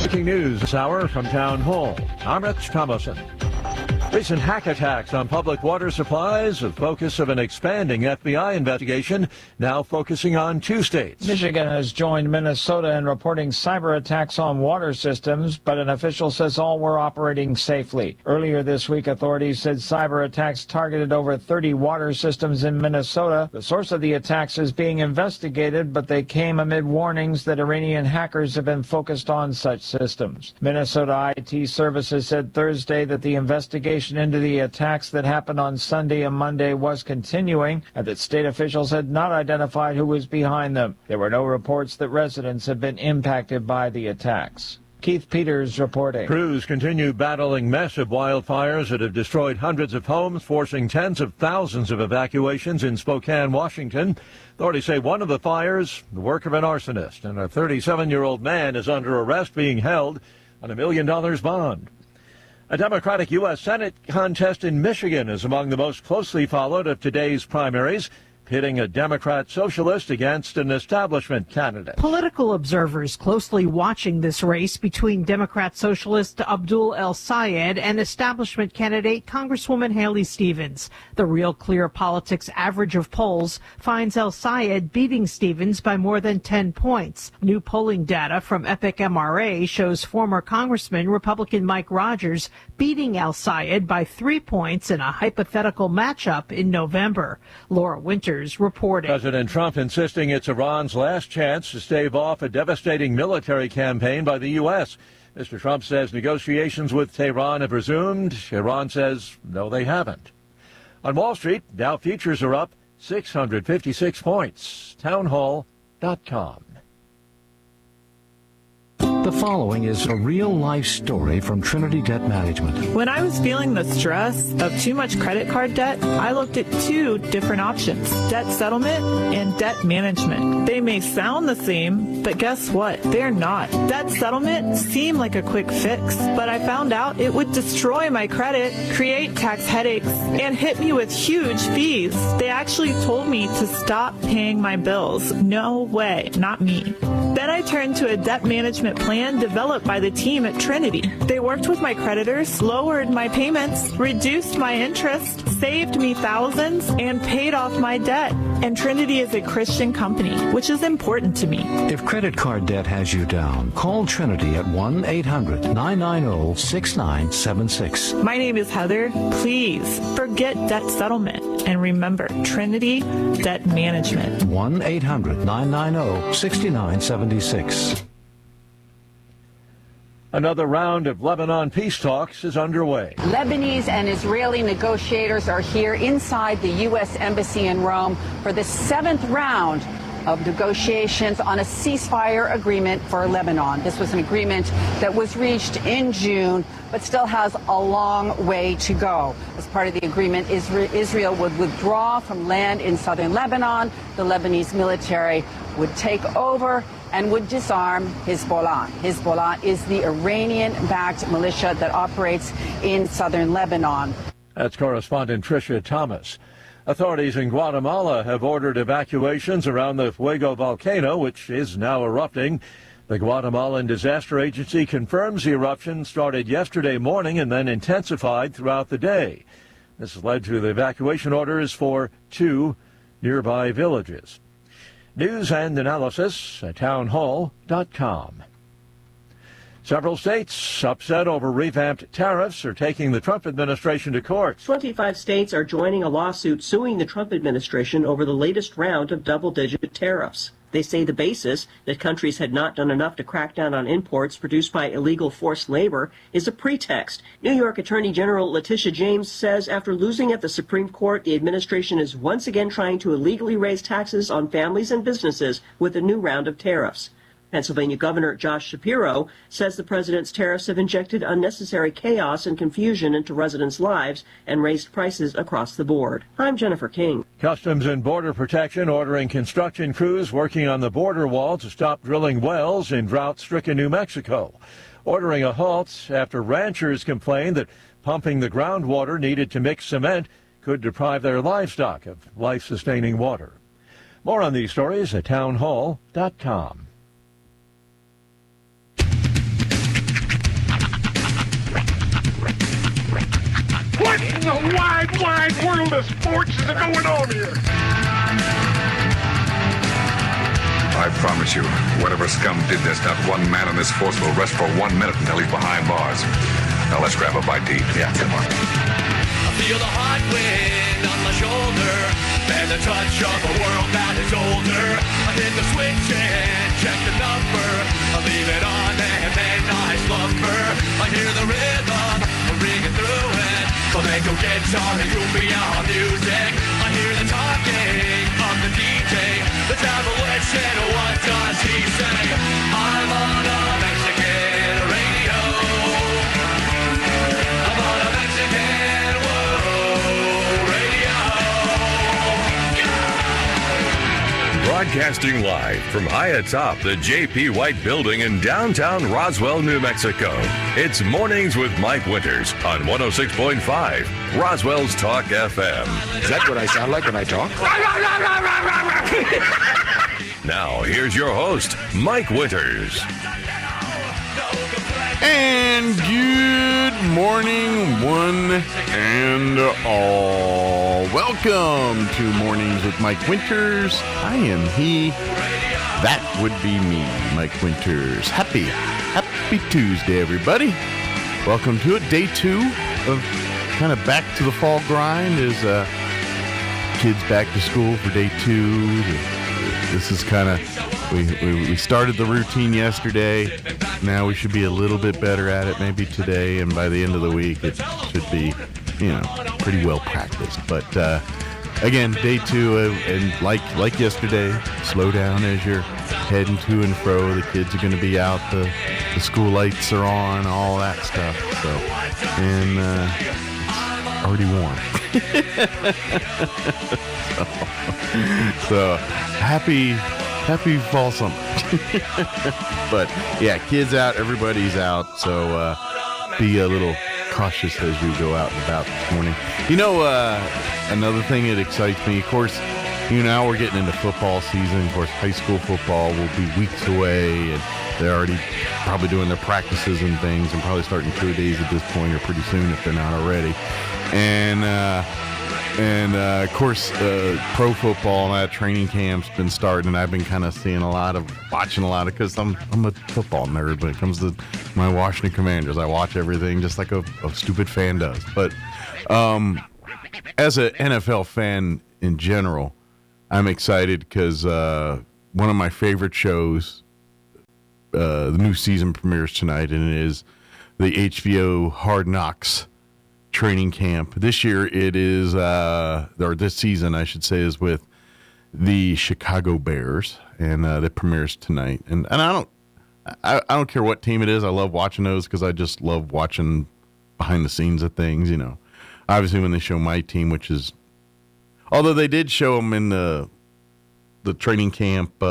Breaking news this hour from Town Hall. I'm Rich Thomason. Recent hack attacks on public water supplies, the focus of an expanding FBI investigation, now focusing on 2 states. Michigan has joined Minnesota in reporting cyber attacks on water systems, but an official says all were operating safely. Earlier this week, authorities said cyber attacks targeted over 30 water systems in Minnesota. The source of the attacks is being investigated, but they came amid warnings that Iranian hackers have been focused on such systems. Minnesota IT Services said Thursday that the investigation into the attacks that happened on Sunday and Monday was continuing, and that state officials had not identified who was behind them. There were no reports that residents had been impacted by the attacks. Keith Peters reporting. Crews continue battling massive wildfires that have destroyed hundreds of homes, forcing tens of thousands of evacuations in Spokane, Washington. Authorities say one of the fires, the work of an arsonist, and a 37-year-old man is under arrest, being held on $1 million bond. A Democratic U.S. Senate contest in Michigan is among the most closely followed of today's primaries, pitting a Democrat socialist against an establishment candidate. Political observers closely watching this race between Democrat socialist Abdul El-Sayed and establishment candidate Congresswoman Haley Stevens. The Real Clear Politics average of polls finds El-Sayed beating Stevens by more than 10 points. New polling data from Epic MRA shows former Congressman Republican Mike Rogers beating El-Sayed by 3 points in a hypothetical matchup in November. Laura Winters reporting. President Trump insisting it's Iran's last chance to stave off a devastating military campaign by the U.S. Mr. Trump says negotiations with Tehran have resumed. Iran says no, they haven't. On Wall Street, Dow futures are up 656 points. Townhall.com. The following is a real-life story from Trinity Debt Management. When I was feeling the stress of too much credit card debt, I looked at 2 different options, debt settlement and debt management. They may sound the same, but guess what? They're not. Debt settlement seemed like a quick fix, but I found out it would destroy my credit, create tax headaches, and hit me with huge fees. They actually told me to stop paying my bills. No way, not me. Then I turned to a debt management plan developed by the team at Trinity. They worked with my creditors, lowered my payments, reduced my interest, saved me thousands, and paid off my debt. And Trinity is a Christian company, which is important to me. If credit card debt has you down, call Trinity at 1-800-990-6976. My name is Heather. Please forget debt settlement and remember Trinity Debt Management. 1-800-990-6976. Another round of Lebanon peace talks is underway. Lebanese and Israeli negotiators are here inside the U.S. Embassy in Rome for the 7th round of negotiations on a ceasefire agreement for Lebanon. This was an agreement that was reached in June, but still has a long way to go. As part of the agreement, Israel would withdraw from land in southern Lebanon. The Lebanese military would take over and would disarm Hezbollah. Hezbollah is the Iranian-backed militia that operates in southern Lebanon. That's correspondent Tricia Thomas. Authorities in Guatemala have ordered evacuations around the Fuego volcano, which is now erupting. The Guatemalan Disaster Agency confirms the eruption started yesterday morning and then intensified throughout the day. This has led to the evacuation orders for 2 nearby villages. News and analysis at townhall.com. Several states upset over revamped tariffs are taking the Trump administration to court. 25 states are joining a lawsuit suing the Trump administration over the latest round of double-digit tariffs. They say the basis, that countries had not done enough to crack down on imports produced by illegal forced labor, is a pretext. New York Attorney General Letitia James says after losing at the Supreme Court, the administration is once again trying to illegally raise taxes on families and businesses with a new round of tariffs. Pennsylvania Governor Josh Shapiro says the president's tariffs have injected unnecessary chaos and confusion into residents' lives and raised prices across the board. I'm Jennifer King. Customs and Border Protection ordering construction crews working on the border wall to stop drilling wells in drought-stricken New Mexico. Ordering a halt after ranchers complained that pumping the groundwater needed to mix cement could deprive their livestock of life-sustaining water. More on these stories at townhall.com. wide world of sports is going on here? I promise you, whatever scum did this, not one man in this force will rest for 1 minute until he's behind bars. Now let's grab a bite to eat. Yeah, come on. I feel the hot wind on my shoulder and the touch of a world that is older. I hit the switch and check the number. I leave it on and then I slumber. I hear the rhythm ringing through it. Flamenco guitar and cumbia music. I hear the talking of the DJ. The travelist and what does he say? I'm on a Mexican radio. I'm on a Mexican radio. Broadcasting live from high atop the J.P. White Building in downtown Roswell, New Mexico. It's Mornings with Mike Winters on 106.5 Roswell's Talk FM. Is that what I sound like when I talk? Now, here's your host, Mike Winters. And good morning, one and all. Welcome to Mornings with Mike Winters. I am he. That would be me, Mike Winters. Happy Tuesday, everybody. Welcome to it. Day 2 of kind of back to the fall grind as kids back to school for day 2. This is kind of, we started the routine yesterday. Now we should be a little bit better at it maybe today, and by the end of the week it should be, pretty well practiced. But again, day 2, and like yesterday, slow down as you're heading to and fro. The kids are going to be out, the school lights are on, all that stuff. So, and it's already warm. so happy fall summer. But yeah, kids out, everybody's out, so be a little cautious as you go out and about this morning. Another thing that excites me, of course, now we're getting into football season. Of course, high school football will be weeks away, and they're already probably doing their practices and things, and probably starting 2 days at this point or pretty soon if they're not already. And of course, pro football and that training camp's been starting, and I've been kind of watching a lot of, because I'm a football nerd when it comes to my Washington Commanders. I watch everything just like a stupid fan does. But as an NFL fan in general, I'm excited because one of my favorite shows, the new season premieres tonight, and it is the HBO Hard Knocks training camp. This year it is, or this season I should say, is with the Chicago Bears, and that premieres tonight. And I don't care what team it is. I love watching those because I just love watching behind the scenes of things. Obviously when they show my team, which is, although they did show them in the training camp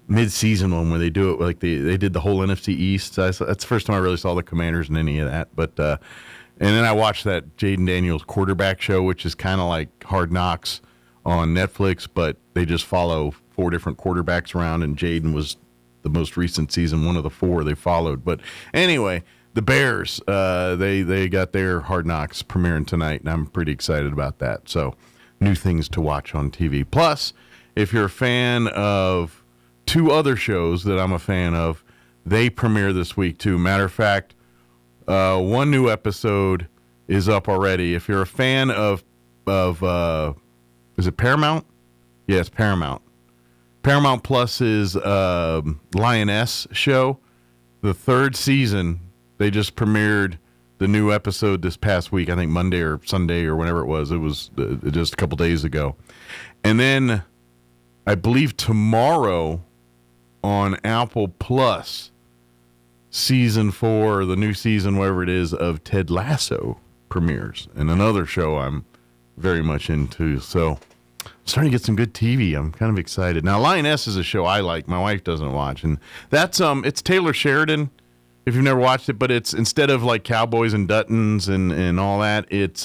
mid-season one where they do it like they did the whole NFC East. That's the first time I really saw the Commanders in any of that. But and then I watched that Jaden Daniels quarterback show, which is kind of like Hard Knocks on Netflix, but they just follow 4 different quarterbacks around, and Jaden was the most recent season, one of the 4 they followed. But anyway, the Bears, they got their Hard Knocks premiering tonight, and I'm pretty excited about that. So new things to watch on TV. Plus, if you're a fan of 2 other shows that I'm a fan of, they premiere this week too. Matter of fact, 1 new episode is up already. If you're a fan of is it Paramount? Yeah, it's Paramount. Paramount Plus's Lioness show, the 3rd season, they just premiered the new episode this past week. I think Monday or Sunday or whenever it was. It was just a couple days ago. And then I believe tomorrow on Apple Plus, season 4, the new season, whatever it is, of Ted Lasso premieres, and another show I'm very much into. So I'm starting to get some good TV. I'm kind of excited. Now, Lioness is a show I like. My wife doesn't watch, and that's it's Taylor Sheridan, if you've never watched it, but it's, instead of like Cowboys and Duttons and all that, it's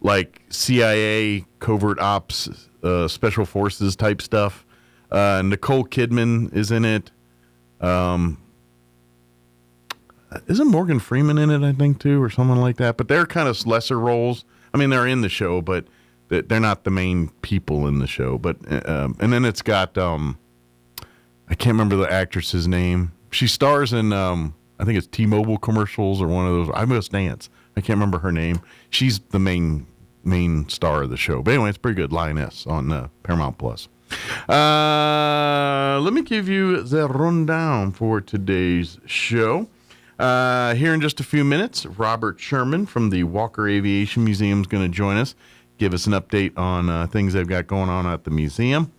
like CIA covert ops, special forces type stuff. Nicole Kidman is in it. Isn't Morgan Freeman in it, I think, too, or something like that? But they're kind of lesser roles. I mean, they're in the show, but they're not the main people in the show. But and then it's got I can't remember the actress's name. She stars in I think it's T-Mobile commercials or one of those. I Must Dance. I can't remember her name. She's the main star of the show. But anyway, it's pretty good. Lioness on Paramount Plus. Let me give you the rundown for today's show. Here in just a few minutes, Robert Sherman from the Walker Aviation Museum is going to join us, give us an update on things they've got going on at the museum.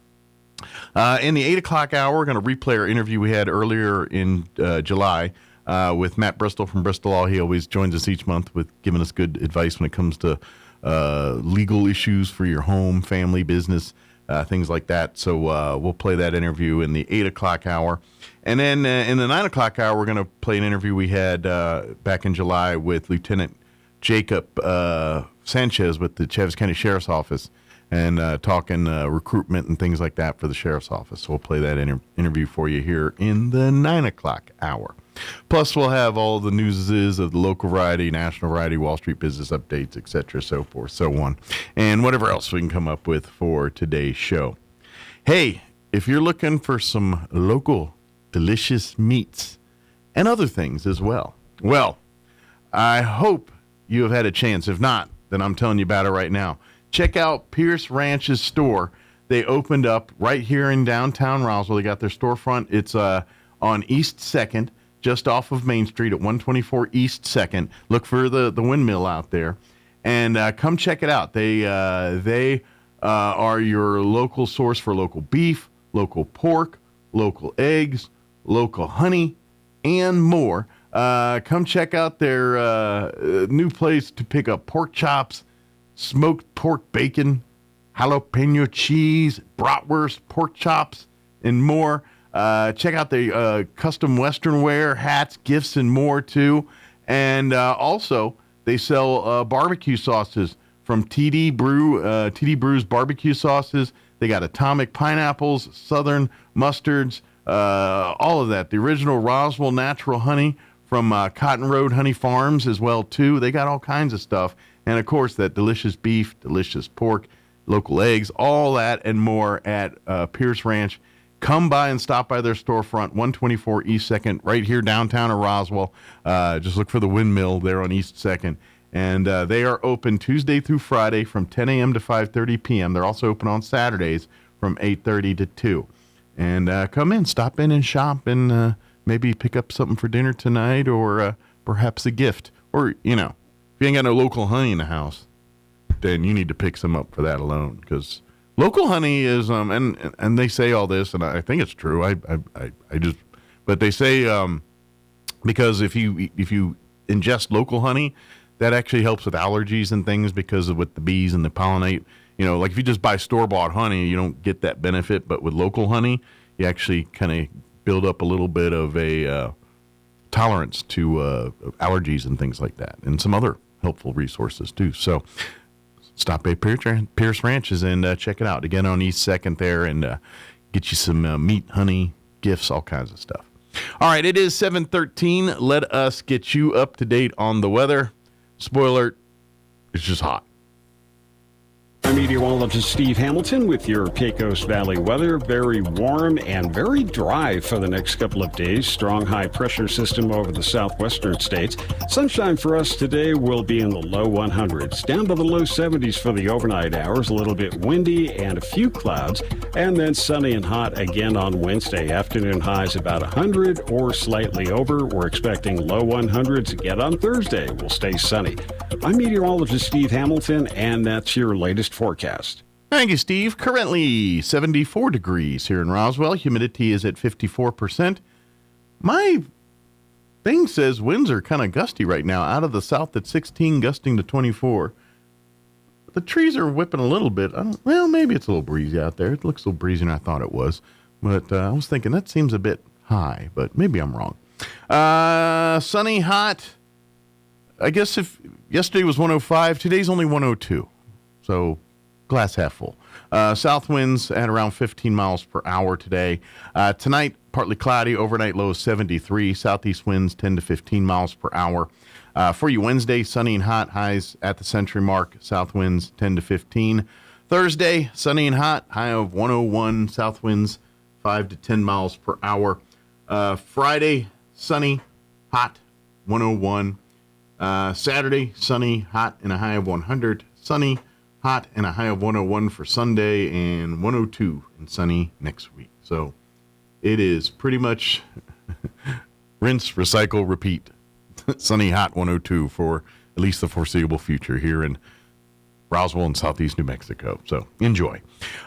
In the 8 o'clock hour, we're going to replay our interview we had earlier in July with Matt Bristol from Bristol Law. He always joins us each month with giving us good advice when it comes to legal issues for your home, family, business, things like that. So we'll play that interview in the 8 o'clock hour. And then in the 9 o'clock hour, we're going to play an interview we had back in July with Lieutenant Jacob Sanchez with the Chaves County Sheriff's Office and talking recruitment and things like that for the Sheriff's Office. So we'll play that interview for you here in the 9 o'clock hour. Plus, we'll have all the news of the local variety, national variety, Wall Street business updates, etc., so forth, so on, and whatever else we can come up with for today's show. Hey, if you're looking for some local delicious meats and other things as well, I hope you have had a chance. If not, then I'm telling you about it right now. Check out Pierce Ranch's store. They opened up right here in downtown Roswell. They got their storefront. It's on East 2nd, just off of Main Street at 124 East 2nd. Look for the windmill out there. And come check it out. They are your local source for local beef, local pork, local eggs, local honey, and more. Come check out their new place to pick up pork chops, smoked pork bacon, jalapeno cheese, bratwurst, pork chops, and more. Check out the custom Western wear, hats, gifts, and more, too. And also, they sell barbecue sauces from TD Brew's barbecue sauces. They got Atomic pineapples, Southern mustards, all of that. The original Roswell natural honey from Cotton Road Honey Farms as well, too. They got all kinds of stuff. And, of course, that delicious beef, delicious pork, local eggs, all that and more at Pierce Ranch. Come by and stop by their storefront, 124 East 2nd, right here downtown in Roswell. Just look for the windmill there on East 2nd. And they are open Tuesday through Friday from 10 a.m. to 5:30 p.m. They're also open on Saturdays from 8:30 to 2. And come in, stop in and shop and maybe pick up something for dinner tonight or perhaps a gift. Or, if you ain't got no local honey in the house, then you need to pick some up for that alone because local honey is, and they say all this, and I think it's true. But they say because if you ingest local honey, that actually helps with allergies and things because of with the bees and the pollinate. Like if you just buy store-bought honey, you don't get that benefit. But with local honey, you actually kind of build up a little bit of a tolerance to allergies and things like that, and some other helpful resources too. So stop by Pierce Ranches and check it out. Again, on East 2nd there, and get you some meat, honey, gifts, all kinds of stuff. All right, it is 7:13. Let us get you up to date on the weather. Spoiler alert, it's just hot. I'm meteorologist Steve Hamilton with your Pecos Valley weather. Very warm and very dry for the next couple of days. Strong high pressure system over the southwestern states. Sunshine for us today will be in the low 100s, down to the low 70s for the overnight hours. A little bit windy and a few clouds, and then sunny and hot again on Wednesday. Afternoon highs about 100 or slightly over. We're expecting low 100s again on Thursday. We'll stay sunny. I'm meteorologist Steve Hamilton, and that's your latest forecast. Thank you, Steve. Currently 74 degrees here in Roswell. Humidity is at 54%. My thing says winds are kind of gusty right now. Out of the south at 16, gusting to 24. The trees are whipping a little bit. Maybe it's a little breezy out there. It looks a little breezy than I thought it was. But I was thinking that seems a bit high, but maybe I'm wrong. Sunny, hot. I guess if yesterday was 105, today's only 102. So glass half full. South winds at around 15 miles per hour today. Tonight, partly cloudy. Overnight low 73. Southeast winds 10 to 15 miles per hour. For you, Wednesday, sunny and hot. Highs at the century mark. South winds 10 to 15. Thursday, sunny and hot. High of 101. South winds 5 to 10 miles per hour. Friday, sunny, hot, 101. Saturday, sunny, hot, and a high of 100. Sunny, hot, and a high of 101 for Sunday, and 102 and sunny next week. So it is pretty much rinse, recycle, repeat. Sunny, hot, 102 for at least the foreseeable future here in Roswell and southeast New Mexico. So enjoy.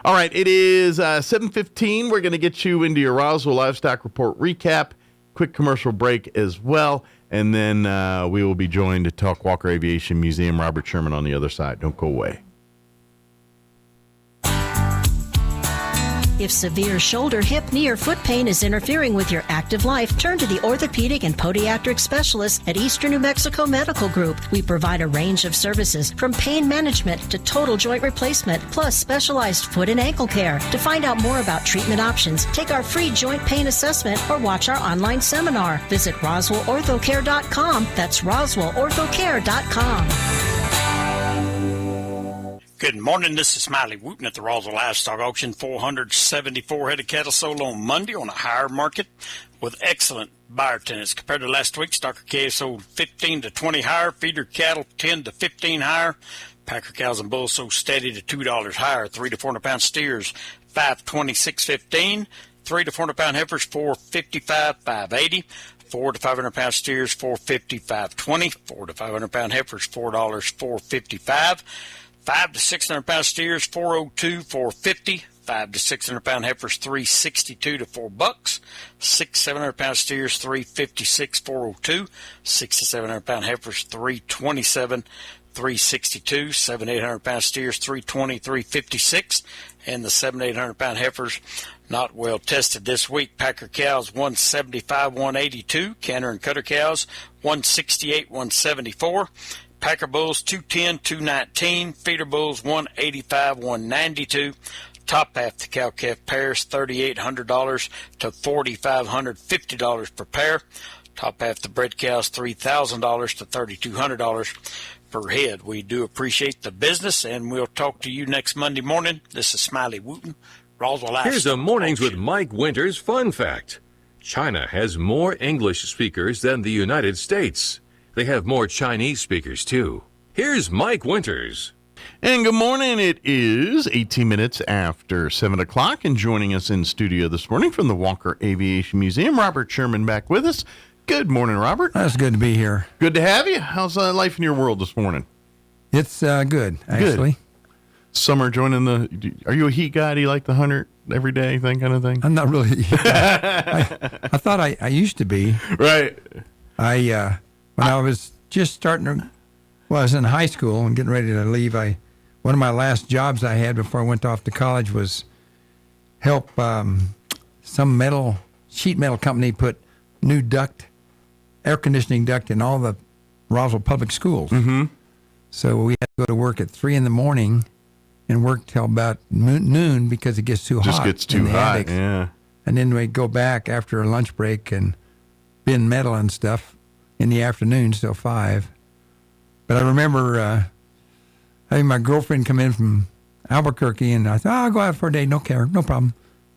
All right, it is 7:15. We're going to get you into your Roswell Livestock Report recap. Quick commercial break as well. And then we will be joined to talk Walker Aviation Museum, Robert Sherman on the other side. Don't go away. If severe shoulder, hip, knee, or foot pain is interfering with your active life, turn to the orthopedic and podiatric specialists at Eastern New Mexico Medical Group. We provide a range of services from pain management to total joint replacement, plus specialized foot and ankle care. To find out more about treatment options, take our free joint pain assessment or watch our online seminar. Visit RoswellOrthoCare.com. That's RoswellOrthoCare.com. Good morning. This is Smiley Wooten at the Roswell Livestock Auction. 474 head of cattle sold on Monday on a higher market with excellent buyer tenants. Compared to last week, stocker calves sold 15 to 20 higher, feeder cattle 10 to 15 higher. Packer cows and bulls sold steady to $2 higher. 3 to 400 pound steers, $526.15. 3 to 400 pound heifers, $455, $580. 4 to 500 pound steers, $450, $520. 4 to 500 pound heifers, $4, $455. 5 to 600 pound steers, $402, $450. 5 to 600 pound heifers, $362 to $4. 6 to 700 pound steers, $356, $402. 6 to 700 pound heifers, $327, $362. 7 to 800 pound steers, $320, $356. And the 7 to 800 pound heifers not well tested this week. Packer cows, $175, $182. Canner and cutter cows, $168, $174. Packer bulls, $210, $219. Feeder bulls, $185, $192. Top half the cow-calf pairs, $3,800 to $4,550 per pair. Top half the bred cows, $3,000 to $3,200 per head. We do appreciate the business, and we'll talk to you next Monday morning. This is Smiley Wooten, Roswell Livestock. Here's a Mornings with Mike Winters fun fact. China has more English speakers than the United States. They have more Chinese speakers, too. Here's Mike Winters. And good morning. It is 18 minutes after 7 o'clock, and joining us in studio this morning from the Walker Aviation Museum, Robert Sherman back with us. Good morning, Robert. That's good to be here. Good to have you. How's life in your world this morning? It's good, actually. Good. Summer joining are you a heat guy? Do you like the 100 every day thing kind of thing? I'm not really a heat guy. I thought I used to be. Right. When I was just starting to, I was in high school and getting ready to leave. One of my last jobs I had before I went off to college was help some sheet metal company put new air conditioning duct in all the Roswell public schools. Mm-hmm. So we had to go to work at 3 a.m. and work till about noon because it gets too hot. Just gets too hot, attics. Yeah. And then we'd go back after a lunch break and bin metal and stuff in the afternoon till 5. But I remember having my girlfriend come in from Albuquerque, and I thought, I'll go out for a day, no problem.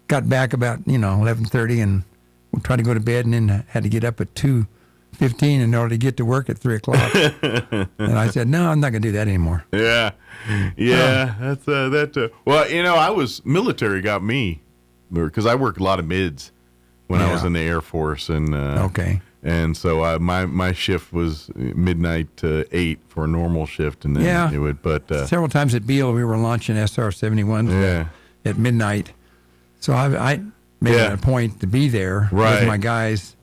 Got back about 11:30, and we'll try to go to bed, and then had to get up at 2:15 in order to get to work at 3 o'clock. And I said, no, I'm not going to do that anymore. Yeah. Well, military got me because I worked a lot of mids when I was in the Air Force, and okay. And so my shift was midnight to 8 for a normal shift, and then it would. But several times at Beale we were launching SR-71s at midnight. So I made it a point to be there with my guys.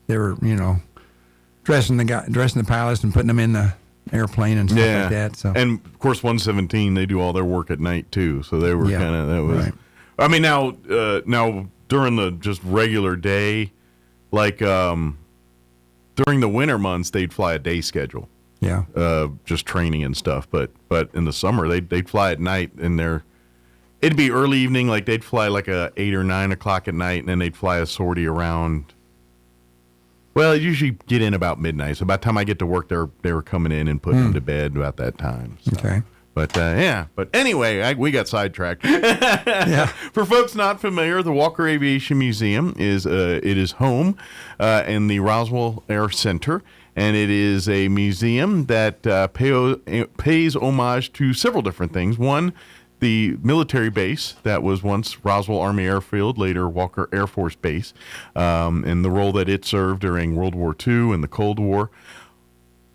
They were dressing the pilots and putting them in the airplane and stuff like that. So and of course 117 they do all their work at night too. So they were kind of that was. Right. I mean now during the just regular day, like. During the winter months, they'd fly a day schedule. Yeah. Just training and stuff. But in the summer, they'd fly at night in their It'd be early evening, like they'd fly like a 8 or 9 o'clock at night, and then they'd fly a sortie around. Well, it usually get in about midnight. So by the time I get to work, they were coming in and putting them to bed about that time. So. Okay. But yeah. But anyway, we got sidetracked. Yeah. For folks not familiar, the Walker Aviation Museum is home in the Roswell Air Center. And it is a museum that pays homage to several different things. One, the military base that was once Roswell Army Airfield, later Walker Air Force Base, and the role that it served during World War II and the Cold War.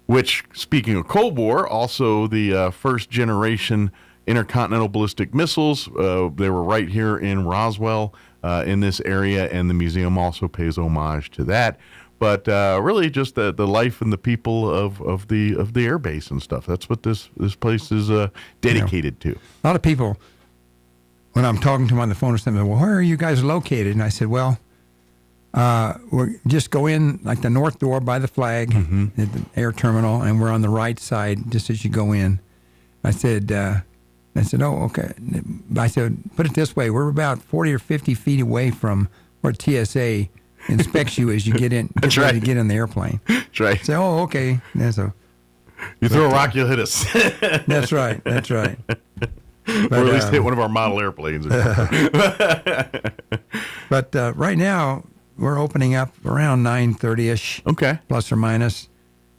Which, speaking of Cold War, also the first generation intercontinental ballistic missiles, they were right here in Roswell in this area, and the museum also pays homage to that. But really, just the life and the people of the air base and stuff. That's what this place is dedicated to. A lot of people, when I'm talking to them on the phone or something, well, where are you guys located? And I said, well, we just go in like the north door by the flag at the air terminal, and we're on the right side just as you go in. I said, oh, okay. I said, put it this way: we're about 40 or 50 feet away from where TSA inspects you as you get in. Ready to get in the airplane. That's right. Say, oh, okay. Yeah, so you throw a rock, you'll hit us. That's right. That's right. But, or at least hit one of our model airplanes. But right now, we're opening up around 9:30ish. Okay. Plus or minus.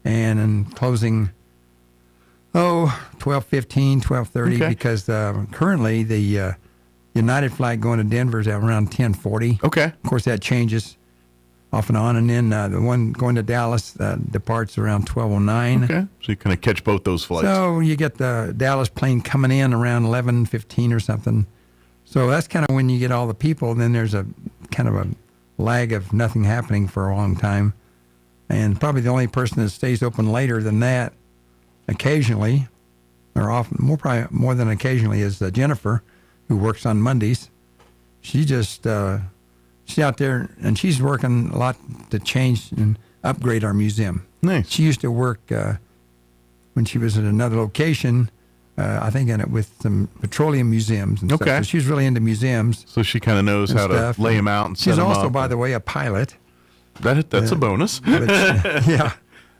And then closing, 12:15, 12:30, okay. Because currently the United flight going to Denver is at around 10:40. Okay. Of course, that changes off and on. And then the one going to Dallas departs around 12:09. Okay. So you kind of catch both those flights. So you get the Dallas plane coming in around 11:15 or something. So that's kind of when you get all the people. Then there's a kind of a lag of nothing happening for a long time. And probably the only person that stays open later than that occasionally, or often, probably more than occasionally, is Jennifer, who works on Mondays. She just, she's out there, and she's working a lot to change and upgrade our museum. Nice. She used to work, when she was at another location, I think with some petroleum museums and stuff. So she's really into museums. So she kind of knows how to lay them out and set them up. She's also, by the way, a pilot. That's a bonus. Yeah.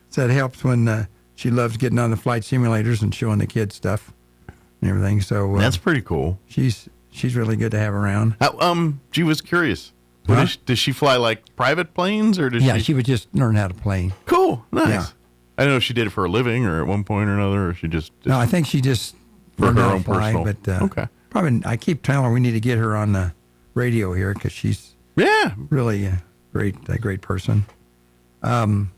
So it helps when she loves getting on the flight simulators and showing the kids stuff and everything. So that's pretty cool. She's really good to have around. She was curious. Does she fly like private planes, or does she would just learn how to play. Cool. Nice. Yeah. I don't know if she did it for a living or at one point or another, or she just no, I think she just for her own fly, personal. But okay. Probably, I keep telling her we need to get her on the radio here because she's really a great person. You're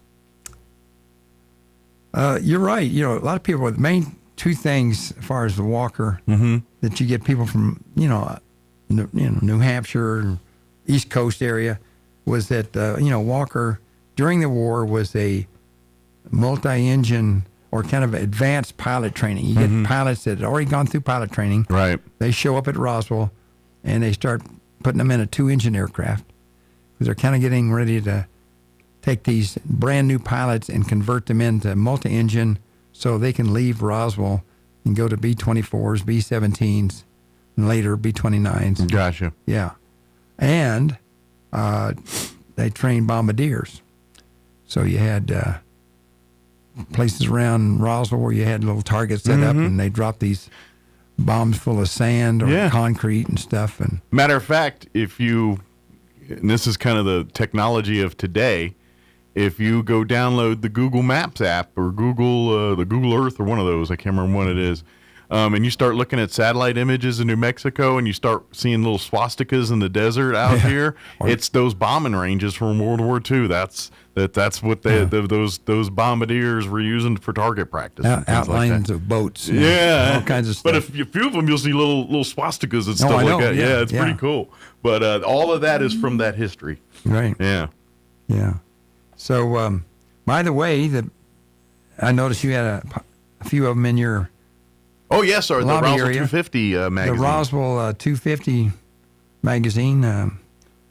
right. You know, a lot of people. The main two things as far as the Walker that you get people from New Hampshire and East Coast area was that Walker during the war was a multi-engine or kind of advanced pilot training. You get pilots that had already gone through pilot training. Right. They show up at Roswell, and they start putting them in a 2-engine aircraft because they're kind of getting ready to take these brand new pilots and convert them into multi-engine so they can leave Roswell and go to B-24s, B-17s, and later B-29s. Gotcha. Yeah. And they train bombardiers. So you had places around Roswell where you had little targets set up, and they dropped these bombs full of sand or concrete and stuff. And matter of fact, and this is kind of the technology of today, if you go download the Google Maps app or the Google Earth or one of those, I can't remember what it is, and you start looking at satellite images in New Mexico and you start seeing little swastikas in the desert out here, it's those bombing ranges from World War II. That's what those bombardiers were using for target practice. Outlines of boats. Yeah. All kinds of stuff. But if you few of them, you'll see little swastikas and stuff like that. Yeah, it's pretty cool. But all of that is from that history. Right. Yeah. Yeah. So, by the way, I noticed you had a few of them in your yes, sir. The Roswell area. 250 magazine. The Roswell 250 magazine,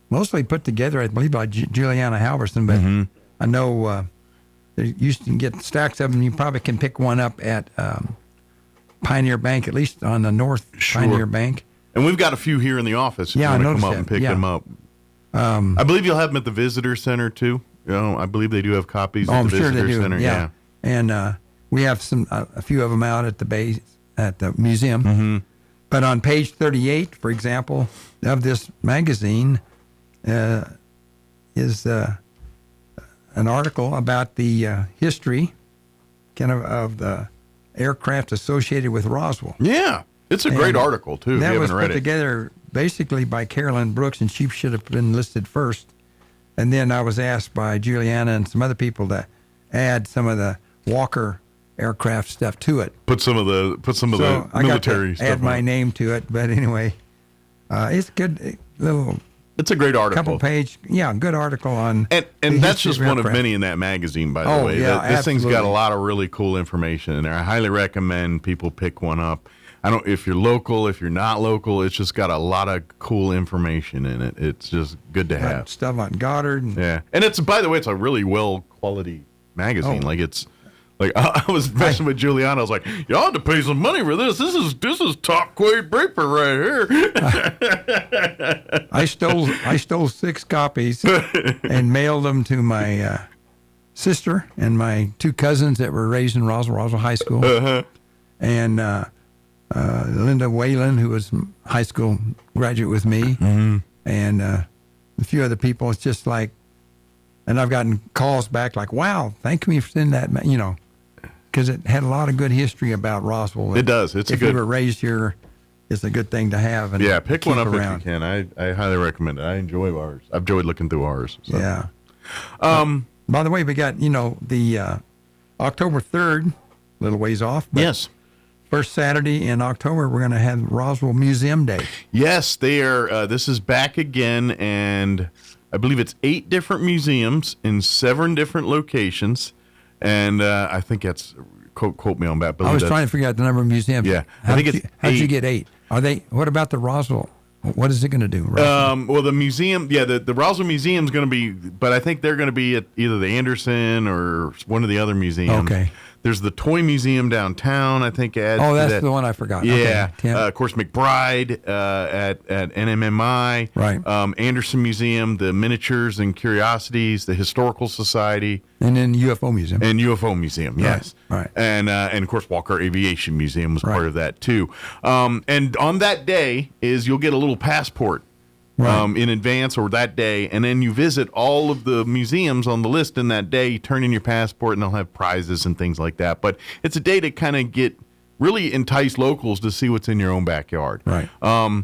mostly put together, I believe, by Juliana Halverson, but I know you can get stacks of them. You probably can pick one up at Pioneer Bank, at least on the North Pioneer Bank. And we've got a few here in the office. If Yeah, you I want to come noticed up and that. pick Yeah. them up. I believe you'll have them at the Visitor Center, too. I believe they do have copies at I'm the sure Visitor they do. Center. Yeah. And we have a few of them out at the base at the museum. Mm-hmm. But on page 38, for example, of this magazine is an article about the history of the aircraft associated with Roswell. Yeah. It's a great article, too, if That you was haven't read put it. together basically by Carolyn Brooks, and she should have been listed first. And then I was asked by Juliana and some other people to add some of the Walker aircraft stuff to it. Put some of the I got to military stuff. add my on it. name to it, but anyway, it's a good little. It's a great article. Couple page, good article on. And the that's history just one of aircraft. many in that magazine, by the way. Yeah, This thing's got a absolutely. lot of really cool information in there. I highly recommend people pick one up. If you're local, if you're not local, it's just got a lot of cool information in it. It's just good to have. Stuff on Goddard. Yeah. And it's, by the way, it's a really well quality magazine. I was messing with Juliana. I was like, y'all have to pay some money for this. This is top quality paper right here. I stole 6 copies and mailed them to my sister and my 2 cousins that were raised in Roswell High School. Uh-huh. And Linda Whalen, who was high school graduate with me, Mm-hmm. and a few other people. It's just like, and I've gotten calls back like, wow, thank me for sending that, because it had a lot of good history about Roswell. It does. It's if you were raised here, it's a good thing to have. And Yeah, pick keep one up around. if you can. I highly recommend it. I enjoy ours. I've enjoyed looking through ours. So. Yeah. By the way, we got, the October 3rd, a little ways off. But Yes. First Saturday in October, we're going to have Roswell Museum Day. Yes, they are. This is back again, and I believe it's 8 different museums in 7 different locations. And I think that's, quote me on that. I was trying to figure out the number of museums. Yeah. How I think did it's how'd you 8. get 8? What about the Roswell? What is it going to do? Well, the museum, the Roswell Museum is going to be, but I think they're going to be at either the Anderson or one of the other museums. Okay. There's the Toy Museum downtown, I think. That's the one I forgot. Yeah. Okay. Of course, McBride at NMMI. Right. Anderson Museum, the Miniatures and Curiosities, the Historical Society. And then UFO Museum. And UFO Museum, yes. Right. And of course, Walker Aviation Museum was part of that, too. And on that day you'll get a little passport. In advance or that day, and then you visit all of the museums on the list in that day. You turn in your passport, and they'll have prizes and things like that. But it's a day to kind of really entice locals to see what's in your own backyard. Right. Now,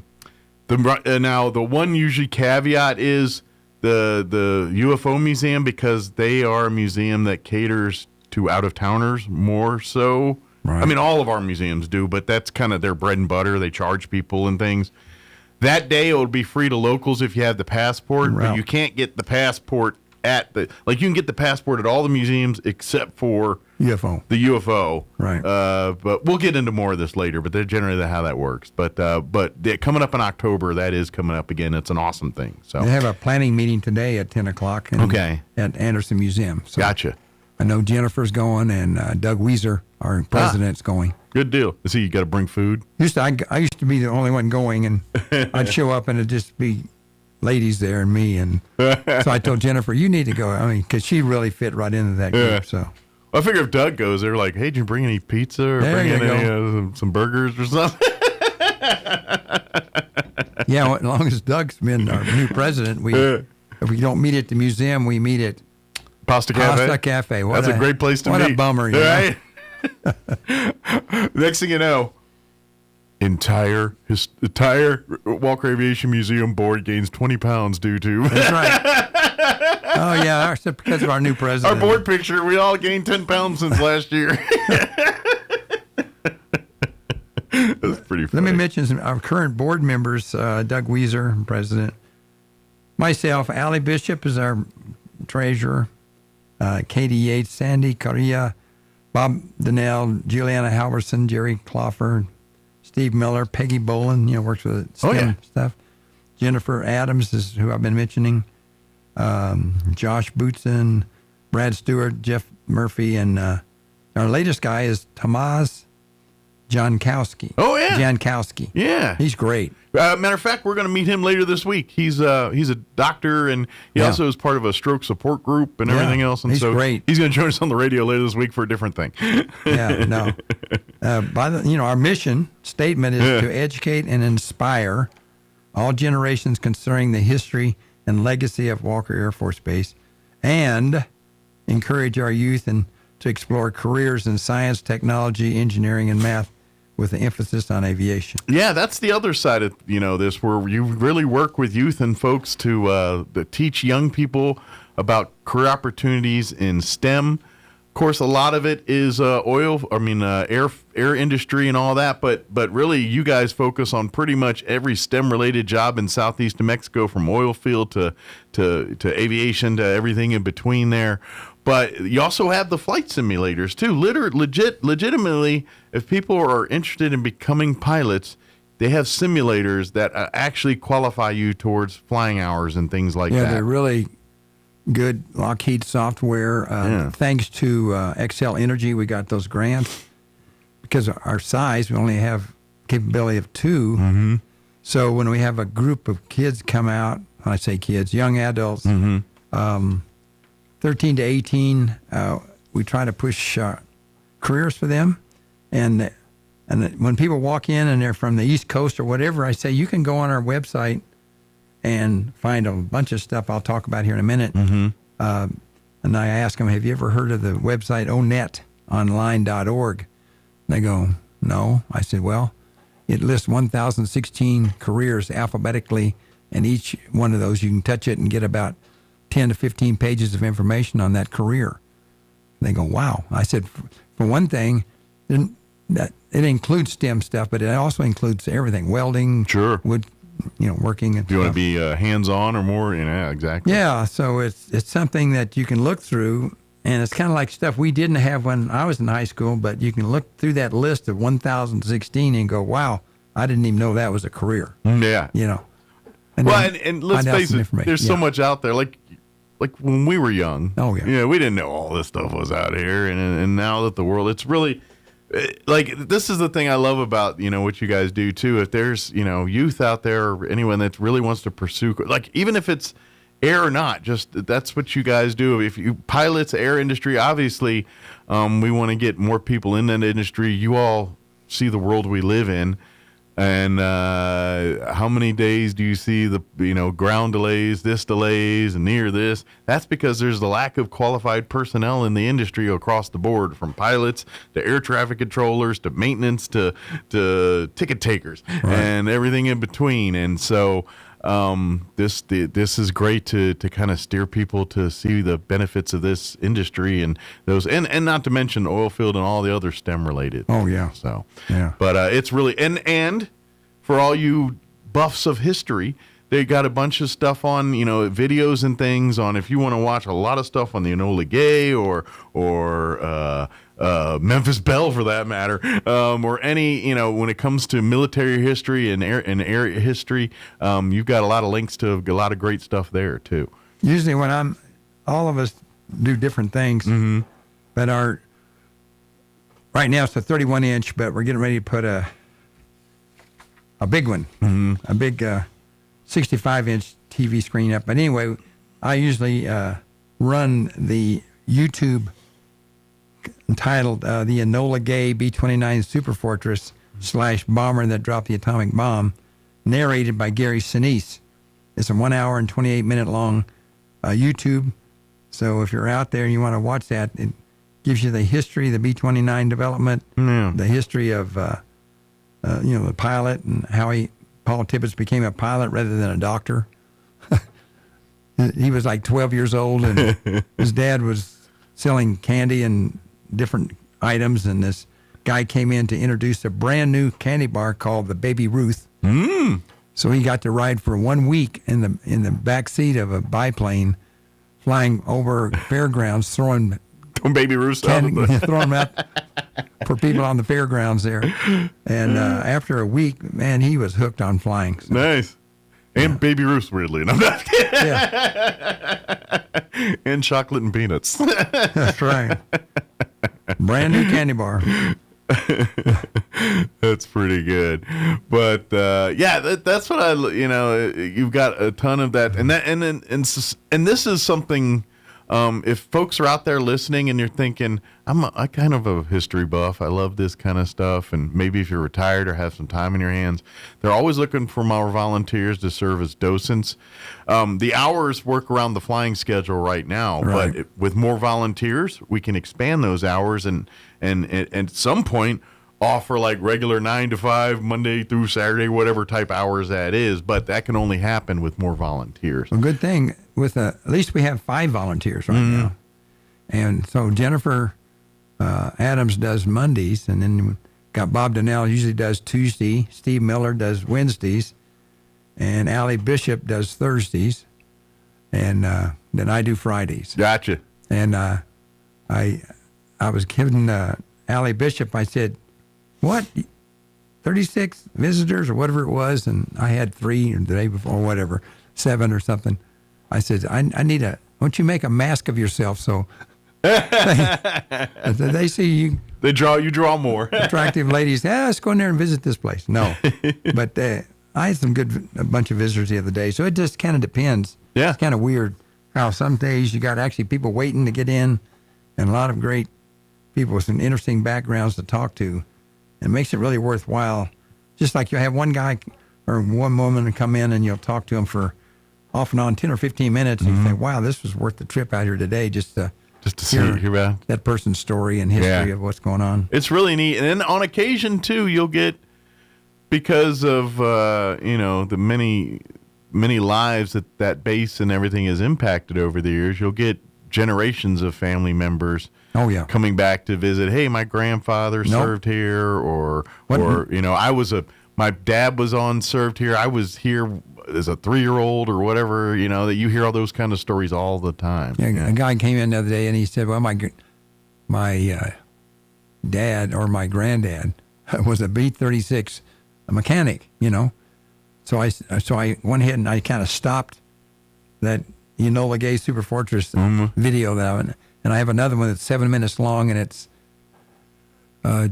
the one usually caveat is the UFO Museum, because they are a museum that caters to out-of-towners more so. Right. I mean, all of our museums do, but that's kind of their bread and butter. They charge people and things. That day, it will be free to locals if you have the passport, but you can't get the passport you can get the passport at all the museums except for UFO. The UFO. Right. But we'll get into more of this later, but they're generally how that works. But coming up in October, that is coming up again. It's an awesome thing. So They have a planning meeting today at 10 o'clock at Anderson Museum. So gotcha. I know Jennifer's going, and Doug Weiser, our president's going. Good deal. See, you got to bring food. I used to be the only one going, and I'd show up, and it'd just be ladies there and me. And so I told Jennifer, you need to go. I mean, because she really fit right into that group. So I figure if Doug goes, they're like, hey, did you bring any pizza or bring in any, some burgers or something? Yeah, as long as Doug's been our new president, if we don't meet at the museum, we meet at Pasta Cafe. Pasta Cafe. That's a great place to meet. What a bummer, right? Next thing you know, entire Walker Aviation Museum board gains 20 pounds due to. That's right. Oh yeah, because of our new president. Our board picture, we all gained 10 pounds since last year. That's pretty funny. Let me mention our current board members: Doug Weiser, president. Myself, Allie Bishop is our treasurer. Katie Yates, Sandy Correa, Bob Donnell, Juliana Halverson, Jerry Cloffer, Steve Miller, Peggy Boland, works with STEM stuff. Jennifer Adams is who I've been mentioning. Josh Bootson, Brad Stewart, Jeff Murphy, and our latest guy is Tamaz Jankowski. Oh, yeah. Jankowski. Yeah. He's great. Matter of fact, we're going to meet him later this week. He's a doctor, and he also is part of a stroke support group and everything else. And he's great. He's going to join us on the radio later this week for a different thing. Our mission statement is to educate and inspire all generations concerning the history and legacy of Walker Air Force Base, and encourage our youth to explore careers in science, technology, engineering, and math, with an emphasis on aviation. Yeah, that's the other side of this, where you really work with youth and folks to teach young people about career opportunities in STEM. Of course, a lot of it is air industry and all that, but really you guys focus on pretty much every STEM-related job in southeast New Mexico, from oil field to aviation to everything in between there. But you also have the flight simulators, too. Legitimately, if people are interested in becoming pilots, they have simulators that actually qualify you towards flying hours and things like that. Yeah, they're really good Lockheed software. Thanks to Xcel Energy, we got those grants. Because of our size, we only have capability of 2. Mm-hmm. So when we have a group of kids come out, when I say kids, young adults, 13 to 18, we try to push careers for them. And when people walk in and they're from the East Coast or whatever, I say, you can go on our website and find a bunch of stuff I'll talk about here in a minute. Mm-hmm. And I ask them, have you ever heard of the website onetonline.org? They go, no. I said, well, it lists 1,016 careers alphabetically, and each one of those, you can touch it and get about 10 to 15 pages of information on that career. They go, wow. I said, for one thing, that it includes STEM stuff, but it also includes everything: welding, wood, working. And you want to be hands-on or more? Yeah, exactly. Yeah, so it's something that you can look through, and it's kind of like stuff we didn't have when I was in high school, but you can look through that list of 1,016 and go, wow, I didn't even know that was a career. Yeah. And and let's face it, there's so much out there. Like when we were young, we didn't know all this stuff was out here, and now that the world, it's really this is the thing I love about what you guys do too. If there's youth out there or anyone that really wants to pursue, even if it's air or not, just that's what you guys do. If you pilots, air industry, obviously, we want to get more people in that industry. You all see the world we live in. And how many days do you see the ground delays, and near this? That's because there's the lack of qualified personnel in the industry across the board, from pilots to air traffic controllers to maintenance to ticket takers and everything in between. And so this is great to kind of steer people to see the benefits of this industry and those, and not to mention the oil field and all the other STEM related. Oh yeah. So yeah, but it's really and for all you buffs of history, they got a bunch of stuff on videos and things on if you want to watch a lot of stuff on the Enola Gay or Memphis Belle for that matter, or any when it comes to military history and air history, you've got a lot of links to a lot of great stuff there too. Usually when all of us do different things, but right now it's a 31-inch, but we're getting ready to put a big one, a big 65-inch TV screen up. But anyway, I usually run the YouTube entitled The Enola Gay B-29 Super Fortress / Bomber That Dropped the Atomic Bomb, narrated by Gary Sinise. It's a 1 hour and 28-minute long YouTube. So if you're out there and you want to watch that, it gives you the history of the B-29 development, the history of the pilot, and how Paul Tibbets became a pilot rather than a doctor. He was like 12 years old, and his dad was selling candy and different items, and this guy came in to introduce a brand new candy bar called the Baby Ruth. So he got to ride for 1 week in the back seat of a biplane, flying over fairgrounds, throwing Baby Ruths throwing them out for people on the fairgrounds there. And after a week, man, he was hooked on flying. So. Nice. And Baby Ruths, weirdly enough. And chocolate and peanuts. That's right. Brand new candy bar. That's pretty good. But that's what you've got a ton of that, and this is something. If folks are out there listening and you're thinking, I'm kind of a history buff, I love this kind of stuff, and maybe if you're retired or have some time in your hands, they're always looking for more volunteers to serve as docents. The hours work around the flying schedule right now, right. But with more volunteers, we can expand those hours and at some point offer like regular 9 to 5, Monday through Saturday, whatever type hours that is, but that can only happen with more volunteers. Well, good thing at least we have 5 volunteers right now. And so Jennifer Adams does Mondays, and then got Bob Donnell usually does Tuesday, Steve Miller does Wednesdays, and Allie Bishop does Thursdays, and then I do Fridays. Gotcha. And I was giving Allie Bishop, I said, what, 36 visitors or whatever it was, and I had 3 the day before, whatever, 7 or something. I said, I need why don't you make a mask of yourself so they see you. You draw more. Attractive ladies, let's go in there and visit this place. No. But I had a bunch of visitors the other day, so it just kind of depends. Yeah. It's kind of weird how some days you got actually people waiting to get in, and a lot of great people with some interesting backgrounds to talk to. It makes it really worthwhile. Just like you have one guy or one woman come in and you'll talk to them for off and on 10 or 15 minutes, and you think, wow, this was worth the trip out here today just to hear about that person's story and history of what's going on. It's really neat. And then on occasion, too, you'll get, because of, the many lives that base and everything has impacted over the years, you'll get generations of family members coming back to visit. Hey, my grandfather served here, or my dad was served here. I was here as a 3-year-old or whatever, that you hear all those kind of stories all the time. Yeah, a guy came in the other day and he said, well, my dad or my granddad was a B-36 mechanic, So I went ahead and I kind of stopped that Enola Gay Super Fortress video that and I have another one that's 7 minutes long, and it's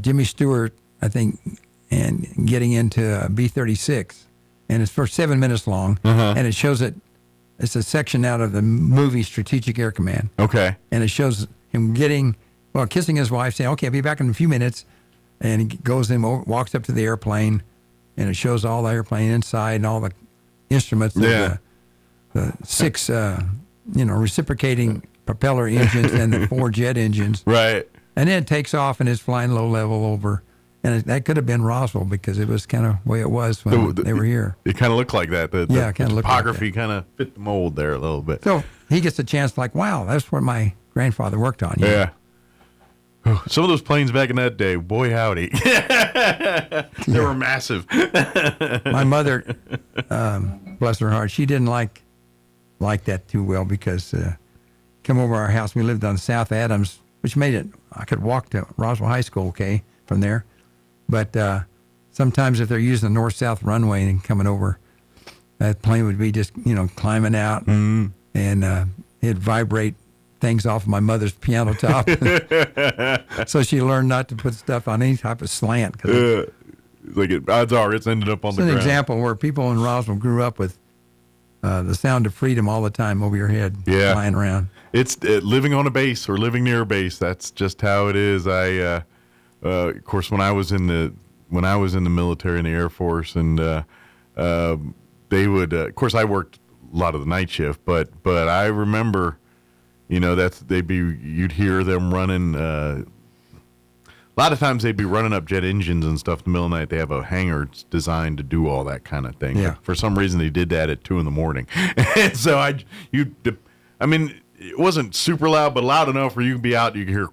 Jimmy Stewart, I think, and getting into a B-36, and it's for 7 minutes long, and it shows it's a section out of the movie Strategic Air Command. Okay. And it shows him kissing his wife, saying, okay, I'll be back in a few minutes, and he goes in, walks up to the airplane, and it shows all the airplane inside and all the instruments, the 6, reciprocating propeller engines and the 4 jet engines. Right. And then it takes off and it's flying low level over. And that could have been Roswell because it was kind of the way it was when they were here. It kind of looked like that. The kind of looked topography like kind of fit the mold there a little bit. So he gets a chance like, wow, that's what my grandfather worked on. Yeah. Some of those planes back in that day, boy howdy. They were massive. My mother, bless her heart, she didn't like that too well because come over our house. We lived on South Adams, which made it, I could walk to Roswell High School, from there. But sometimes if they're using the north-south runway and coming over, that plane would be just, climbing out and it'd vibrate things off my mother's piano top. So she learned not to put stuff on any type of slant. Odds are it's ended up on the ground. It's an example where people in Roswell grew up with the sound of freedom all the time over your head, flying around. It's living on a base or living near a base. That's just how it is. I, of course, when I was in the military in the Air Force, and they would, of course, I worked a lot of the night shift, but I remember, you'd hear them running. A lot of times they'd be running up jet engines and stuff in the middle of the night. They have a hangar designed to do all that kind of thing. Yeah. But for some reason, they did that at 2 a.m. And so it wasn't super loud, but loud enough where you could be out and you could hear.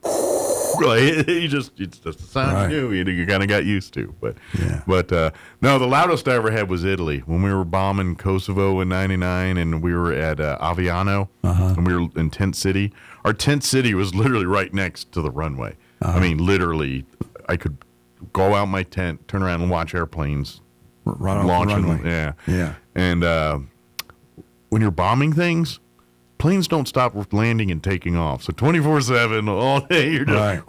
It's just the sound you kind of got used to. But no, the loudest I ever had was Italy when we were bombing Kosovo in '99, and we were at Aviano, and we were in Tent City. Our tent city was literally right next to the runway. I mean, literally, I could go out my tent, turn around, and watch airplanes launching. Yeah. And when you're bombing things, planes don't stop landing and taking off. So 24/7, all day, you're just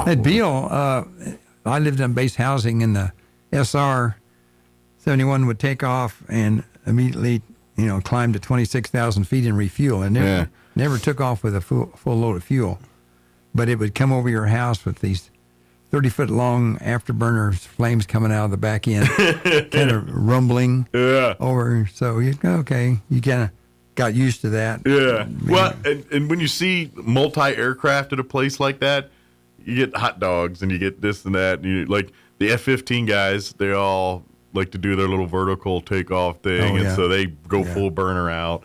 At Beale, I lived on base housing, and the SR-71 would take off and immediately, climb to 26,000 feet and refuel. And never took off with a full load of fuel. But it would come over your house with these 30-foot long afterburners, flames coming out of the back end, kind of rumbling over. So you kind of got used to that. Yeah. Well, and when you see multi-aircraft at a place like that, you get hot dogs and you get this and that. And you, like the F-15 guys, they all like to do their little vertical takeoff thing, and so they go full burner out.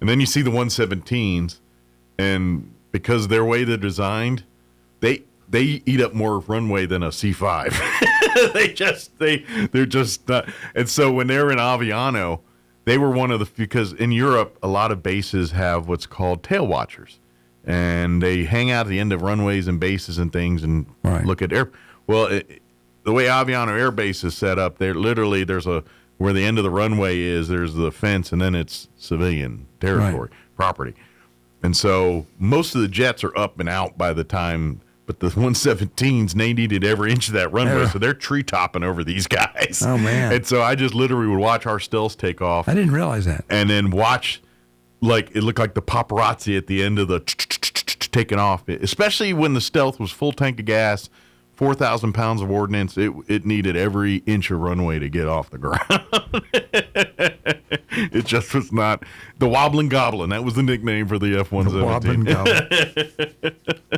And then you see the 117s, and because their way they're designed, they eat up more runway than a C5. they're just not. And so when they're in Aviano, they were one of the, because in Europe a lot of bases have what's called tail watchers, and they hang out at the end of runways and bases and things and look at air. Well, the way Aviano Air Base is set up, there literally there's where the end of the runway is, there's the fence, and then it's civilian territory, property. And so most of the jets are up and out by the time, but the 117s, they needed every inch of that runway, so they're tree-topping over these guys. Oh, man. And so I just literally would watch our stealths take off. I didn't realize that. And then watch, like, it looked like the paparazzi at the end of the taking off, especially when the stealth was full tank of gas, 4,000 pounds of ordnance. It needed every inch of runway to get off the ground. It just was not. The Wobbling Goblin, that was the nickname for the F-117. The Wobbling Goblin.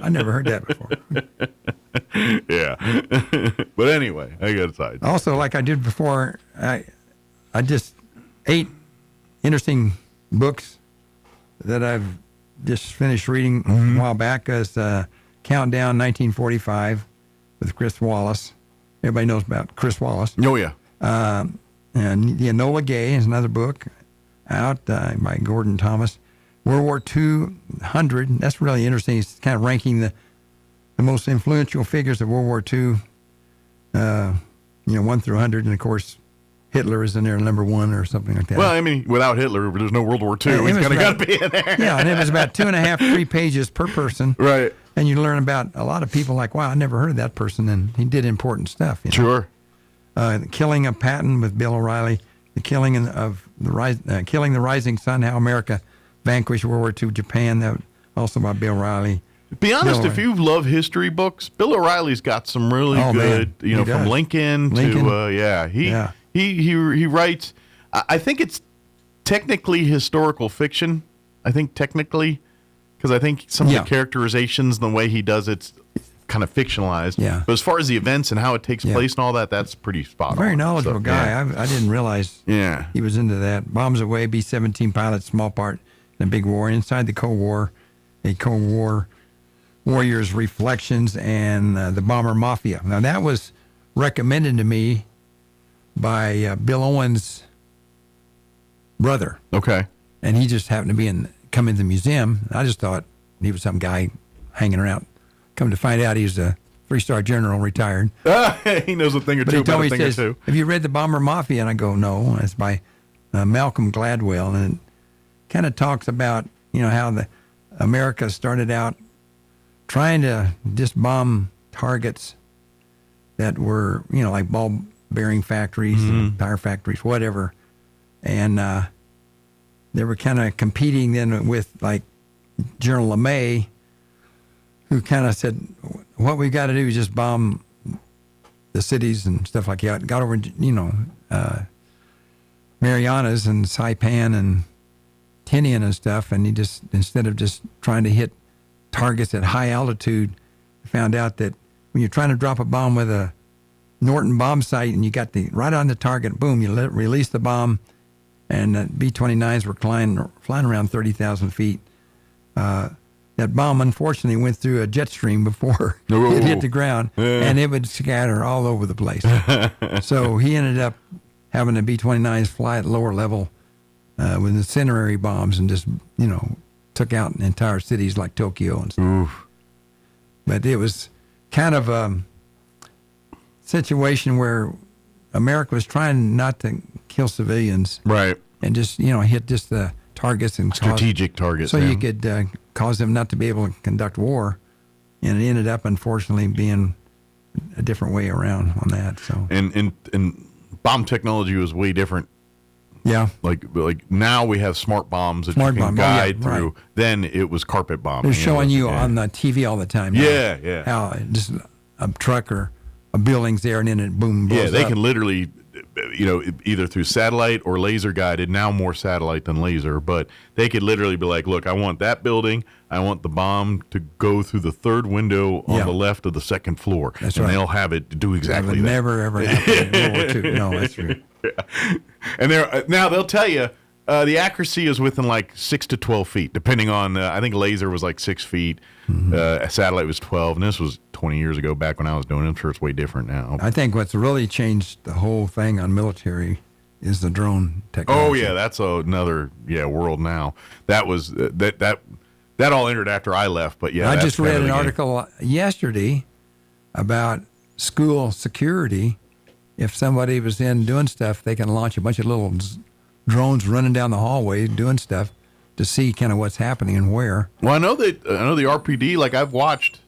I never heard that before. Yeah. But anyway, I got aside. Also, like I did before, I just 8 interesting books that I've just finished reading a while back. As Countdown 1945 with Chris Wallace. Everybody knows about Chris Wallace. Oh, yeah. And the Enola Gay is another book out by Gordon Thomas. World War II 100. That's really interesting. It's kind of ranking the most influential figures of World War II, 1 through 100. And, of course, Hitler is in there, number 1 or something like that. Well, I mean, without Hitler, there's no World War II. He's going to be in there. Yeah, and it was about 2.5, 3 pages per person. Right. And you learn about a lot of people like, wow, I never heard of that person, and he did important stuff. Sure. The Killing of Patton with Bill O'Reilly, the Killing of Killing the Rising Sun, How America Vanquished World War II Japan, that also by Bill O'Reilly. Be honest, if you love history books, Bill O'Reilly's got some really good, from Lincoln to he writes. I think it's technically historical fiction. I think technically, because I think some of the characterizations and the way he does it's kind of fictionalized. Yeah. But as far as the events and how it takes place and all that, that's pretty spot on. Very knowledgeable guy. Yeah. I didn't realize he was into that. Bombs Away, B-17 pilots, small part in a big war. Inside the Cold War, a Cold War warrior's reflections, and the Bomber Mafia. Now, that was recommended to me by Bill Owen's brother. Okay. And he just happened to come into the museum. I just thought he was some guy hanging around. Come to find out, he's a 3-star general, retired. He knows a thing or two about a thing or two. Have you read The Bomber Mafia? And I go, no. It's by Malcolm Gladwell. And it kind of talks about, how America started out trying to just bomb targets that were, like ball bearing factories, and tire factories, whatever. And they were kind of competing then with, like, General LeMay, who kind of said, what we got to do is just bomb the cities and stuff like that. Got over, Marianas and Saipan and Tinian and stuff, and he just, instead of just trying to hit targets at high altitude, found out that when you're trying to drop a bomb with a Norton bomb sight and you got right on the target, boom, you release the bomb, and B-29s were flying around 30,000 feet. That bomb, unfortunately, went through a jet stream before it hit the ground, and it would scatter all over the place. So he ended up having the B-29s fly at lower level with incendiary bombs and just, took out entire cities like Tokyo and stuff. Oof. But it was kind of a situation where America was trying not to kill civilians. Right. And just, hit just the targets and strategic targets. So you could cause them not to be able to conduct war, And it ended up, unfortunately, being a different way around on that. So and bomb technology was way different. Yeah, like now we have smart bombs that you can guide through. Right. Then it was carpet bombing. They're showing you on the TV all the time. Yeah. How just a truck or a building's there, and then it boom blows Yeah, they up. can literally, either through satellite or laser guided. Now more satellite than laser, but they could literally be like, "Look, I want that building. I want the bomb to go through the third window on the left of the second floor." That's and right. They'll have it do exactly that. Never ever happened in World War II. No, that's true. Yeah. And now they'll tell you the accuracy is within like 6 to 12 feet, depending on. I think laser was like 6 feet, satellite was 12, and this was 20 years ago. Back when I was doing it, I'm sure it's way different now. I think what's really changed the whole thing on military is the drone technology. Oh yeah, that's another world now. That was that all entered after I left, but yeah. I just read an article yesterday about school security. If somebody was in doing stuff, they can launch a bunch of little drones running down the hallway doing stuff to see kind of what's happening and where. Well, I know the RPD. Like I've watched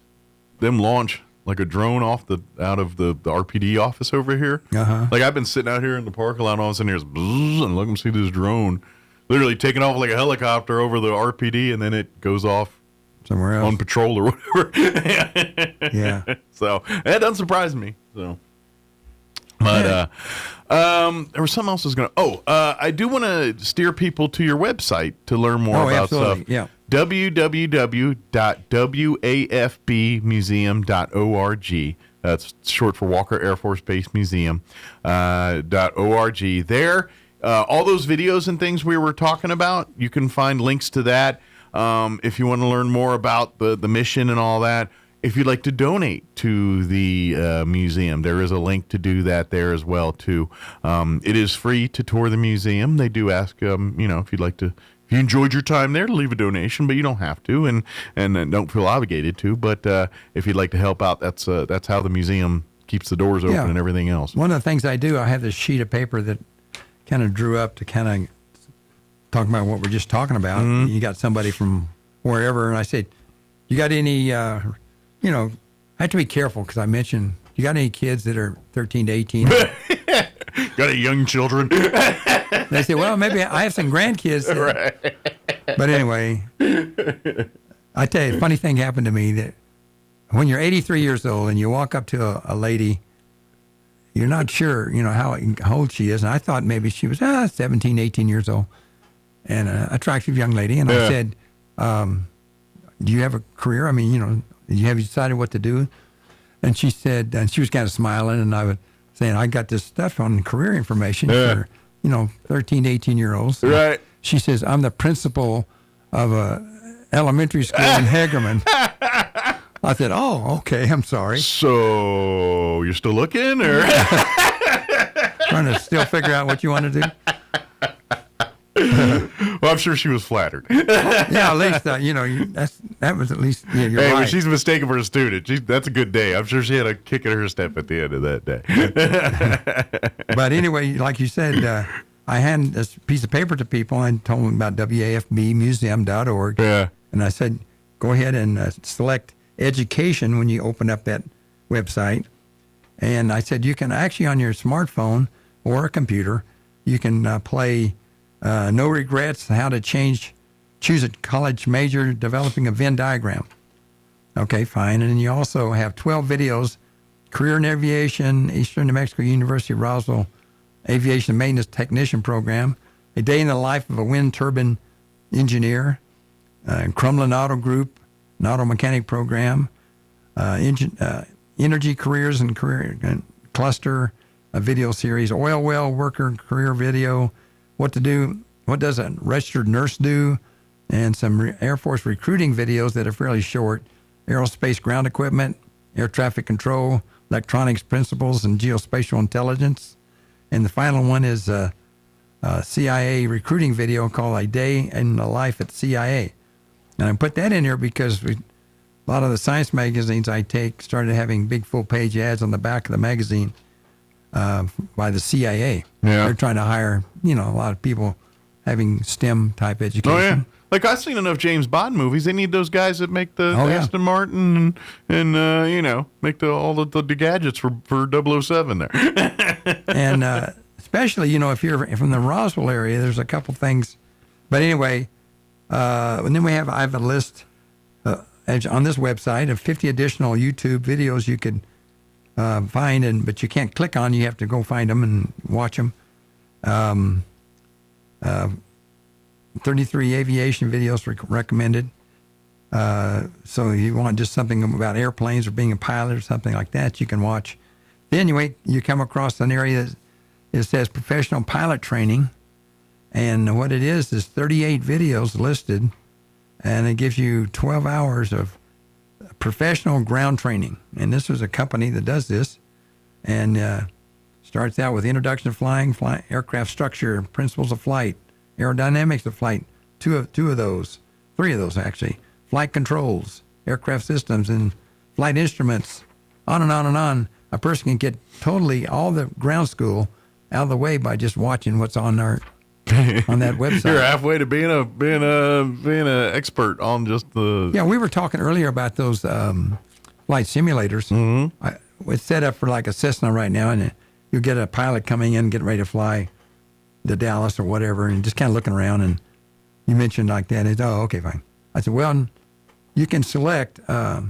them launch like a drone out of the RPD office over here. Like I've been sitting out here in the parking lot, and all of a sudden here's bzzz, and look and see this drone literally taking off like a helicopter over the RPD, and then it goes off somewhere else on patrol or whatever. Yeah. So that doesn't surprise me. So. But there was something else I was going to... I do want to steer people to your website to learn more about stuff. Yeah. www.wafbmuseum.org. That's short for Walker Air Force Base Museum. .org. There, all those videos and things we were talking about, you can find links to that. If you want to learn more about the mission and all that. If you'd like to donate to the museum, there is a link to do that there as well too. It is free to tour the museum. They do ask, if you'd like to, if you enjoyed your time there, to leave a donation, but you don't have to, and don't feel obligated to. But if you'd like to help out, that's how the museum keeps the doors open and everything else. One of the things I do, I have this sheet of paper that kind of drew up to kind of talk about what we're just talking about. Mm-hmm. You got somebody from wherever, and I said, "You got any?" I have to be careful because I mentioned, you got any kids that are 13 to 18? Got any young children? They say, well, maybe I have some grandkids. Right. But anyway, I tell you, a funny thing happened to me that when you're 83 years old and you walk up to a lady, you're not sure, how old she is. And I thought maybe she was 17, 18 years old, and an attractive young lady. And I said, do you have a career? I mean, have you decided what to do? And she said, and she was kind of smiling, and I was saying, I got this stuff on career information for, 13 to 18-year-olds. Right. She says, I'm the principal of a elementary school in Hagerman. I said, oh, okay, I'm sorry. So you're still looking, or? Trying to still figure out what you want to do? Well, I'm sure she was flattered. Yeah, at least that was at least. Yeah, you're right. When she's mistaken for a student, that's a good day. I'm sure she had a kick in her step at the end of that day. But anyway, like you said, I hand this piece of paper to people and told them about wafbmuseum.org. Yeah, and I said, go ahead and select education when you open up that website. And I said, you can actually on your smartphone or a computer, you can play. No regrets, how to choose a college major, developing a Venn diagram. Okay, fine. And then you also have 12 videos, career in aviation, Eastern New Mexico University, Roswell Aviation Maintenance Technician Program, a day in the life of a wind turbine engineer, Crumlin Auto Group, an auto mechanic program, energy careers and career cluster, a video series, oil well worker career video, what does a registered nurse do, and some Air Force recruiting videos that are fairly short, aerospace ground equipment, air traffic control, electronics principles, and geospatial intelligence. And the final one is a CIA recruiting video called A Day in the Life at CIA. And I put that in here because a lot of the science magazines I take started having big full-page ads on the back of the magazine by the CIA. Yeah. They're trying to hire, a lot of people having STEM type education. Oh yeah. Like, I've seen enough James Bond movies. They need those guys that make the Aston Martin and make all the gadgets for 007 there. And especially, if you're from the Roswell area, there's a couple things. But anyway, and then I have a list on this website of 50 additional YouTube videos you could find, but you can't click on. You have to go find them and watch them. 33 aviation videos recommended. So you want just something about airplanes or being a pilot or something like that, you can watch. Then you come across an area that says professional pilot training. And what it is 38 videos listed, and it gives you 12 hours of professional ground training. And this was a company that does this, and starts out with introduction to flying, aircraft structure, principles of flight, aerodynamics of flight, three of those actually, flight controls, aircraft systems, and flight instruments, on and on and on. A person can get totally all the ground school out of the way by just watching what's on that website. You're halfway to being a expert on just the. Yeah, we were talking earlier about those flight simulators. Mm-hmm. It's set up for like a Cessna right now, and you get a pilot coming in, getting ready to fly to Dallas or whatever, and just kind of looking around. And you mentioned like that. And okay, fine. I said, well, you can select, a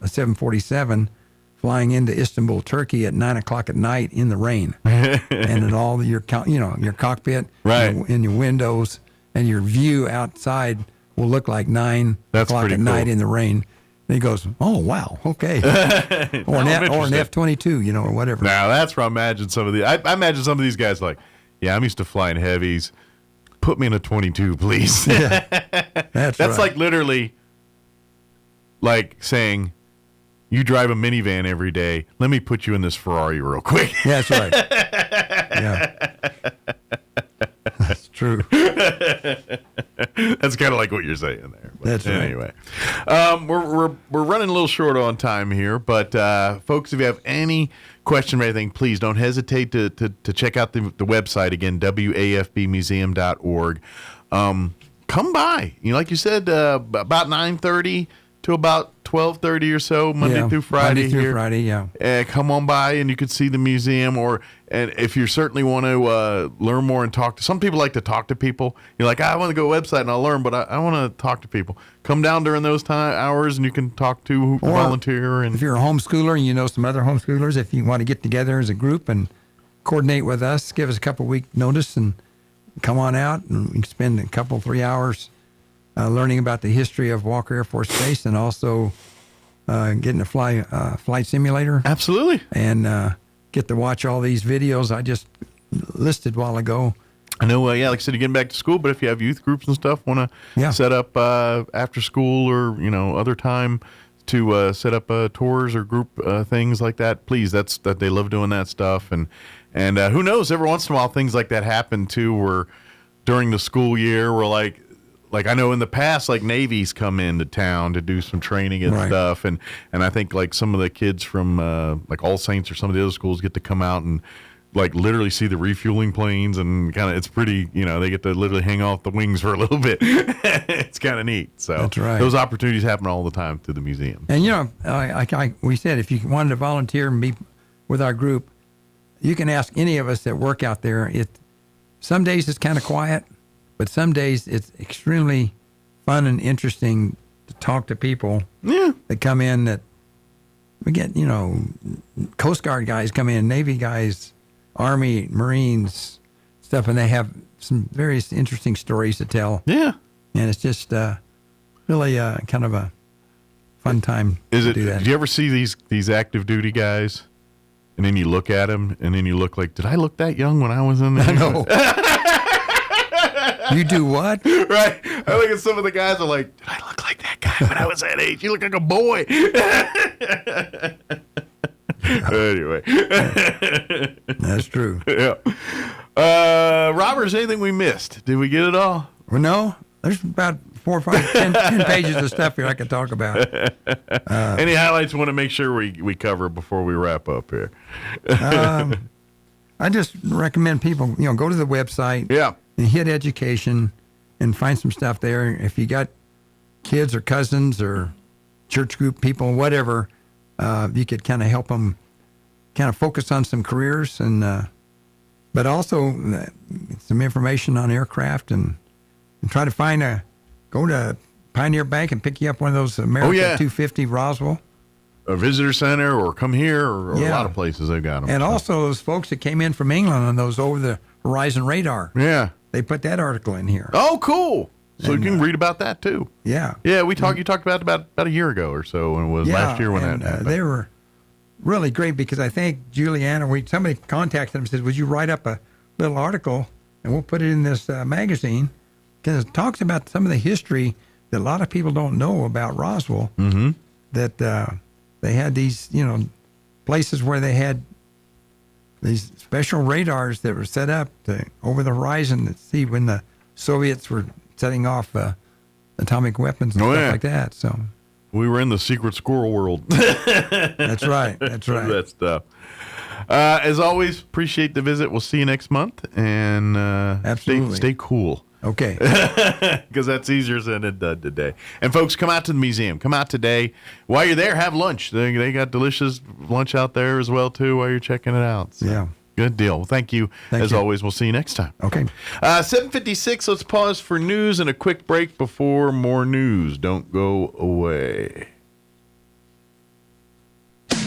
747 flying into Istanbul, Turkey at 9:00 at night in the rain, and at all your cockpit, right, and your windows and your view outside will look like 9:00 at night in the rain. And he goes, "Oh wow, okay," or an F-22, or whatever. Now that's where I imagine some of the. I imagine some of these guys like, yeah, I'm used to flying heavies. Put me in a 22, please. Yeah, that's right. Like literally, like saying, you drive a minivan every day. Let me put you in this Ferrari real quick. Yeah, that's right. Yeah. That's true. That's kind of like what you're saying there. But that's right. Anyway, we're running a little short on time here, but folks, if you have any question or anything, please don't hesitate to check out the website again, wafbmuseum.org. Come by. Like you said, about 9:30 to about 12:30 or so, Monday through Friday. Monday through Friday, yeah. Come on by and you can see the museum, and if you certainly want to learn more and talk to. Some people like to talk to people. You're like, I want to go to a website and I'll learn, but I want to talk to people. Come down during those hours and you can talk to volunteer. And if you're a homeschooler and you know some other homeschoolers, if you want to get together as a group and coordinate with us, give us a couple week notice and come on out, and we can spend a couple, 3 hours learning about the history of Walker Air Force Base, and also getting to fly flight simulator. Absolutely. And get to watch all these videos I just listed a while ago. I know, like I said, you're getting back to school, but if you have youth groups and stuff, want to set up after school or, other time to set up tours or group things like that, please, that they love doing that stuff. And who knows, every once in a while things like that happen too, where during the school year we're like I know in the past, like Navy's come into town to do some training and stuff, and I think like some of the kids from like All Saints or some of the other schools get to come out and like literally see the refueling planes, and kind of it's pretty, they get to literally hang off the wings for a little bit. It's kind of neat. So that's right. Those opportunities happen all the time through the museum. And we said if you wanted to volunteer and be with our group, you can ask any of us that work out there. Some days it's kind of quiet. But some days it's extremely fun and interesting to talk to people that come in that we get, Coast Guard guys come in, Navy guys, Army, Marines, stuff, and they have some very interesting stories to tell. Yeah. And it's just really kind of a fun time to do that. Do you ever see these active duty guys, and then you look at them, and then you look like, did I look that young when I was in there? I know. You do what? Right. I look at some of the guys, I'm like, did I look like that guy when I was that age? You look like a boy. Anyway. That's true. Yeah. Robert, is anything we missed? Did we get it all? Well, no. There's about 4 or 5, 10 pages of stuff here I could talk about. Any highlights you want to make sure we cover before we wrap up here? I just recommend people, go to the website. Yeah. and hit education and find some stuff there. If you got kids or cousins or church group people, whatever, you could kind of help them kind of focus on some careers, and but also some information on aircraft, and try to go to Pioneer Bank and pick you up one of those America 250 Roswell. A visitor center, or come here, or a lot of places they've got them. And also those folks that came in from England on those over-the-horizon radar. Yeah. They put that article in here. Oh, cool. So you can read about that, too. Yeah. Yeah, you talked about a year ago or so, and it was last year when that happened. They were really great, because I think Juliana, somebody contacted them and said, would you write up a little article, and we'll put it in this magazine, because it talks about some of the history that a lot of people don't know about Roswell, that they had these, places where they had these special radars that were set up over the horizon to see when the Soviets were setting off atomic weapons and stuff like that. So we were in the secret squirrel world. That's right. That's right. That stuff. As always, appreciate the visit. We'll see you next month, and absolutely stay cool. Okay. Because that's easier said than done today. And folks, come out to the museum. Come out today. While you're there, have lunch. They got delicious lunch out there as well, too, while you're checking it out. So, yeah. Good deal. Well, thank you. As always, we'll see you next time. Okay. 7:56, let's pause for news and a quick break before more news. Don't go away. With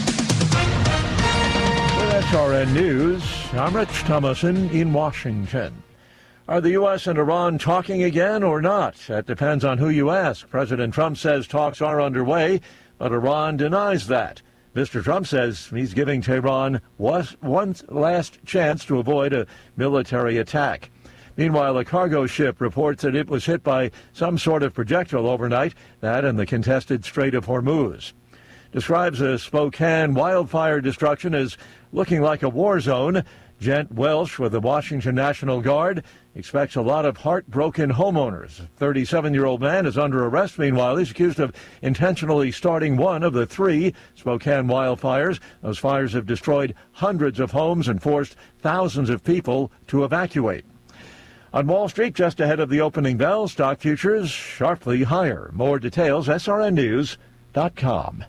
SRN News, I'm Rich Thomason in Washington. Are the U.S. and Iran talking again or not? That depends on who you ask. President Trump says talks are underway, but Iran denies that. Mr. Trump says he's giving Tehran one last chance to avoid a military attack. Meanwhile, a cargo ship reports that it was hit by some sort of projectile overnight, that in the contested Strait of Hormuz. Describes a Spokane wildfire destruction as looking like a war zone. Gent Welsh with the Washington National Guard expects a lot of heartbroken homeowners. A 37-year-old man is under arrest. Meanwhile, he's accused of intentionally starting one of the 3 Spokane wildfires. Those fires have destroyed hundreds of homes and forced thousands of people to evacuate. On Wall Street, just ahead of the opening bell, stock futures sharply higher. More details, srnnews.com.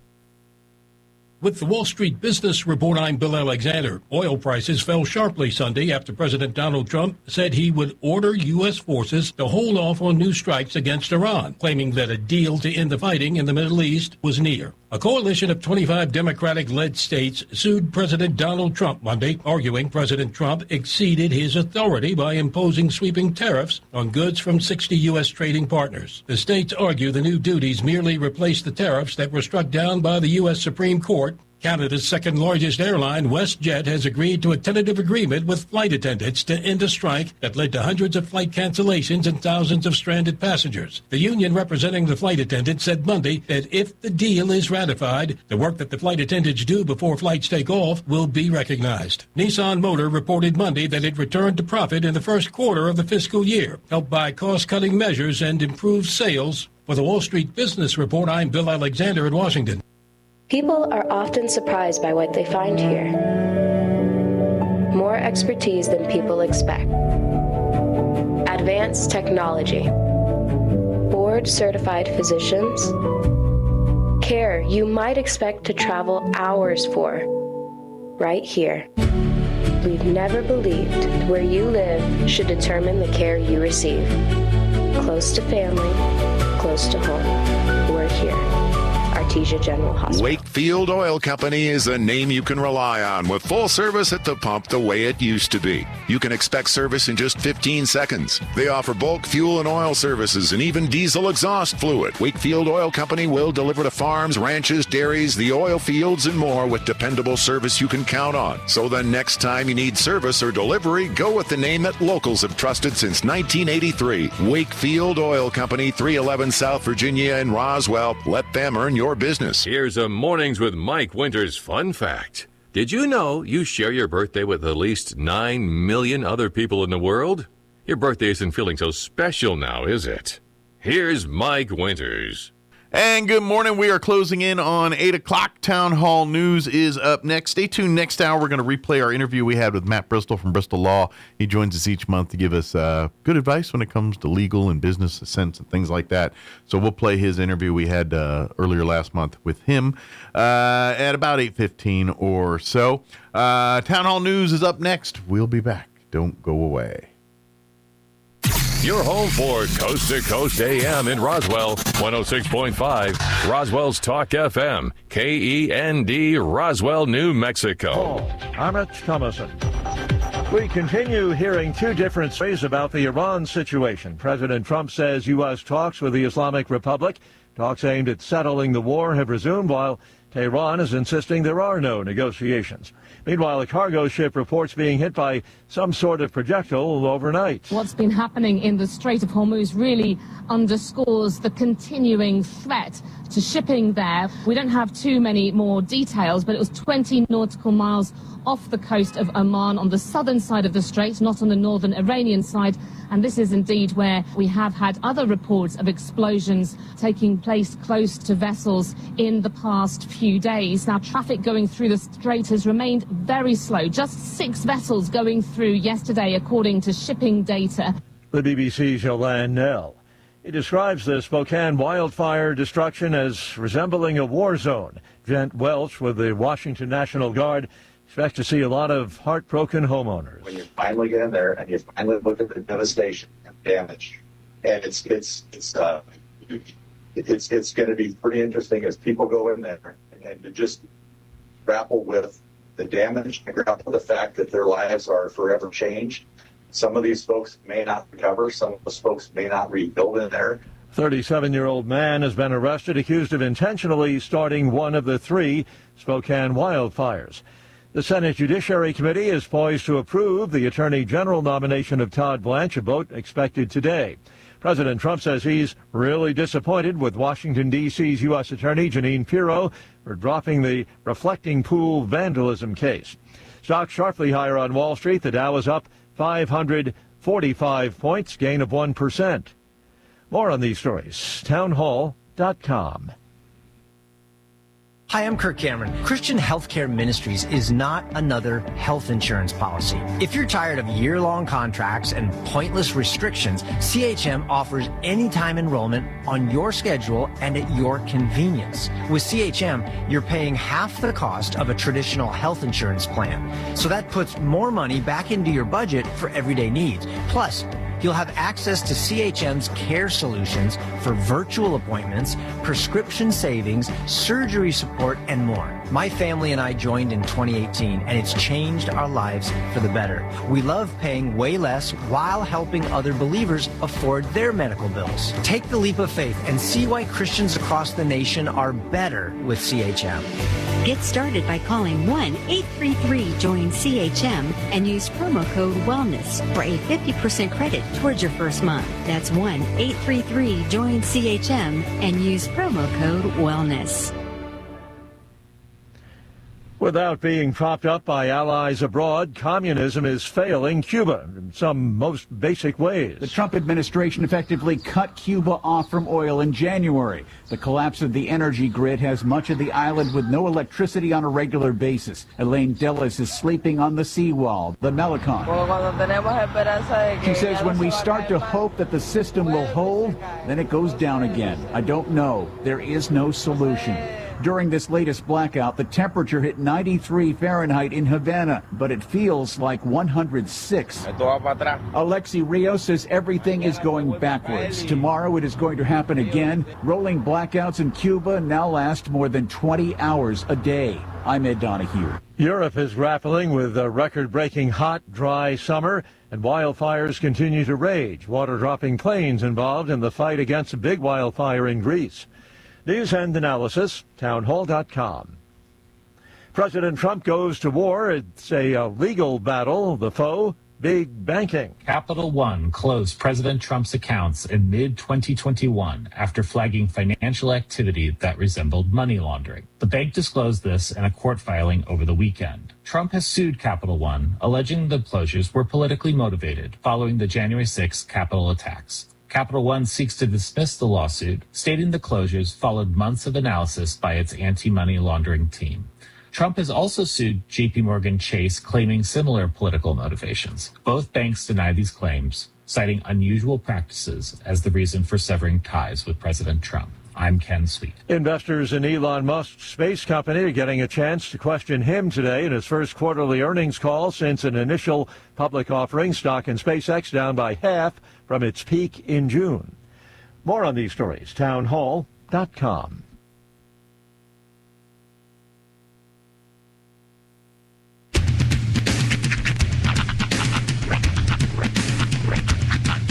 With the Wall Street Business Report, I'm Bill Alexander. Oil prices fell sharply Sunday after President Donald Trump said he would order U.S. forces to hold off on new strikes against Iran, claiming that a deal to end the fighting in the Middle East was near. A coalition of 25 Democratic-led states sued President Donald Trump Monday, arguing President Trump exceeded his authority by imposing sweeping tariffs on goods from 60 U.S. trading partners. The states argue the new duties merely replace the tariffs that were struck down by the U.S. Supreme Court. Canada's second-largest airline, WestJet, has agreed to a tentative agreement with flight attendants to end a strike that led to hundreds of flight cancellations and thousands of stranded passengers. The union representing the flight attendants said Monday that if the deal is ratified, the work that the flight attendants do before flights take off will be recognized. Nissan Motor reported Monday that it returned to profit in the first quarter of the fiscal year, helped by cost-cutting measures and improved sales. For the Wall Street Business Report, I'm Bill Alexander in Washington. People are often surprised by what they find here. More expertise than people expect. Advanced technology. Board-certified physicians. Care you might expect to travel hours for. Right here. We've never believed where you live should determine the care you receive. Close to family, close to home. We're here. Artesia General Hospital. Wakefield Oil Company is a name you can rely on with full service at the pump the way it used to be. You can expect service in just 15 seconds. They offer bulk fuel and oil services and even diesel exhaust fluid. Wakefield Oil Company will deliver to farms, ranches, dairies, the oil fields, and more with dependable service you can count on. So the next time you need service or delivery, go with the name that locals have trusted since 1983. Wakefield Oil Company, 311 South Virginia in Roswell. Let them earn your business. Here's a Mornings with Mike Winters fun fact. Did you know you share your birthday with at least 9 million other people in the world? Your birthday isn't feeling so special now, is it? Here's Mike Winters. And good morning. We are closing in on 8 o'clock. Town Hall News is up next. Stay tuned. Next hour, we're going to replay our interview we had with Matt Bristol from Bristol Law. He joins us each month to give us good advice when it comes to legal and business sense and things like that. So we'll play his interview we had earlier last month with him at about 8:15 or so. Town Hall News is up next. We'll be back. Don't go away. Your home for Coast to Coast AM in Roswell, 106.5, Roswell's Talk FM, KEND, Roswell, New Mexico. I'm Rich Thomason. We continue hearing two different stories about the Iran situation. President Trump says U.S. talks with the Islamic Republic, talks aimed at settling the war, have resumed, while Tehran is insisting there are no negotiations. Meanwhile, a cargo ship reports being hit by some sort of projectile overnight. What's been happening in the Strait of Hormuz really underscores the continuing threat to shipping there. We don't have too many more details, but it was 20 nautical miles off the coast of Oman on the southern side of the strait, not on the northern Iranian side. And this is indeed where we have had other reports of explosions taking place close to vessels in the past few days. Now, traffic going through the strait has remained very slow. Just 6 vessels going through yesterday, according to shipping data. The BBC's Yolande Nell. He describes the Spokane wildfire destruction as resembling a war zone. Gent Welch with the Washington National Guard expects to see a lot of heartbroken homeowners. When you finally get in there and you finally look at the devastation and damage, and it's going to be pretty interesting as people go in there and to just grapple with the damage and grapple with the fact that their lives are forever changed. Some of these folks may not recover. Some of those folks may not rebuild in there. 37-year-old man has been arrested, accused of intentionally starting one of the 3 Spokane wildfires. The Senate Judiciary Committee is poised to approve the Attorney General nomination of Todd Blanche, a vote expected today. President Trump says he's really disappointed with Washington, D.C.'s U.S. Attorney Jeanine Pirro for dropping the reflecting pool vandalism case. Stocks sharply higher on Wall Street. The Dow is up 545 points, gain of 1%. More on these stories, townhall.com. Hi, I'm Kirk Cameron. Christian Healthcare Ministries is not another health insurance policy. If you're tired of year-long contracts and pointless restrictions, CHM offers anytime enrollment on your schedule and at your convenience. With CHM, you're paying half the cost of a traditional health insurance plan. So that puts more money back into your budget for everyday needs. Plus, you'll have access to CHM's care solutions for virtual appointments, prescription savings, surgery support, and more. My family and I joined in 2018, and it's changed our lives for the better. We love paying way less while helping other believers afford their medical bills. Take the leap of faith and see why Christians across the nation are better with CHM. Get started by calling 1-833-JOIN-CHM and use promo code WELLNESS for a 50% credit towards your first month. That's 1-833-JOIN-CHM and use promo code WELLNESS. Without being propped up by allies abroad, communism is failing Cuba in some most basic ways. The Trump administration effectively cut Cuba off from oil in January. The collapse of the energy grid has much of the island with no electricity on a regular basis. Elaine Dellis is sleeping on the seawall, the Melicon. She says when we start to hope that the system will hold, then it goes down again. I don't know. There is no solution. During this latest blackout, the temperature hit 93 Fahrenheit in Havana, but it feels like 106. Alexi Rios says everything is going backwards. Tomorrow it is going to happen again. Rolling blackouts in Cuba now last more than 20 hours a day. I'm Ed Donahue. Europe is grappling with a record-breaking hot, dry summer, and wildfires continue to rage. Water-dropping planes involved in the fight against a big wildfire in Greece. News and analysis, townhall.com. President Trump goes to war. It's a legal battle. The foe, big banking. Capital One closed President Trump's accounts in mid-2021 after flagging financial activity that resembled money laundering. The bank disclosed this in a court filing over the weekend. Trump has sued Capital One, alleging the closures were politically motivated following the January 6 Capitol attacks. Capital One seeks to dismiss the lawsuit, stating the closures followed months of analysis by its anti-money laundering team. Trump has also sued JP Morgan Chase, claiming similar political motivations. Both banks deny these claims, citing unusual practices as the reason for severing ties with President Trump. I'm Ken Sweet. Investors in Elon Musk's space company are getting a chance to question him today in his first quarterly earnings call since an initial public offering. Stock in SpaceX down by half from its peak in June. More on these stories, townhall.com.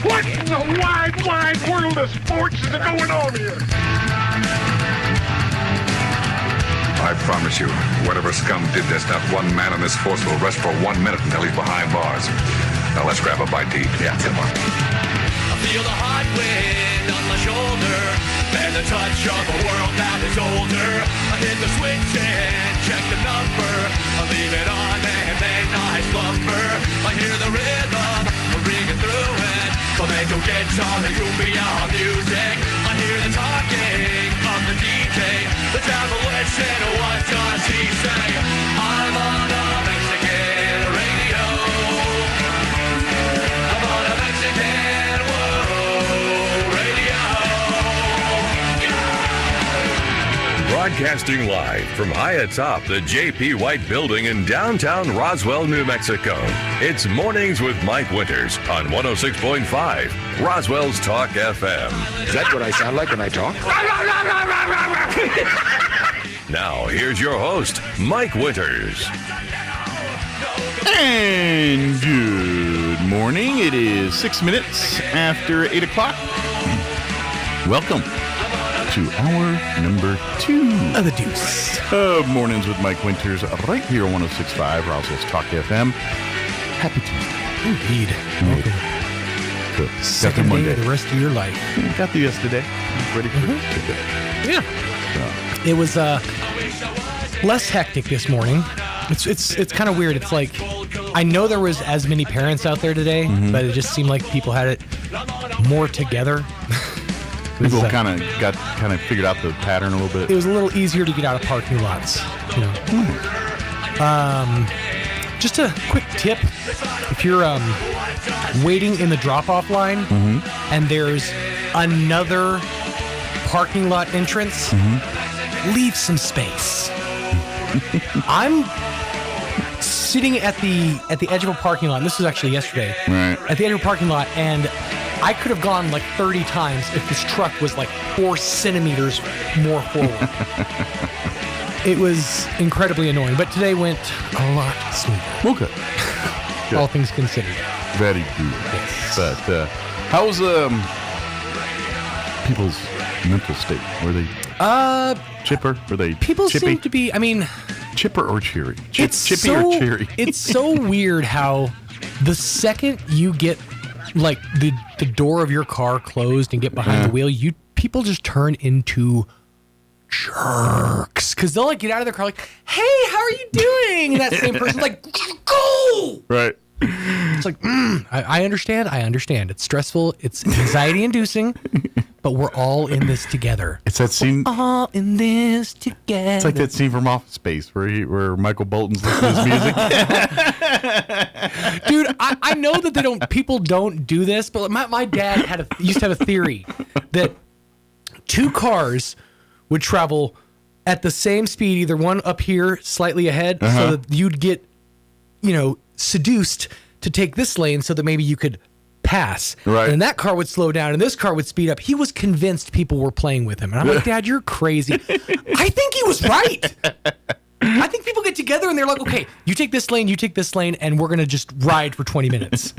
What in the wide, wide world of sports is going on here? I promise you, whatever scum did this, not one man in this force will rest for 1 minute until he's behind bars. Now let's grab a bite to eat. Yeah, come on. I feel the hot wind on my shoulder and the touch of a world that is older. I hit the switch and check the number. I leave it on and then I slumber. I hear the rhythm ringing through it. Flamenco guitar and cumbia music. I hear the talking of the DJ. The devil listen, what does he say? I'm on a Mexican radio. I'm on a Mexican radio. Broadcasting live from high atop the J.P. White Building in downtown Roswell, New Mexico. It's Mornings with Mike Winters on 106.5 Roswell's Talk FM. Is that what I sound like when I talk? Now, here's your host, Mike Winters. And good morning. It is 6 minutes after 8 o'clock. Welcome to hour number 2 of the Deuce of Mornings with Mike Winters, right here on 106.5 Roswell's Talk FM. Happy Tuesday. Indeed. Good. Second day of the rest of your life. Got through yesterday. Ready for today. Yeah. It was less hectic this morning. It's kind of weird. It's like, I know there was as many parents out there today, but it just seemed like people had it more together. People kind of figured out the pattern a little bit. It was a little easier to get out of parking lots. You know. Just a quick tip: if you're waiting in the drop-off line and there's another parking lot entrance, leave some space. I'm sitting at the edge of a parking lot. And this was actually yesterday. Right. At the edge of a parking lot, and I could have gone like 30 times if this truck was like 4 centimeters more forward. It was incredibly annoying, but today went a lot smoother. Okay. All things considered. Very good. Yes. But how's people's mental state? Were they chipper? Were they people chippy? Seem to be, I mean... Chipper or cheery? Chippy or cheery? It's so weird how the second you get like the door of your car closed and get behind the wheel, people just turn into jerks, because they'll like get out of their car like, hey, how are you doing? And that same person's like, go! Right. It's like, I understand. It's stressful. It's anxiety-inducing, but we're all in this together. It's that scene. We're all in this together. It's like that scene from Office Space where Michael Bolton's listening to his music. Dude, I know that people don't do this, but my dad used to have a theory that 2 cars would travel at the same speed, either one up here slightly ahead, so that you'd get, seduced to take this lane so that maybe you could pass. Right. And that car would slow down and this car would speed up. He was convinced people were playing with him. And I'm like, Dad, you're crazy. I think he was right. I think people get together and they're like, okay, you take this lane, and we're going to just ride for 20 minutes.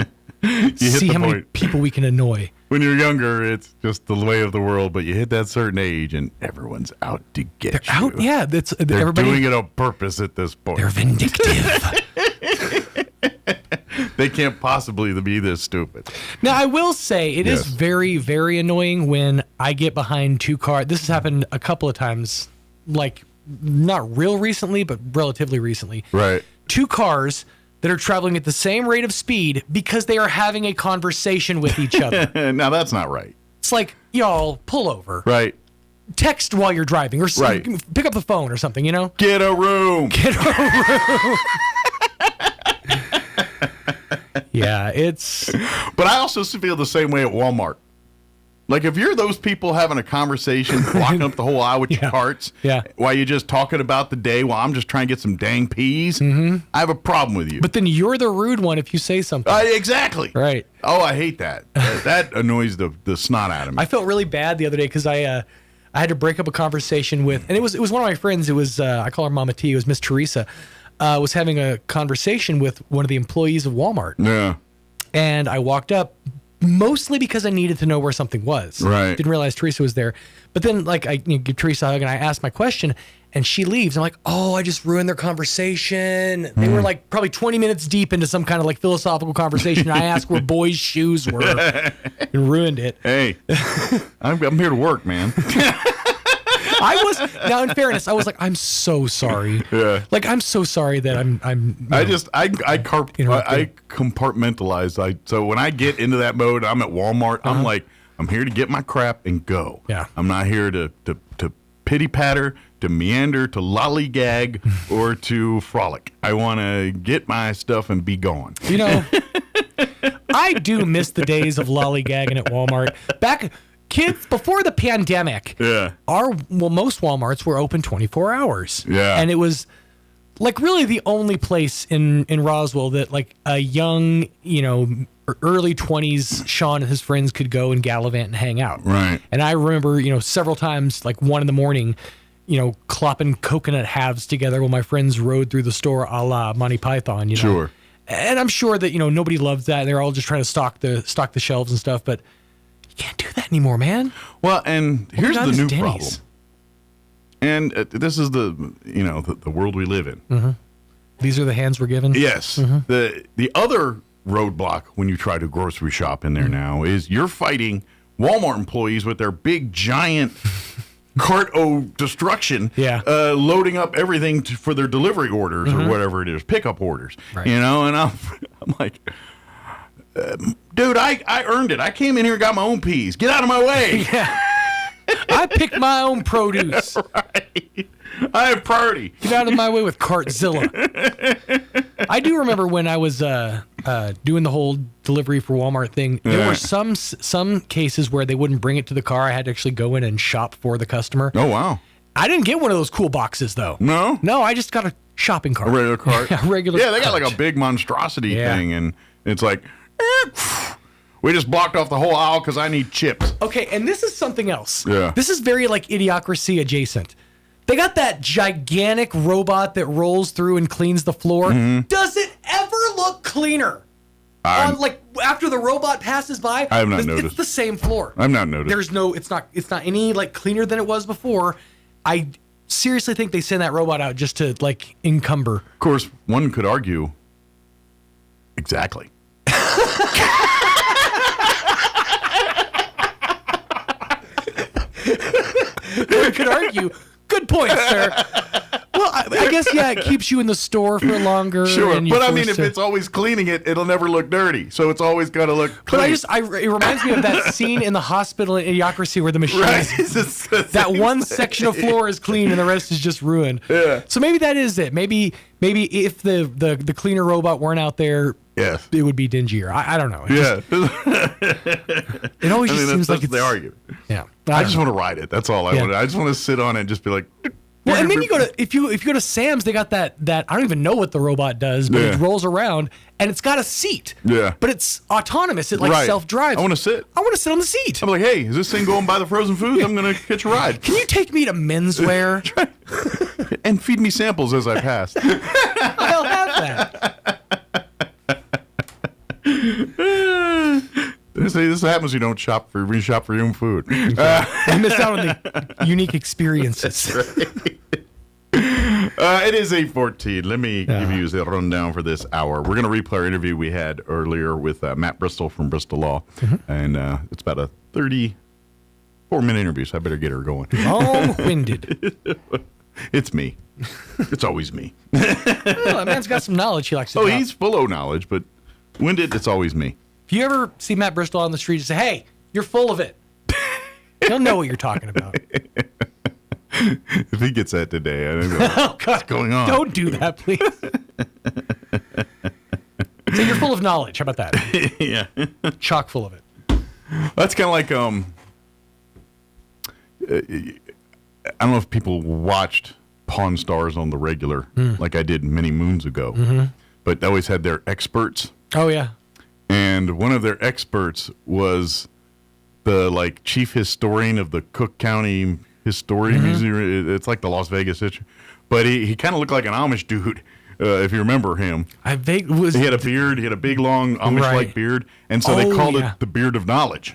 See how many people we can annoy. When you're younger, it's just the way of the world, but you hit that certain age and everyone's out to get you. Out, yeah. They're doing it on purpose at this point. They're vindictive. They can't possibly be this stupid. Now, I will say it is very, very annoying when I get behind 2 cars. This has happened a couple of times, like not real recently, but relatively recently. Right. 2 cars that are traveling at the same rate of speed because they are having a conversation with each other. Now, that's not right. It's like, y'all, pull over. Right. Text while you're driving or right. Pick up the phone or something, you know? Get a room. Get a room. Yeah, it's... But I also feel the same way at Walmart. Like, if you're those people having a conversation, blocking up the whole aisle with your carts, while you're just talking about the day while I'm just trying to get some dang peas, I have a problem with you. But then you're the rude one if you say something. Exactly. Right. Oh, I hate that. That annoys the snot out of me. I felt really bad the other day because I had to break up a conversation with, and it was one of my friends. It was, I call her Mama T. It was Miss Teresa. Was having a conversation with one of the employees of Walmart. Yeah. And I walked up mostly because I needed to know where something was. Right. Didn't realize Teresa was there. But then, like, I give Teresa a hug and I ask my question, and she leaves. I'm like, oh, I just ruined their conversation. They were like probably 20 minutes deep into some kind of like philosophical conversation. I asked where boys' shoes were and ruined it. Hey, I'm here to work, man. Now in fairness, I was like, I'm so sorry. Yeah. Like, I'm so sorry that I compartmentalize. So when I get into that mode, I'm at Walmart. I'm like, I'm here to get my crap and go. Yeah. I'm not here to pity patter, to meander, to lollygag, or to frolic. I want to get my stuff and be gone. You know, I do miss the days of lollygagging at Walmart. Kids, before the pandemic, most Walmarts were open 24 hours. Yeah. And it was like really the only place in Roswell that like a young, early 20s Sean and his friends could go and gallivant and hang out. Right. And I remember, several times, like 1 a.m, clopping coconut halves together while my friends rode through the store a la Monty Python, Sure. And I'm sure that, nobody loves that. They're all just trying to stock the shelves and stuff, but you can't do that anymore, man. Well, and here's the new Denny's. problem. And this is the world we live in. Mm-hmm. These are the hands we're given? Yes. Mm-hmm. The other roadblock when you try to grocery shop in there now is you're fighting Walmart employees with their big, giant cart-o destruction, loading up everything for their delivery orders or whatever it is, pickup orders. Right. And I'm like... dude, I earned it. I came in here and got my own peas. Get out of my way. Yeah. I picked my own produce. Right. I have priority. Get out of my way with Cartzilla. I do remember when I was doing the whole delivery for Walmart thing, there were some cases where they wouldn't bring it to the car. I had to actually go in and shop for the customer. Oh, wow. I didn't get one of those cool boxes, though. No? No, I just got a shopping cart. A regular cart? A regular Yeah, they got cart. like a big monstrosity thing, and it's like... We just blocked off the whole aisle because I need chips. Okay, and this is something else. Yeah. This is very like Idiocracy adjacent. They got that gigantic robot that rolls through and cleans the floor. Mm-hmm. Does it ever look cleaner? After the robot passes by, I have not noticed. It's the same floor. I've not noticed. It's not any like cleaner than it was before. I seriously think they send that robot out just to like encumber. Of course, one could argue. Exactly. One could argue. Good point, sir. Well, I guess, it keeps you in the store for longer. Sure, and but I mean, if it's always cleaning it, it'll never look dirty. So it's always got to look clean. But it reminds me of that scene in the hospital in Idiocracy where the machine, that one section of floor is clean and the rest is just ruined. Yeah. So maybe that is it. Maybe if the cleaner robot weren't out there, yes, it would be dingier. I don't know. It always just seems like it's... They argue. Yeah. I just want to ride it. That's all I want. I just want to sit on it and just be like... Well, and then you go to if you go to Sam's, they got that I don't even know what the robot does, but it rolls around and it's got a seat. Yeah. But it's autonomous. It self-drives. I want to sit. I want to sit on the seat. I'm like, hey, is this thing going by the frozen foods? I'm going to catch a ride. Can you take me to menswear? And feed me samples as I pass. I'll have that. This happens. You don't shop for your own food. You miss out on the unique experiences. Right. It is 8:14. Let me give you the rundown for this hour. We're going to replay our interview we had earlier with Matt Bristol from Bristol Law, and it's about a 34-minute interview. So I better get her going. Long-winded. It's me. It's always me. Well, that man's got some knowledge he likes to drop. He's full of knowledge, but when it's always me. If you ever see Matt Bristol on the street and say, hey, you're full of it, he'll know what you're talking about. If he gets that today, I don't know what's going on. Don't do that, please. So you're full of knowledge. How about that? Yeah. Chock full of it. That's kind of like, I don't know if people watched Pawn Stars on the regular, like I did many moons ago, but they always had their experts. Oh, yeah. And one of their experts was the chief historian of the Cook County Historian Museum. It's like the Las Vegas history, but he kind of looked like an Amish dude. If you remember him, he had a beard. He had a big, long Amish-like beard, and so they called it the beard of knowledge.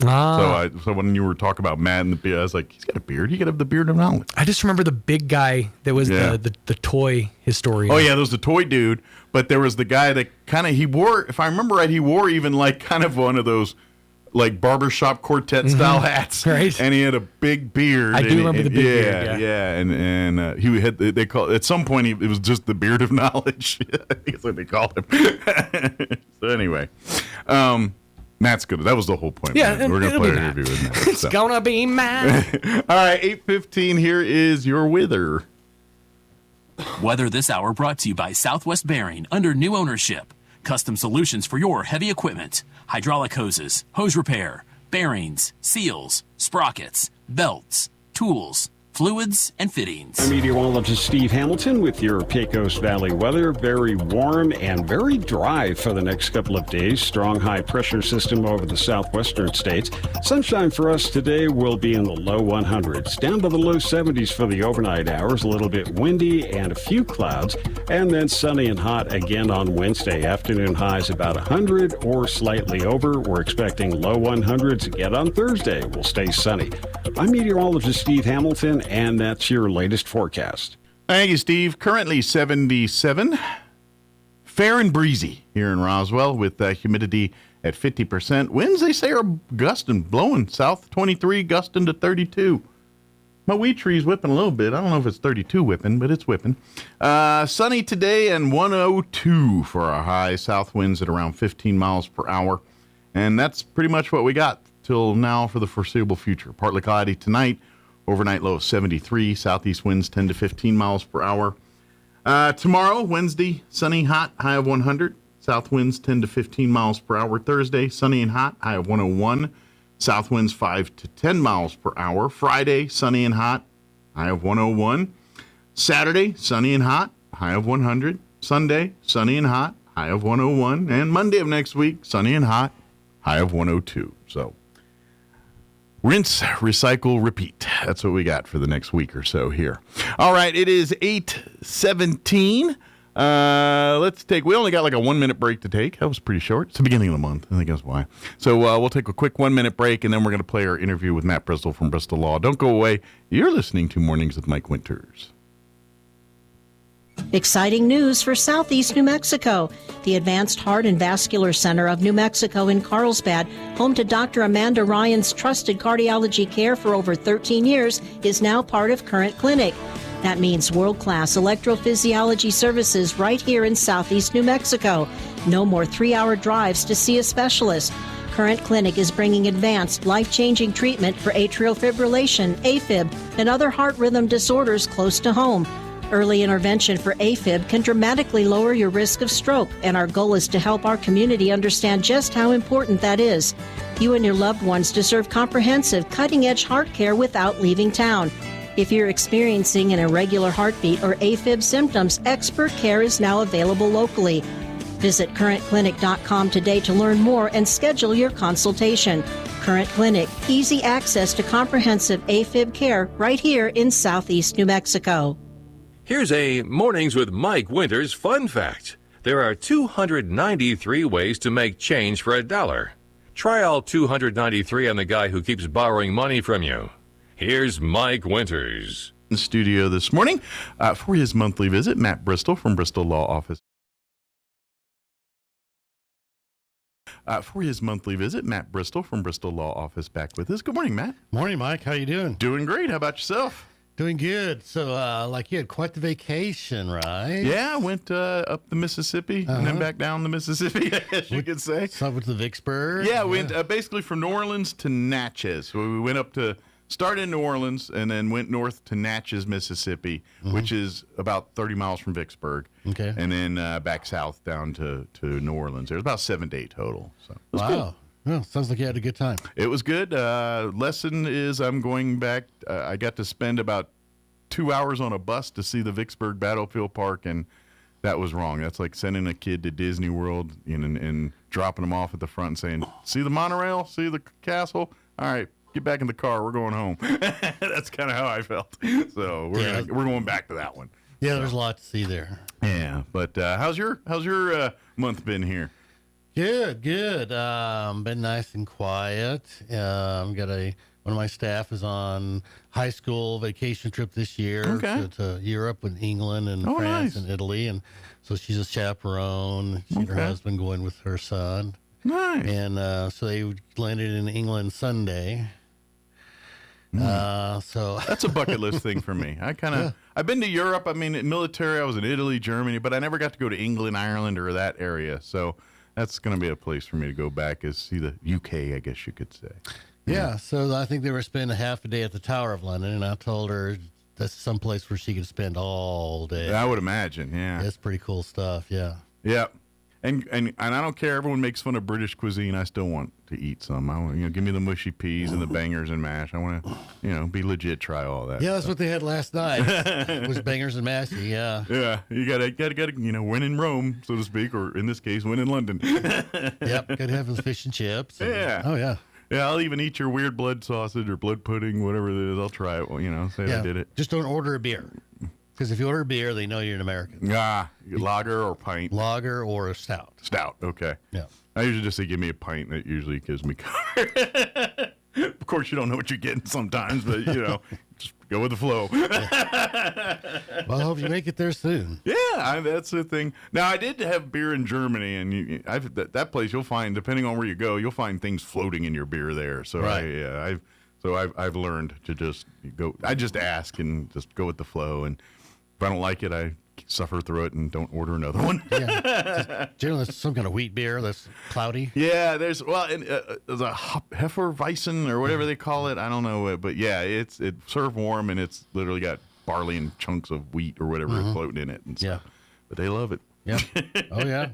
Ah. So when you were talking about Matt and the beard, I was like, he's got a beard. He could have the beard of knowledge. I just remember the big guy that was the toy historian. Oh yeah, there was the toy dude, but there was the guy that he wore. If I remember right, he wore even kind of one of those barbershop quartet style hats, right? And he had a big beard. I do remember the big beard. Yeah, and he had they call at some point it was just the beard of knowledge. I think that's what they called him. So anyway, Matt's good. That was the whole point. Yeah, we're gonna play an interview with Matt. It's gonna be Matt. All right, 8:15. Here is your weather. Weather this hour brought to you by Southwest Bearing under new ownership. Custom solutions for your heavy equipment. Hydraulic hoses, hose repair, bearings, seals, sprockets, belts, tools, fluids, and fittings. I'm meteorologist Steve Hamilton with your Pecos Valley weather. Very warm and very dry for the next couple of days. Strong high pressure system over the southwestern states. Sunshine for us today will be in the low 100s, down to the low 70s for the overnight hours. A little bit windy and a few clouds, and then sunny and hot again on Wednesday. Afternoon highs about 100 or slightly over. We're expecting low 100s again on Thursday. We'll stay sunny. I'm meteorologist Steve Hamilton, and that's your latest forecast. Thank you, Steve. Currently 77. Fair and breezy here in Roswell with humidity at 50%. Winds, they say, are gusting, blowing south 23, gusting to 32. My weed tree's whipping a little bit. I don't know if it's 32 whipping, but it's whipping. Sunny today and 102 for our high. South winds at around 15 miles per hour. And that's pretty much what we got till now for the foreseeable future. Partly cloudy tonight. Overnight low of 73. Southeast winds 10 to 15 miles per hour. Tomorrow, Wednesday, sunny, hot, high of 100. South winds 10 to 15 miles per hour. Thursday, sunny and hot, high of 101. South winds 5 to 10 miles per hour. Friday, sunny and hot, high of 101. Saturday, sunny and hot, high of 100. Sunday, sunny and hot, high of 101. And Monday of next week, sunny and hot, high of 102. So rinse, recycle, repeat. That's what we got for the next week or so here. All right, it is 8:17. We only got like a 1 minute break to take. That was pretty short. It's the beginning of the month. I think that's why. So we'll take a quick 1 minute break, and then we're going to play our interview with Matt Bristol from Bristol Law. Don't go away. You're listening to Mornings with Mike Winters. Exciting news for Southeast New Mexico. The Advanced Heart and Vascular Center of New Mexico in Carlsbad, home to Dr. Amanda Ryan's trusted cardiology care for over 13 years, is now part of Current Clinic. That means world-class electrophysiology services right here in Southeast New Mexico. No more 3-hour drives to see a specialist. Current Clinic is bringing advanced, life-changing treatment for atrial fibrillation, AFib, and other heart rhythm disorders close to home. Early intervention for AFib can dramatically lower your risk of stroke, and our goal is to help our community understand just how important that is. You and your loved ones deserve comprehensive, cutting-edge heart care without leaving town. If you're experiencing an irregular heartbeat or AFib symptoms, expert care is now available locally. Visit currentclinic.com today to learn more and schedule your consultation. Current Clinic, easy access to comprehensive AFib care right here in Southeast New Mexico. Here's a Mornings with Mike Winters fun fact. There are 293 ways to make change for $1. Try all 293 on the guy who keeps borrowing money from you. Here's Mike Winters. In the studio this morning for his monthly visit, Matt Bristol from Bristol Law Office. For his monthly visit, Matt Bristol from Bristol Law Office back with us. Good morning, Matt. Morning, Mike. How you doing? Doing great. How about yourself? Doing good. So, like, you had quite the vacation, right? Yeah, I went up the Mississippi and then back down the Mississippi, I guess you could say. So, with the Vicksburg? Yeah, we went basically from New Orleans to Natchez. So we went up to, started in New Orleans and then went north to Natchez, Mississippi, which is about 30 miles from Vicksburg. Okay. And then back south down to New Orleans. There's about 7 days total. So it was wow. cool. Well, sounds like you had a good time. It was good. Lesson is I'm going back. I got to spend about 2 hours on a bus to see the Vicksburg Battlefield Park, and that was wrong. That's like sending a kid to Disney World and dropping them off at the front and saying, see the monorail? See the castle? All right, get back in the car. We're going home. That's kind of how I felt. So we're going back to that one. Yeah, there's a lot to see there. Yeah, but how's your month been here? Good. Been nice and quiet. One of my staff is on high school vacation trip this year to Europe and England and France and Italy, and so she's a chaperone. She and her husband going with her son. Nice. And so they landed in England Sunday. So that's a bucket list thing for me. I've been to Europe. I mean, in military, I was in Italy, Germany, but I never got to go to England, Ireland, or that area. So that's going to be a place for me to go back is see the UK, I guess you could say. Yeah, so I think they were spending half a day at the Tower of London, and I told her that's some place where she could spend all day. I would imagine, yeah. That's pretty cool stuff, yeah. Yeah. And I don't care. Everyone makes fun of British cuisine. I still want to eat some. I want, give me the mushy peas and the bangers and mash. I want to, be legit. Try all that. Yeah, that's what they had last night. Was bangers and mashy. Yeah. Yeah, you gotta win in Rome, so to speak, or in this case, win in London. Yep, gotta have those fish and chips. Yeah. Oh yeah. Yeah, I'll even eat your weird blood sausage or blood pudding, whatever it is. I'll try it. I did it. Just don't order a beer. Because if you order a beer, they know you're an American. Lager or pint? Lager or a stout. Stout, okay. Yeah. I usually just say, give me a pint. That usually gives me cover. Of course, you don't know what you're getting sometimes, but, just go with the flow. Well, I hope you make it there soon. Yeah, that's the thing. Now, I did have beer in Germany, and that place you'll find, depending on where you go, you'll find things floating in your beer there. So, right. I've learned to just go. I just ask and just go with the flow, and if I don't like it, I suffer through it and don't order another one. Yeah, generally it's some kind of wheat beer that's cloudy. Yeah, there's a Hefeweizen or whatever they call it. I don't know, but yeah, it's served warm and it's literally got barley and chunks of wheat or whatever floating in it. And stuff. Yeah, but they love it. Yeah. Oh yeah.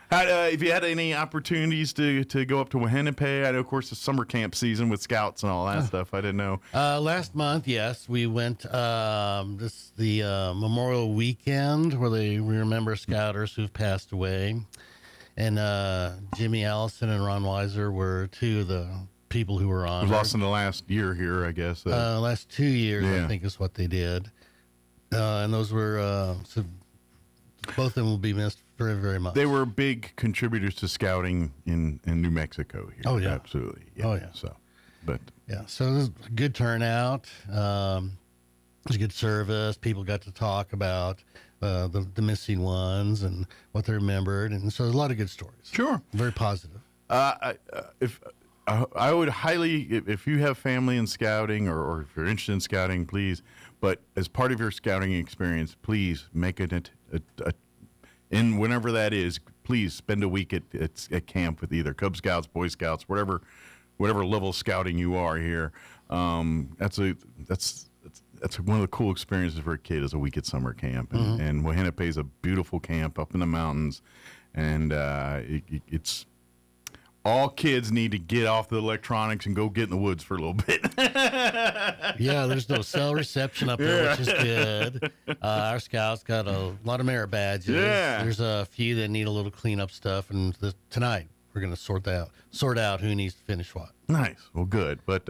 If you had any opportunities to go up to Wahenepe, I know, of course, the summer camp season with scouts and all that stuff. I didn't know. Last month, yes, we went the Memorial Weekend where we remember scouters who've passed away, and Jimmy Allison and Ron Weiser were two of the people who were on. Lost in the last year here, I guess. Last 2 years, I think, is what they did, and those were both of them will be missed very, very much. They were big contributors to scouting in New Mexico here. Oh, yeah. Absolutely. Yeah. Oh, yeah. So it was a good turnout. It was a good service. People got to talk about the missing ones and what they remembered. And so there's a lot of good stories. Sure. Very positive. If I would highly, if you have family in scouting or if you're interested in scouting, please, but as part of your scouting experience, please make it and whenever that is, please spend a week at camp with either Cub Scouts, Boy Scouts, whatever level of scouting you are here. That's one of the cool experiences for a kid is a week at summer camp, and Wahenepe is a beautiful camp up in the mountains, and it's. All kids need to get off the electronics and go get in the woods for a little bit. Yeah, there's no cell reception up there, which is good. Our scouts got a lot of merit badges. Yeah. There's a few that need a little cleanup stuff, and tonight we're going to sort out who needs to finish what. Nice. Well, good. But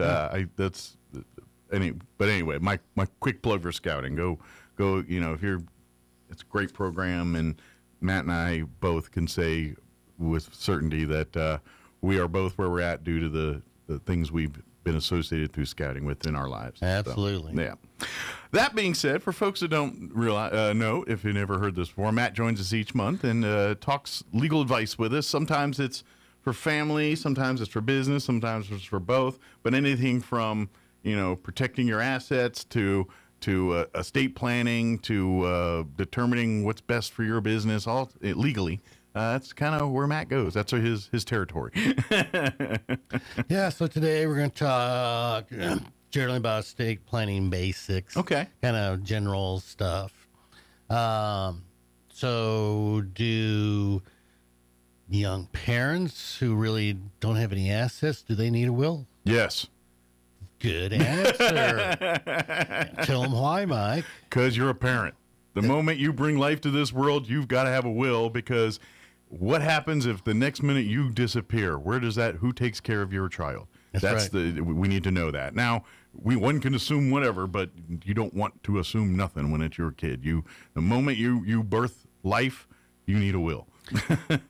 anyway, my quick plug for scouting. Go. It's a great program, and Matt and I both can say with certainty that we are both where we're at due to the things we've been associated through scouting with in our lives. Absolutely. So, yeah. That being said, for folks that don't know, if you never heard this before, Matt joins us each month and talks legal advice with us. Sometimes it's for family, sometimes it's for business, sometimes it's for both, but anything from protecting your assets to estate planning to determining what's best for your business, all legally. That's kind of where Matt goes. That's his territory. Yeah, so today we're going to talk generally about estate planning basics. Okay. Kind of general stuff. So do young parents who really don't have any assets, do they need a will? Yes. Good answer. Tell them why, Mike. Because you're a parent. The moment you bring life to this world, you've got to have a will, because what happens if the next minute you disappear? Who takes care of your child? That's right. We need to know that. Now, one can assume whatever, but you don't want to assume nothing when it's your kid. The moment you birth life, you need a will.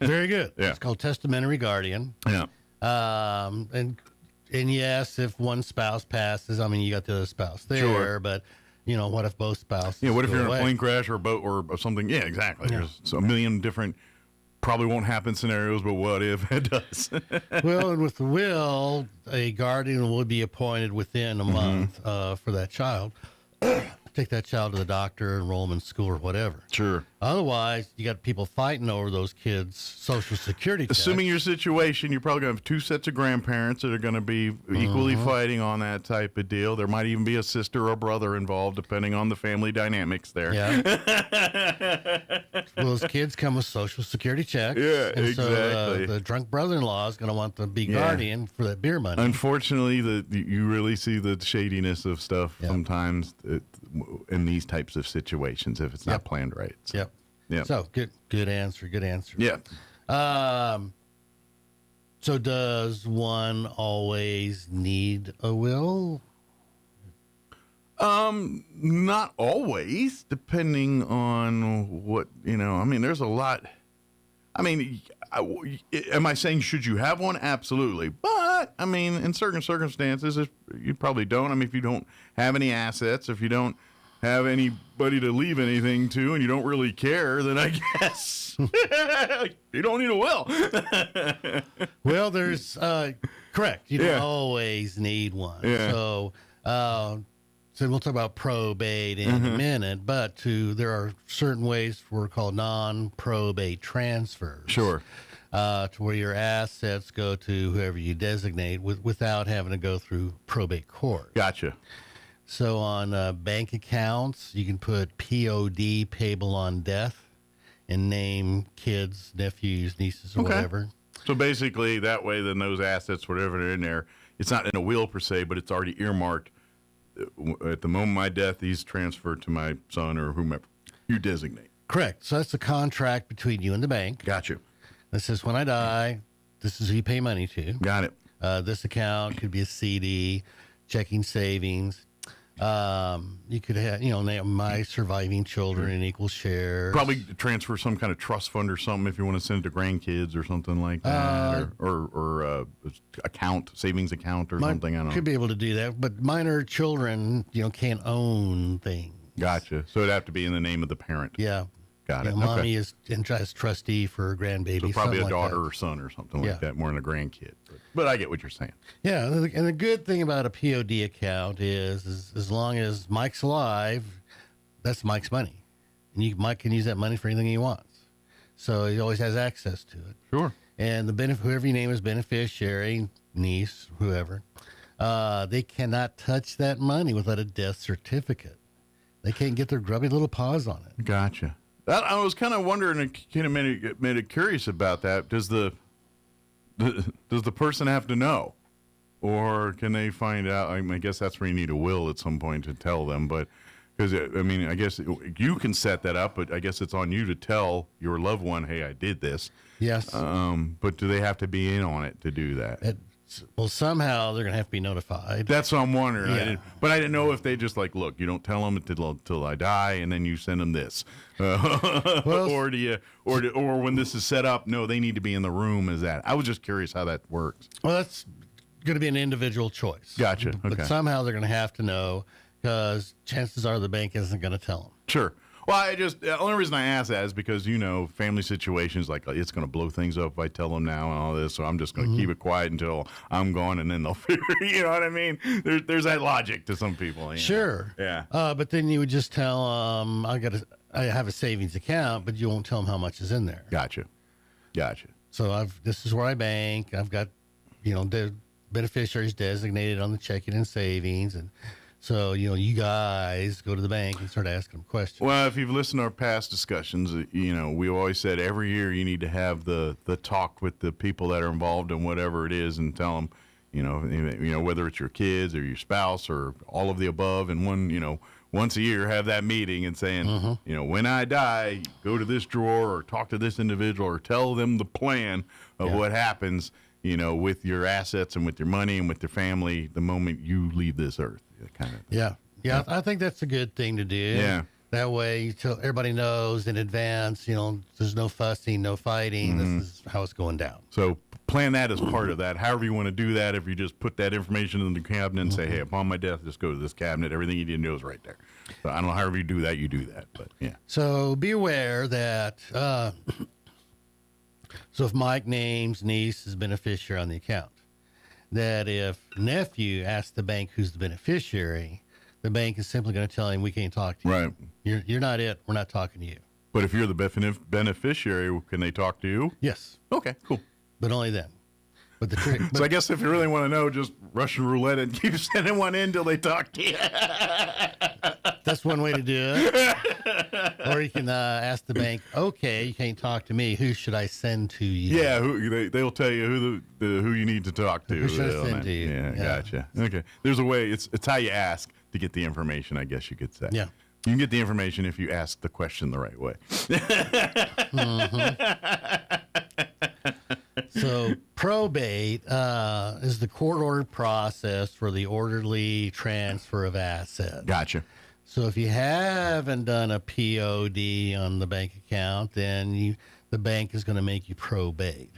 Very good. Yeah. It's called testamentary guardian. Yeah. And yes, if one spouse passes, you got the other spouse there, sure. But what if both spouses? Yeah. What if you're in away? a plane crash or a boat or something? Yeah, exactly. Yeah. There's a million different, probably won't happen scenarios, but what if it does? Well, and with the will, a guardian would be appointed within a month for that child. Take that child to the doctor, enroll them in school or whatever. Sure. Otherwise, you got people fighting over those kids' Social Security checks. Assuming your situation, you're probably going to have two sets of grandparents that are going to be equally fighting on that type of deal. There might even be a sister or brother involved, depending on the family dynamics there. Yeah. Well, those kids come with Social Security checks. Yeah, and exactly. So the drunk brother-in-law is going to want to be guardian for that beer money. Unfortunately, you really see the shadiness of stuff sometimes in these types of situations if it's not planned right. So. Yep. Yeah. So good answer. Good answer. Yeah. So does one always need a will? Not always, depending on what, there's a lot. Am I saying should you have one? Absolutely. But, in certain circumstances, you probably don't. If you don't have any assets, if you don't have anybody to leave anything to, and you don't really care, then I guess you don't need a will. Well, there's, correct. You don't always need one. Yeah. So we'll talk about probate in a minute, but there are certain ways for called non-probate transfers. Sure. To where your assets go to whoever you designate without having to go through probate court. Gotcha. So on bank accounts, you can put POD, payable on death, and name kids, nephews, nieces, or whatever. So basically, that way, then those assets, whatever they're in there, it's not in a will per se, but it's already earmarked. At the moment of my death, these transferred to my son or whomever you designate. Correct. So that's the contract between you and the bank. Gotcha. That says when I die, this is who you pay money to. Got it. This account could be a CD, checking savings. You could have, name my surviving children in equal shares. Probably transfer some kind of trust fund or something if you want to send it to grandkids or something like that, or savings account or something. I don't know. Could be able to do that, but minor children, can't own things. Gotcha. So it'd have to be in the name of the parent. Yeah. Got it. Mommy is trustee for her grandbaby. So probably a daughter like or son or something like that, more than a grandkid. But I get what you're saying. Yeah, and the good thing about a POD account is as long as Mike's alive, that's Mike's money. And Mike can use that money for anything he wants. So he always has access to it. Sure. And whoever you name as beneficiary, niece, whoever, they cannot touch that money without a death certificate. They can't get their grubby little paws on it. Gotcha. I was kind of wondering and kind of made it curious about that. Does the person have to know, or can they find out? I guess that's where you need a will at some point to tell them. But because I guess you can set that up, but I guess it's on you to tell your loved one, "Hey, I did this." Yes. But do they have to be in on it to do that? Well, somehow they're going to have to be notified. That's what I'm wondering. Yeah. I didn't know if they just look, you don't tell them until I die, and then you send them this, or when this is set up, no, they need to be in the room. Is that? I was just curious how that works. Well, that's going to be an individual choice. Gotcha. Okay. But somehow they're going to have to know, because chances are the bank isn't going to tell them. Sure. Well, the only reason I ask that is because, family situations, like it's going to blow things up if I tell them now and all this. So I'm just going to keep it quiet until I'm gone, and then they'll figure, you know what I mean? There's that logic to some people. Sure. Yeah. But then you would just tell them, I have a savings account, but you won't tell them how much is in there. Gotcha. So this is where I bank. I've got, the beneficiaries designated on the checking and savings, and so, you guys go to the bank and start asking them questions. Well, if you've listened to our past discussions, we've always said every year you need to have the talk with the people that are involved in whatever it is and tell them, whether it's your kids or your spouse or all of the above, and once a year have that meeting and saying, when I die, go to this drawer or talk to this individual or tell them the plan of what happens, with your assets and with your money and with your family the moment you leave this earth. Yeah, I think that's a good thing to do. Yeah. That way, everybody knows in advance, there's no fussing, no fighting. This is how it's going down. So plan that as part of that. However you want to do that, if you just put that information in the cabinet and say, hey, upon my death, just go to this cabinet. Everything you need to know is right there. So I don't know, however you do that, but yeah. So be aware that, so if Mike names niece as beneficiary on the account, that if nephew asks the bank who's the beneficiary, the bank is simply going to tell him, we can't talk to you. Right. You're not it. We're not talking to you. But if you're the beneficiary, can they talk to you? Yes. Okay, cool. But only then. But the trick. So I guess if you really want to know, just Russian roulette and keep sending one in till they talk to you. That's one way to do it. Or you can ask the bank, okay, you can't talk to me. Who should I send to you? Yeah, they'll tell you who you need to talk to. Who should I send to you? Yeah, gotcha. Okay. There's a way. It's how you ask to get the information, I guess you could say. Yeah. You can get the information if you ask the question the right way. So probate is the court-ordered process for the orderly transfer of assets. Gotcha. So if you haven't done a POD on the bank account, then the bank is going to make you probate.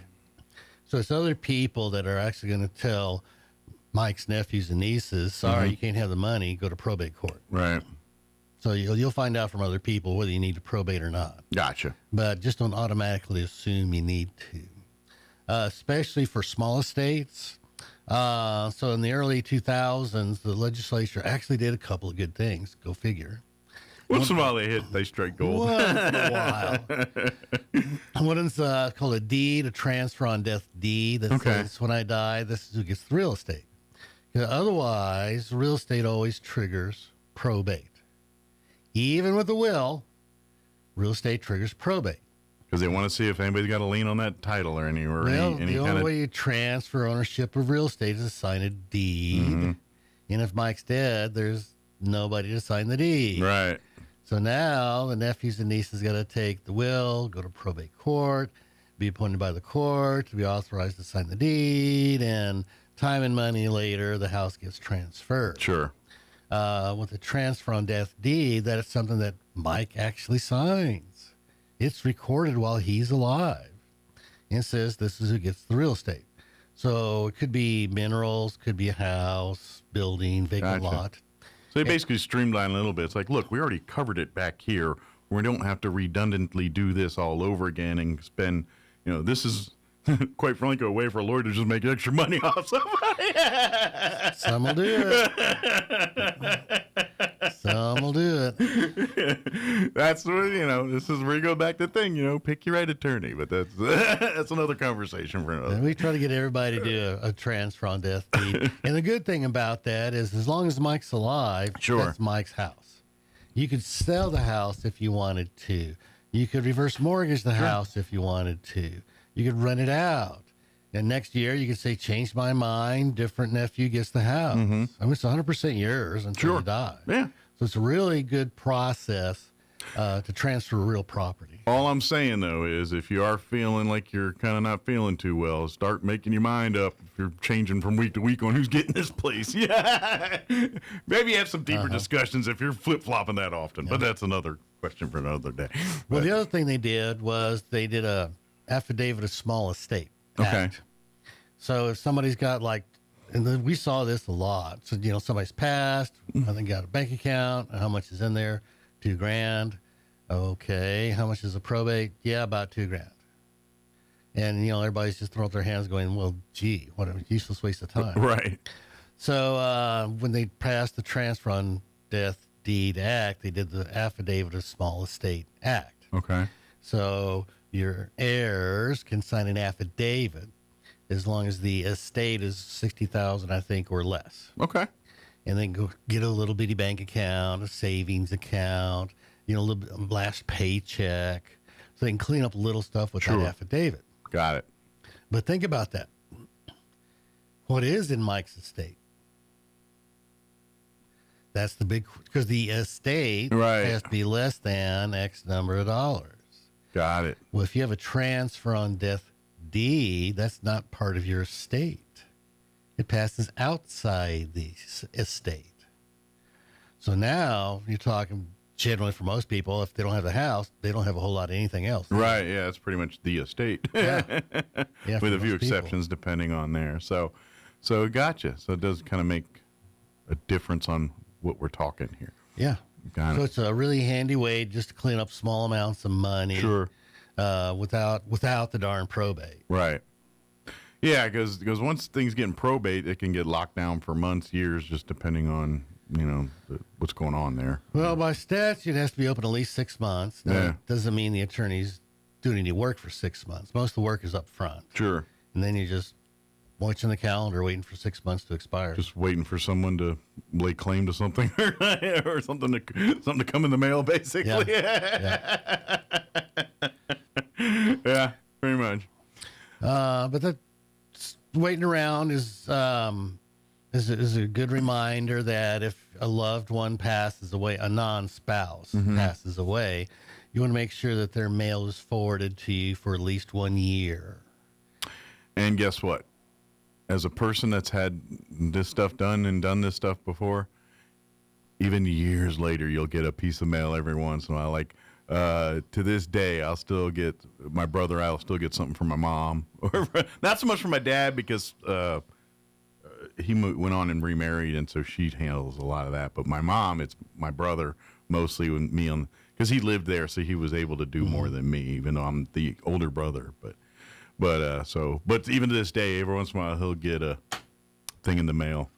So it's other people that are actually going to tell Mike's nephews and nieces, sorry, you can't have the money, go to probate court. Right. So you'll find out from other people whether you need to probate or not. Gotcha. But just don't automatically assume you need to. Especially for small estates. So in the early 2000s, the legislature actually did a couple of good things. Go figure. Once in a while they strike gold. Once in a while. One is called a deed, a transfer on death deed. That says when I die, this is who gets the real estate. Otherwise, real estate always triggers probate. Even with a will, real estate triggers probate. Because they want to see if anybody's got a lien on that title or any the only way you transfer ownership of real estate is to sign a deed. Mm-hmm. And if Mike's dead, there's nobody to sign the deed. Right. So now the nephews and nieces got to take the will, go to probate court, be appointed by the court to be authorized to sign the deed, and time and money later, the house gets transferred. Sure. With the transfer on death deed, that is something that Mike actually signs. It's recorded while he's alive and says this is who gets the real estate. So it could be minerals, could be a house, building, vacant lot. So they basically streamline a little bit. It's like, look, we already covered it back here. We don't have to redundantly do this all over again and spend, this is, quite frankly, a way for a lawyer to just make extra money off somebody. Some will do it. Some will do it. That's where, this is where you go back to the thing, pick your right attorney. But that's another conversation for another. And we try to get everybody to do a transfer on death deed. And the good thing about that is as long as Mike's alive, that's Mike's house. You could sell the house if you wanted to. You could reverse mortgage the house if you wanted to. You could rent it out. And next year you could say, change my mind, different nephew gets the house. Mm-hmm. I mean, it's 100% yours until you die. Yeah. So it's a really good process to transfer real property. All I'm saying, though, is if you are feeling like you're kind of not feeling too well, start making your mind up if you're changing from week to week on who's getting this place. Yeah. Maybe have some deeper discussions if you're flip-flopping that often. But that's another question for another day. Well, the other thing they did was they did a affidavit of small estate. Okay. So if somebody's got and we saw this a lot. So, somebody's passed, I think got a bank account, how much is in there, $2,000. Okay, how much is a probate? Yeah, about $2,000. And, everybody's just throwing up their hands going, well, gee, what a useless waste of time. Right. So when they passed the Transfer on Death Deed Act, they did the Affidavit of Small Estate Act. Okay. So your heirs can sign an affidavit as long as the estate is $60,000, I think, or less. Okay. And then go get a little bitty bank account, a savings account, a little bit last paycheck. So they can clean up little stuff with that affidavit. Got it. But think about that. What is in Mike's estate? That's the big, because the estate has to be less than X number of dollars. Got it. Well, if you have a transfer on death deed, that's not part of your estate. It passes outside the estate. So now you're talking generally for most people, if they don't have the house, they don't have a whole lot of anything else. Right. Yeah. It's pretty much the estate. Yeah. With a few exceptions depending on there. So gotcha. So it does kind of make a difference on what we're talking here. Yeah. Got So it. it's a really handy way just to clean up small amounts of money. Sure. Without the darn probate. Right. Yeah, because once things get in probate, it can get locked down for months, years, just depending on, what's going on there. Well, by statute, it has to be open at least 6 months. Now, Yeah. it doesn't mean the attorney's doing any work for 6 months. Most of the work is up front. Sure. And then you just watching the calendar, waiting for 6 months to expire. Just waiting for someone to lay claim to something or something to come in the mail, basically. Yeah. Yeah, pretty much. But that waiting around is a good reminder that if a loved one passes away, a non-spouse passes away, you want to make sure that their mail is forwarded to you for at least 1 year. And guess what? As a person that's had this stuff done and done this stuff before, even years later, you'll get a piece of mail every once in a while. Like, to this day, I'll still get something from my mom. Not so much from my dad because he went on and remarried, and so she handles a lot of that. But my mom, it's my brother mostly with me because he lived there, so he was able to do more than me, even though I'm the older brother. But even to this day, every once in a while, he'll get a thing in the mail.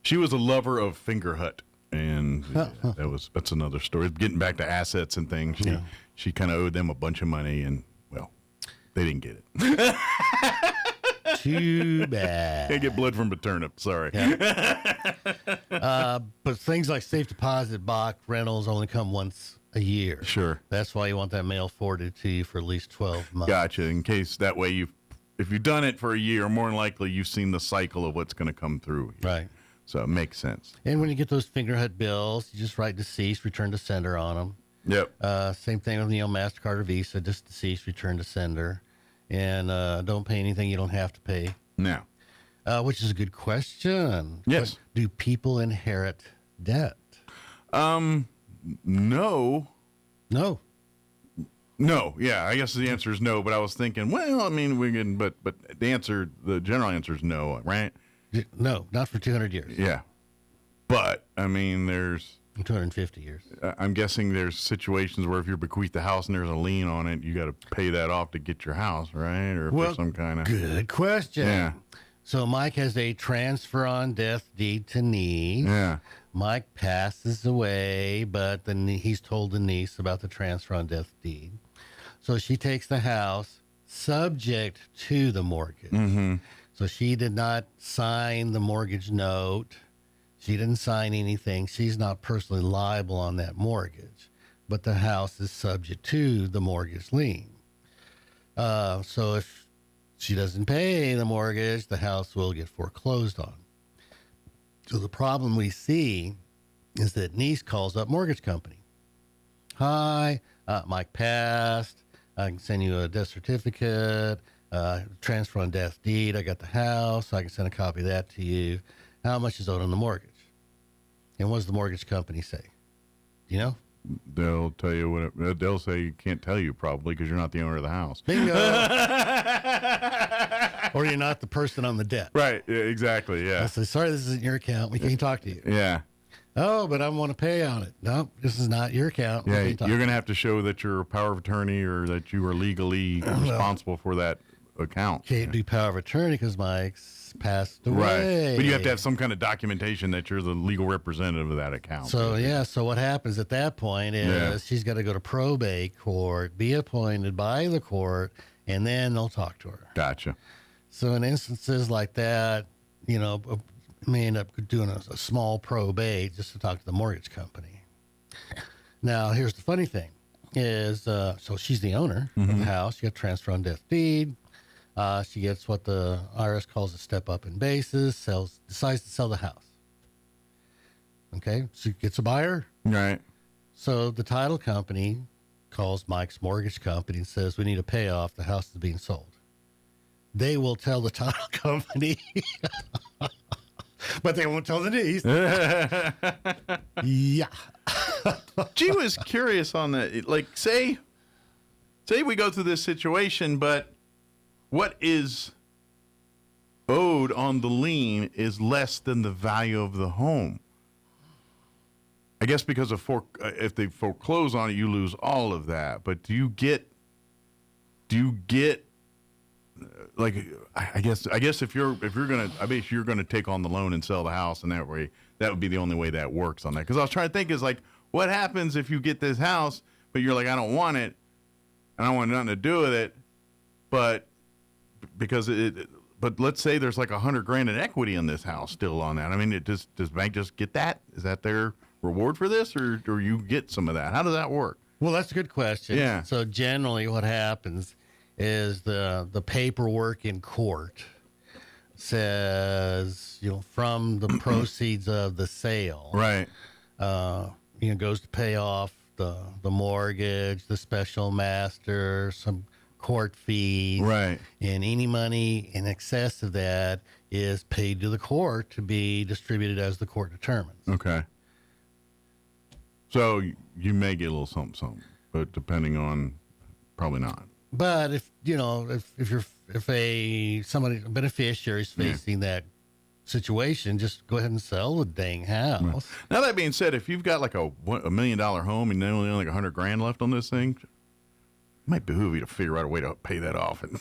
She was a lover of Finger Hut. And that's another story. Getting back to assets and things, she kind of owed them a bunch of money, and well, they didn't get it. Too bad. Can't get blood from a turnip. Sorry. Yeah. But things like safe deposit box rentals only come once a year. Sure. That's why you want that mail forwarded to you for at least 12 months. Gotcha. In case that way if you've done it for a year, more than likely you've seen the cycle of what's going to come through. Right. So it makes sense. And when you get those Finger Hut bills, you just write deceased, return to sender on them. Yep. Same thing with MasterCard or Visa, just deceased, return to sender. And don't pay anything you don't have to pay. No. Which is a good question. Yes. But do people inherit debt? No. No. No. Yeah, I guess the answer is no, but I was thinking, well, I mean, we can, but the general answer is no, right? No, not for 200 years. Yeah. But, I mean, there's 250 years. I'm guessing there's situations where if you're bequeathed the house and there's a lien on it, you got to pay that off to get your house, right? Or if there's some kind of... Good question. Yeah. So Mike has a transfer on death deed to niece. Yeah. Mike passes away, but then he's told the niece about the transfer on death deed. So she takes the house subject to the mortgage. Mm-hmm. So she did not sign the mortgage note. She didn't sign anything. She's not personally liable on that mortgage, but the house is subject to the mortgage lien. So if she doesn't pay the mortgage, the house will get foreclosed on. So the problem we see is that niece calls up mortgage company. Hi, Mike passed. I can send you a death certificate. Transfer on death deed. I got the house. I can send a copy of that to you. How much is owed on the mortgage? And what does the mortgage company say? Do you know? They'll tell you they'll say you can't tell you probably because you're not the owner of the house. Bingo. Or you're not the person on the debt. Right. Yeah, exactly. Yeah. I say, sorry, this isn't your account. We can't talk to you. Yeah. Oh, but I want to pay on it. No, this is not your account. Yeah, you're going to have to show that you're a power of attorney or that you are legally responsible for that account. Can't do power of attorney because Mike's passed away. Right. But you have to have some kind of documentation that you're the legal representative of that account. So what happens at that point is she's got to go to probate court, be appointed by the court, and then they'll talk to her. Gotcha. So in instances like that, may end up doing a small probate just to talk to the mortgage company. Now, here's the funny thing is, so she's the owner of the house. She got transfer on death deed. She gets what the IRS calls a step up in basis, decides to sell the house. Okay, she gets a buyer. Right. So the title company calls Mike's mortgage company and says, we need a payoff. The house is being sold. They will tell the title company, but they won't tell the niece. Yeah. Gee, was curious on that. Like, say we go through this situation, but what is owed on the lien is less than the value of the home. I guess because of if they foreclose on it, you lose all of that. But do you get like, I guess if you're gonna take on the loan and sell the house, and that way that would be the only way that works on that. Because I was trying to think is like, what happens if you get this house, but you're like, I don't want it, and I don't want nothing to do with it, but because but let's say there's like $100,000 in equity in this house still on that. I mean, does the bank just get that? Is that their reward for this, or you get some of that? How does that work? Well, that's a good question. Yeah. So generally, what happens is the paperwork in court says, from the proceeds of the sale, right? Goes to pay off the mortgage, the special master, some court fees, right? And any money in excess of that is paid to the court to be distributed as the court determines. Okay. So you may get a little something, but depending on, probably not. But if somebody, a beneficiary is facing that situation, just go ahead and sell the dang house. Right. Now, that being said, if you've got like a $1 million home and then only like $100,000 left on this thing, it might behoove you to figure out a way to pay that off. And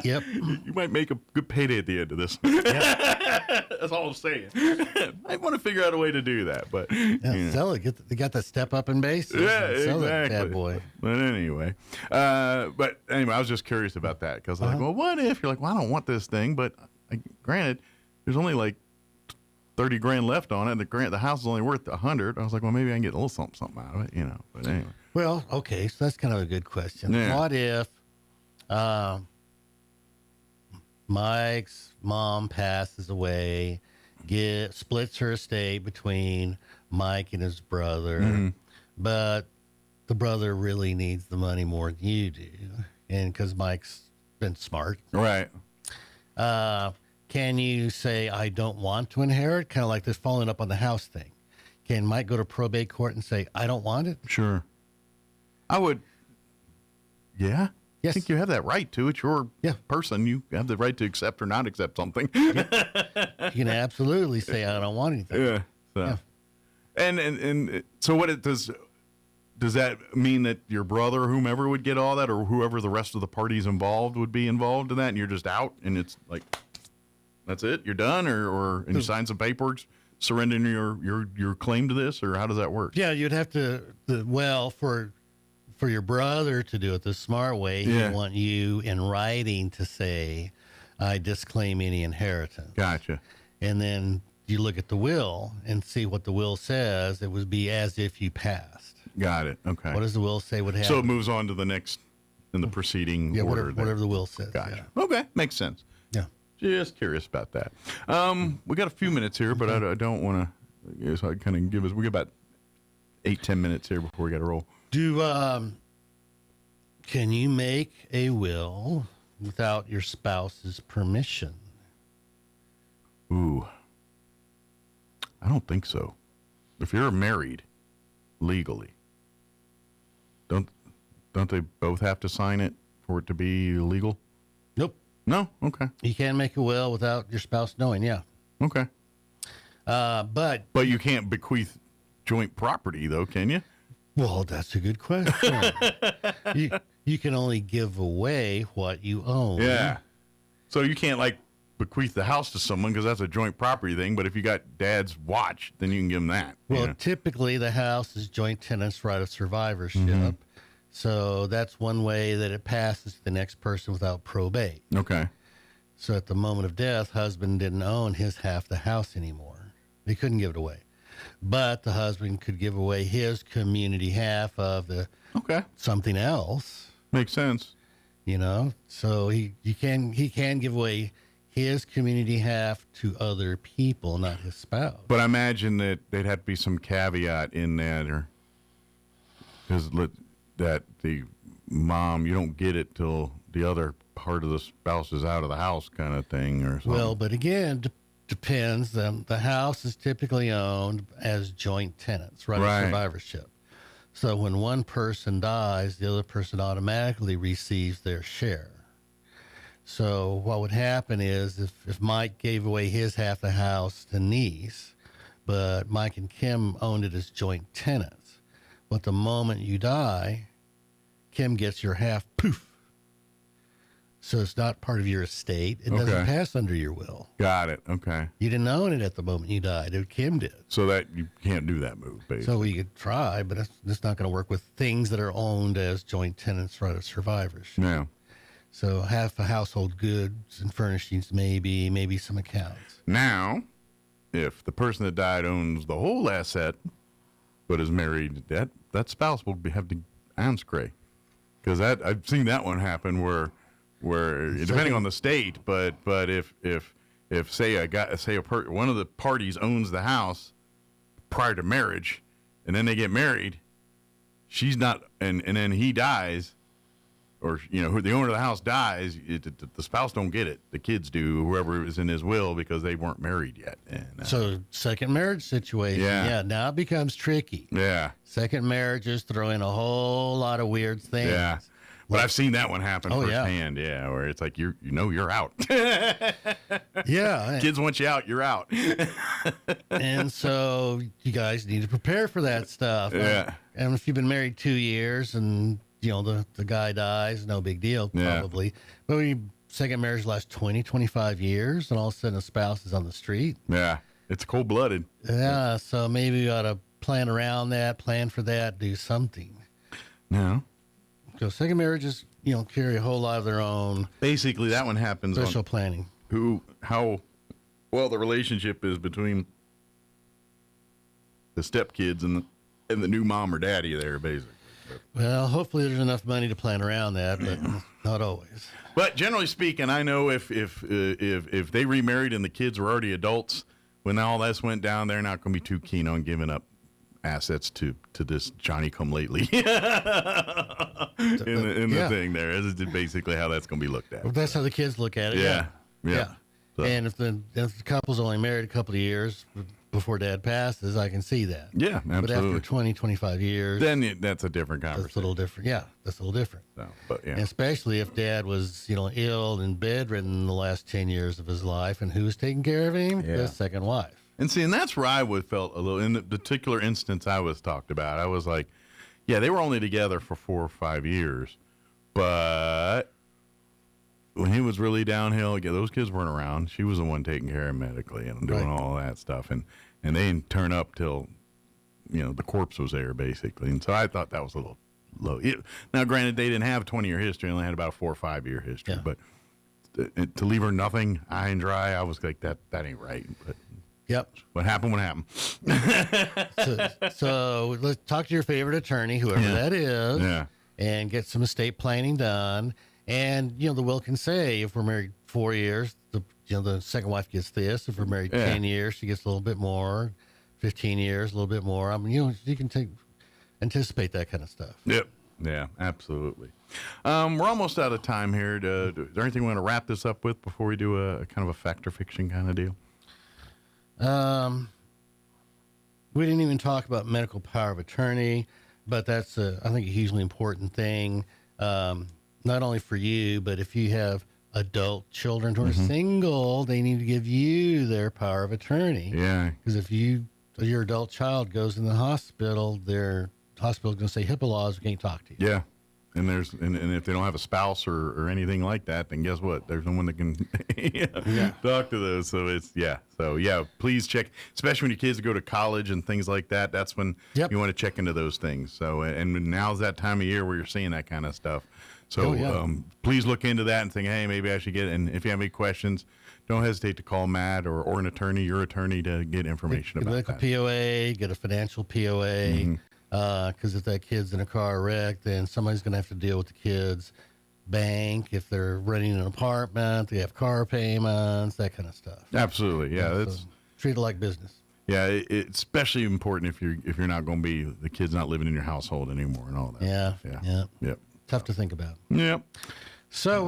yep, you might make a good payday at the end of this. Yep. That's all I'm saying. I want to figure out a way to do that, but sell it. They got that step up in base. Yeah, sell exactly. That bad boy. But anyway, I was just curious about that because like, well, what if you're like, well, I don't want this thing, but granted, there's only like $30,000 left on it. The house is only worth $100,000. I was like, well, maybe I can get a little something out of it, But anyway. Well, okay, so that's kind of a good question. Yeah. What if Mike's mom passes away, splits her estate between Mike and his brother, but the brother really needs the money more than you do, and because Mike's been smart, right? Can you say, I don't want to inherit? Kind of like this following up on the house thing. Can Mike go to probate court and say, I don't want it? Sure. I would. Yeah. Yes. I think you have that right to. It's your person. You have the right to accept or not accept something. You can absolutely say, I don't want anything. Yeah. So. Yeah. And so what does that mean that your brother or whomever would get all that, or whoever the rest of the parties involved would be involved in that, and you're just out, and it's like, that's it, you're done, or you sign some paperwork surrendering your claim to this, or how does that work? Yeah, you'd have to. For your brother to do it the smart way, he'd want you in writing to say, I disclaim any inheritance. Gotcha. And then you look at the will and see what the will says. It would be as if you passed. Got it. Okay. What does the will say would happen? So it moves on to the next in the proceeding order. Whatever the will says. Gotcha. Yeah. Okay. Makes sense. Yeah. Just curious about that. We got a few minutes here, but I don't want to. So I kind of give us. We got about 8-10 minutes here before we got to roll. Can you make a will without your spouse's permission? Ooh, I don't think so. If you're married legally, don't they both have to sign it for it to be legal? Nope. No? Okay. You can't make a will without your spouse knowing, yeah. Okay. But you can't bequeath joint property, though, can you? Well, that's a good question. you can only give away what you own. Yeah. So you can't, like, bequeath the house to someone because that's a joint property thing. But if you got dad's watch, then you can give him that. Well, typically the house is joint tenants' right of survivorship. Mm-hmm. So that's one way that it passes to the next person without probate. Okay. So at the moment of death, husband didn't own his half the house anymore. He couldn't give it away. But the husband could give away his community half of the something else. Makes sense. You know, so he can give away his community half to other people, not his spouse. But I imagine that there'd have to be some caveat in that, or because that the mom, you don't get it till the other part of the spouse is out of the house, kind of thing, or something. Well, but again, depends. The house is typically owned as joint tenants, right? Of survivorship. So when one person dies, the other person automatically receives their share. So what would happen is if Mike gave away his half the house to niece, but Mike and Kim owned it as joint tenants, but the moment you die, Kim gets your half, poof. So it's not part of your estate. It doesn't pass under your will. Got it. Okay. You didn't own it at the moment you died. Kim did. So that you can't do that move, basically. So we could try, but it's not going to work with things that are owned as joint tenants, right, of survivorship. Yeah. So half a household goods and furnishings, maybe some accounts. Now, if the person that died owns the whole asset, but is married, that spouse will have to answer. Because I've seen that one happen where depending on the state, but if one of the parties owns the house prior to marriage, and then they get married, she's not, and then he dies, or the owner of the house dies, the spouse don't get it. The kids do, whoever is in his will, because they weren't married yet. And, so second marriage situation, now it becomes tricky. Yeah, second marriages throw in a whole lot of weird things. Yeah. But I've seen that one happen firsthand, where it's like you're out. Yeah. Kids want you out, you're out. And so you guys need to prepare for that stuff. Yeah. And if you've been married 2 years and the guy dies, no big deal, probably. Yeah. But when your second marriage lasts 20, 25 years, and all of a sudden a spouse is on the street. Yeah. It's cold-blooded. Yeah, so maybe you ought to plan around that, plan for that, do something. No. So second marriages, carry a whole lot of their own. Basically, that one happens special planning. How well the relationship is between the stepkids and the new mom or daddy there, basically. Well, hopefully there's enough money to plan around that, but not always. But generally speaking, I know if they remarried and the kids were already adults, when all this went down, they're not going to be too keen on giving up assets to this Johnny-come-lately in the thing there. This is basically how that's going to be looked at. Well, that's how the kids look at it. Yeah. So. And if the couple's only married a couple of years before dad passes, I can see that. Yeah, absolutely. But after 20, 25 years... Then that's a different conversation. That's a little different. Yeah, that's a little different. So, but yeah. And especially if dad was, ill and bedridden the last 10 years of his life, and who was taking care of him? Yeah. His second wife. And see, and that's where I felt a little, in the particular instance I was talked about, I was like, yeah, they were only together for 4 or 5 years, but when he was really downhill, those kids weren't around. She was the one taking care of him medically and doing all that stuff, and they didn't turn up till, the corpse was there, basically. And so I thought that was a little low. Now, granted, they didn't have a 20-year history, they only had about a 4 or 5 year history, but to leave her nothing high and dry, I was like, that ain't right, but... Yep. What happened. So let's talk to your favorite attorney, whoever that is, and get some estate planning done. And, the will can say, if we're married 4 years, the second wife gets this. If we're married 10 years, she gets a little bit more. 15 years, a little bit more. I mean, you can anticipate that kind of stuff. Yep. Yeah, absolutely. We're almost out of time here. Is there anything we want to wrap this up with before we do a kind of a fact or fiction kind of deal? We didn't even talk about medical power of attorney, but that's I think a hugely important thing. Not only for you, but if you have adult children who are single, they need to give you their power of attorney. Yeah. Because if your adult child goes in the hospital, their hospital's going to say HIPAA laws, we can't talk to you. Yeah. And if they don't have a spouse or anything like that, then guess what? There's no one that can talk to those. So please check, especially when your kids go to college and things like that. That's when you want to check into those things. So, and now's that time of year where you're seeing that kind of stuff. So please look into that and think, hey, maybe I should get it. And if you have any questions, don't hesitate to call Matt or an attorney, your attorney, to get information about that. Get a POA, get a financial POA. Because if that kid's in a car wreck, then somebody's going to have to deal with the kid's bank. If they're renting an apartment, they have car payments, that kind of stuff. Absolutely, yeah. That's treat it like business. Yeah, it's especially important if you're not going to be, the kid's not living in your household anymore and all that. Yeah. Tough to think about. Yep. So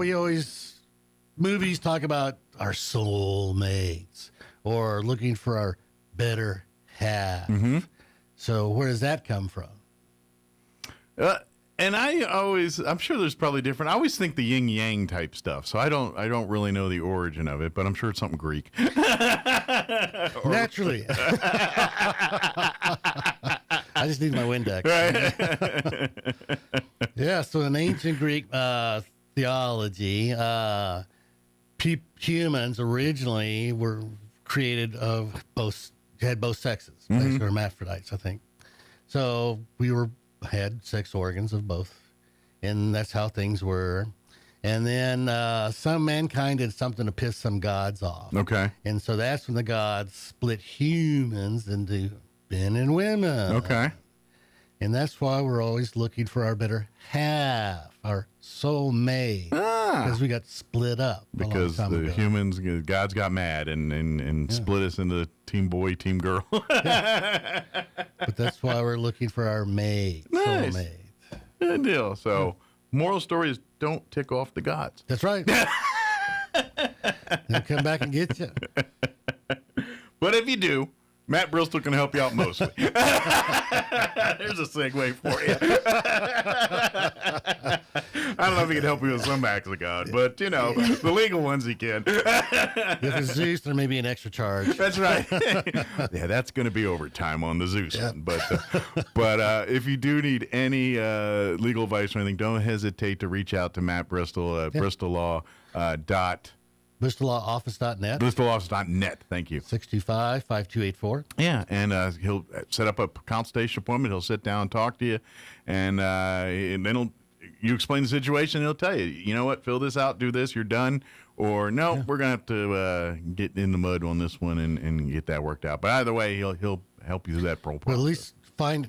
movies talk about our soulmates or looking for our better half. So where does that come from? And I'm sure there's probably different. I always think the yin yang type stuff. So I don't really know the origin of it, but I'm sure it's something Greek. Naturally. I just need my Windex. Right. Yeah. So in ancient Greek theology, humans originally were created of had both sexes. They were hermaphrodites, I think. So we had sex organs of both, and that's how things were. And then some mankind did something to piss some gods off. Okay. And so that's when the gods split humans into men and women. Okay. And that's why we're always looking for our better half, our soulmate, because we got split up. Because the humans, gods got mad and split us into team boy, team girl. But that's why we're looking for our mate, soulmate. Good deal. So, moral story is don't tick off the gods. That's right. They'll come back and get you. But if you do, Matt Bristol can help you out mostly. There's a segue for you. I don't know if he can help you with some acts of God, but, the legal ones he can. If it's Zeus, there may be an extra charge. That's right. Yeah, that's going to be overtime on the Zeus one. But if you do need any legal advice or anything, don't hesitate to reach out to Matt Bristol at BristolLawOffice.net. BristolLawOffice.net. Thank you. 625-5284. Yeah, and he'll set up a consultation appointment. He'll sit down and talk to you, and then you explain the situation, and he'll tell you, you know what, fill this out, do this, you're done. Or, no, we're going to have to get in the mud on this one and get that worked out. But either way, he'll help you through that process. But at least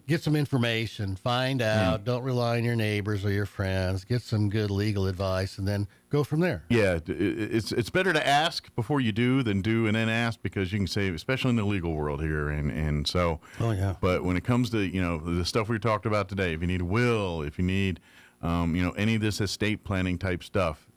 get some information, find out, don't rely on your neighbors or your friends, get some good legal advice, and then go from there. Yeah, it's better to ask before you do than do and then ask, because you can save, especially in the legal world here, and so. Oh yeah. But when it comes to the stuff we talked about today, if you need a will, if you need any of this estate planning type stuff,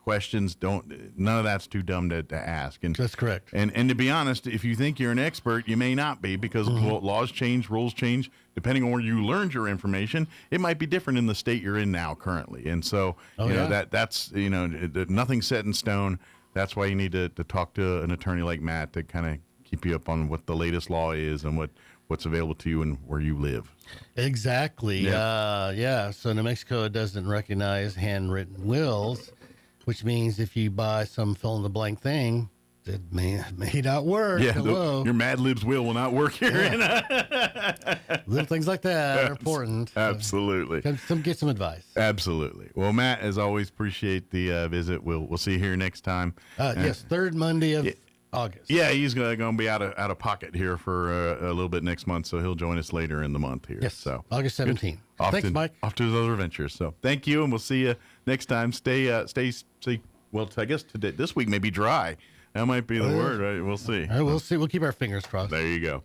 questions, none of that's too dumb to ask. And that's correct. And to be honest, if you think you're an expert, you may not be, because laws change, rules change. Depending on where you learned your information, it might be different in the state you're in now currently. And so, that's nothing's set in stone. That's why you need to talk to an attorney like Matt to kind of keep you up on what the latest law is and what's available to you and where you live. Exactly. Yeah. So New Mexico doesn't recognize handwritten wills, which means if you buy some fill-in-the-blank thing, it may not work. Yeah, your Mad Libs will not work here. Yeah. Little things like that are important. Absolutely. Get some advice. Absolutely. Well, Matt, as always, appreciate the visit. We'll see you here next time. Yes, third Monday of August. Yeah, he's going to be out of pocket here for a little bit next month, so he'll join us later in the month here. Yes, so August 17th. Thanks, Mike. Off to his other adventures. So thank you, and we'll see you next time. Stay. Well, I guess this week may be dry. That might be the word, right? We'll see. We'll see. We'll keep our fingers crossed. There you go.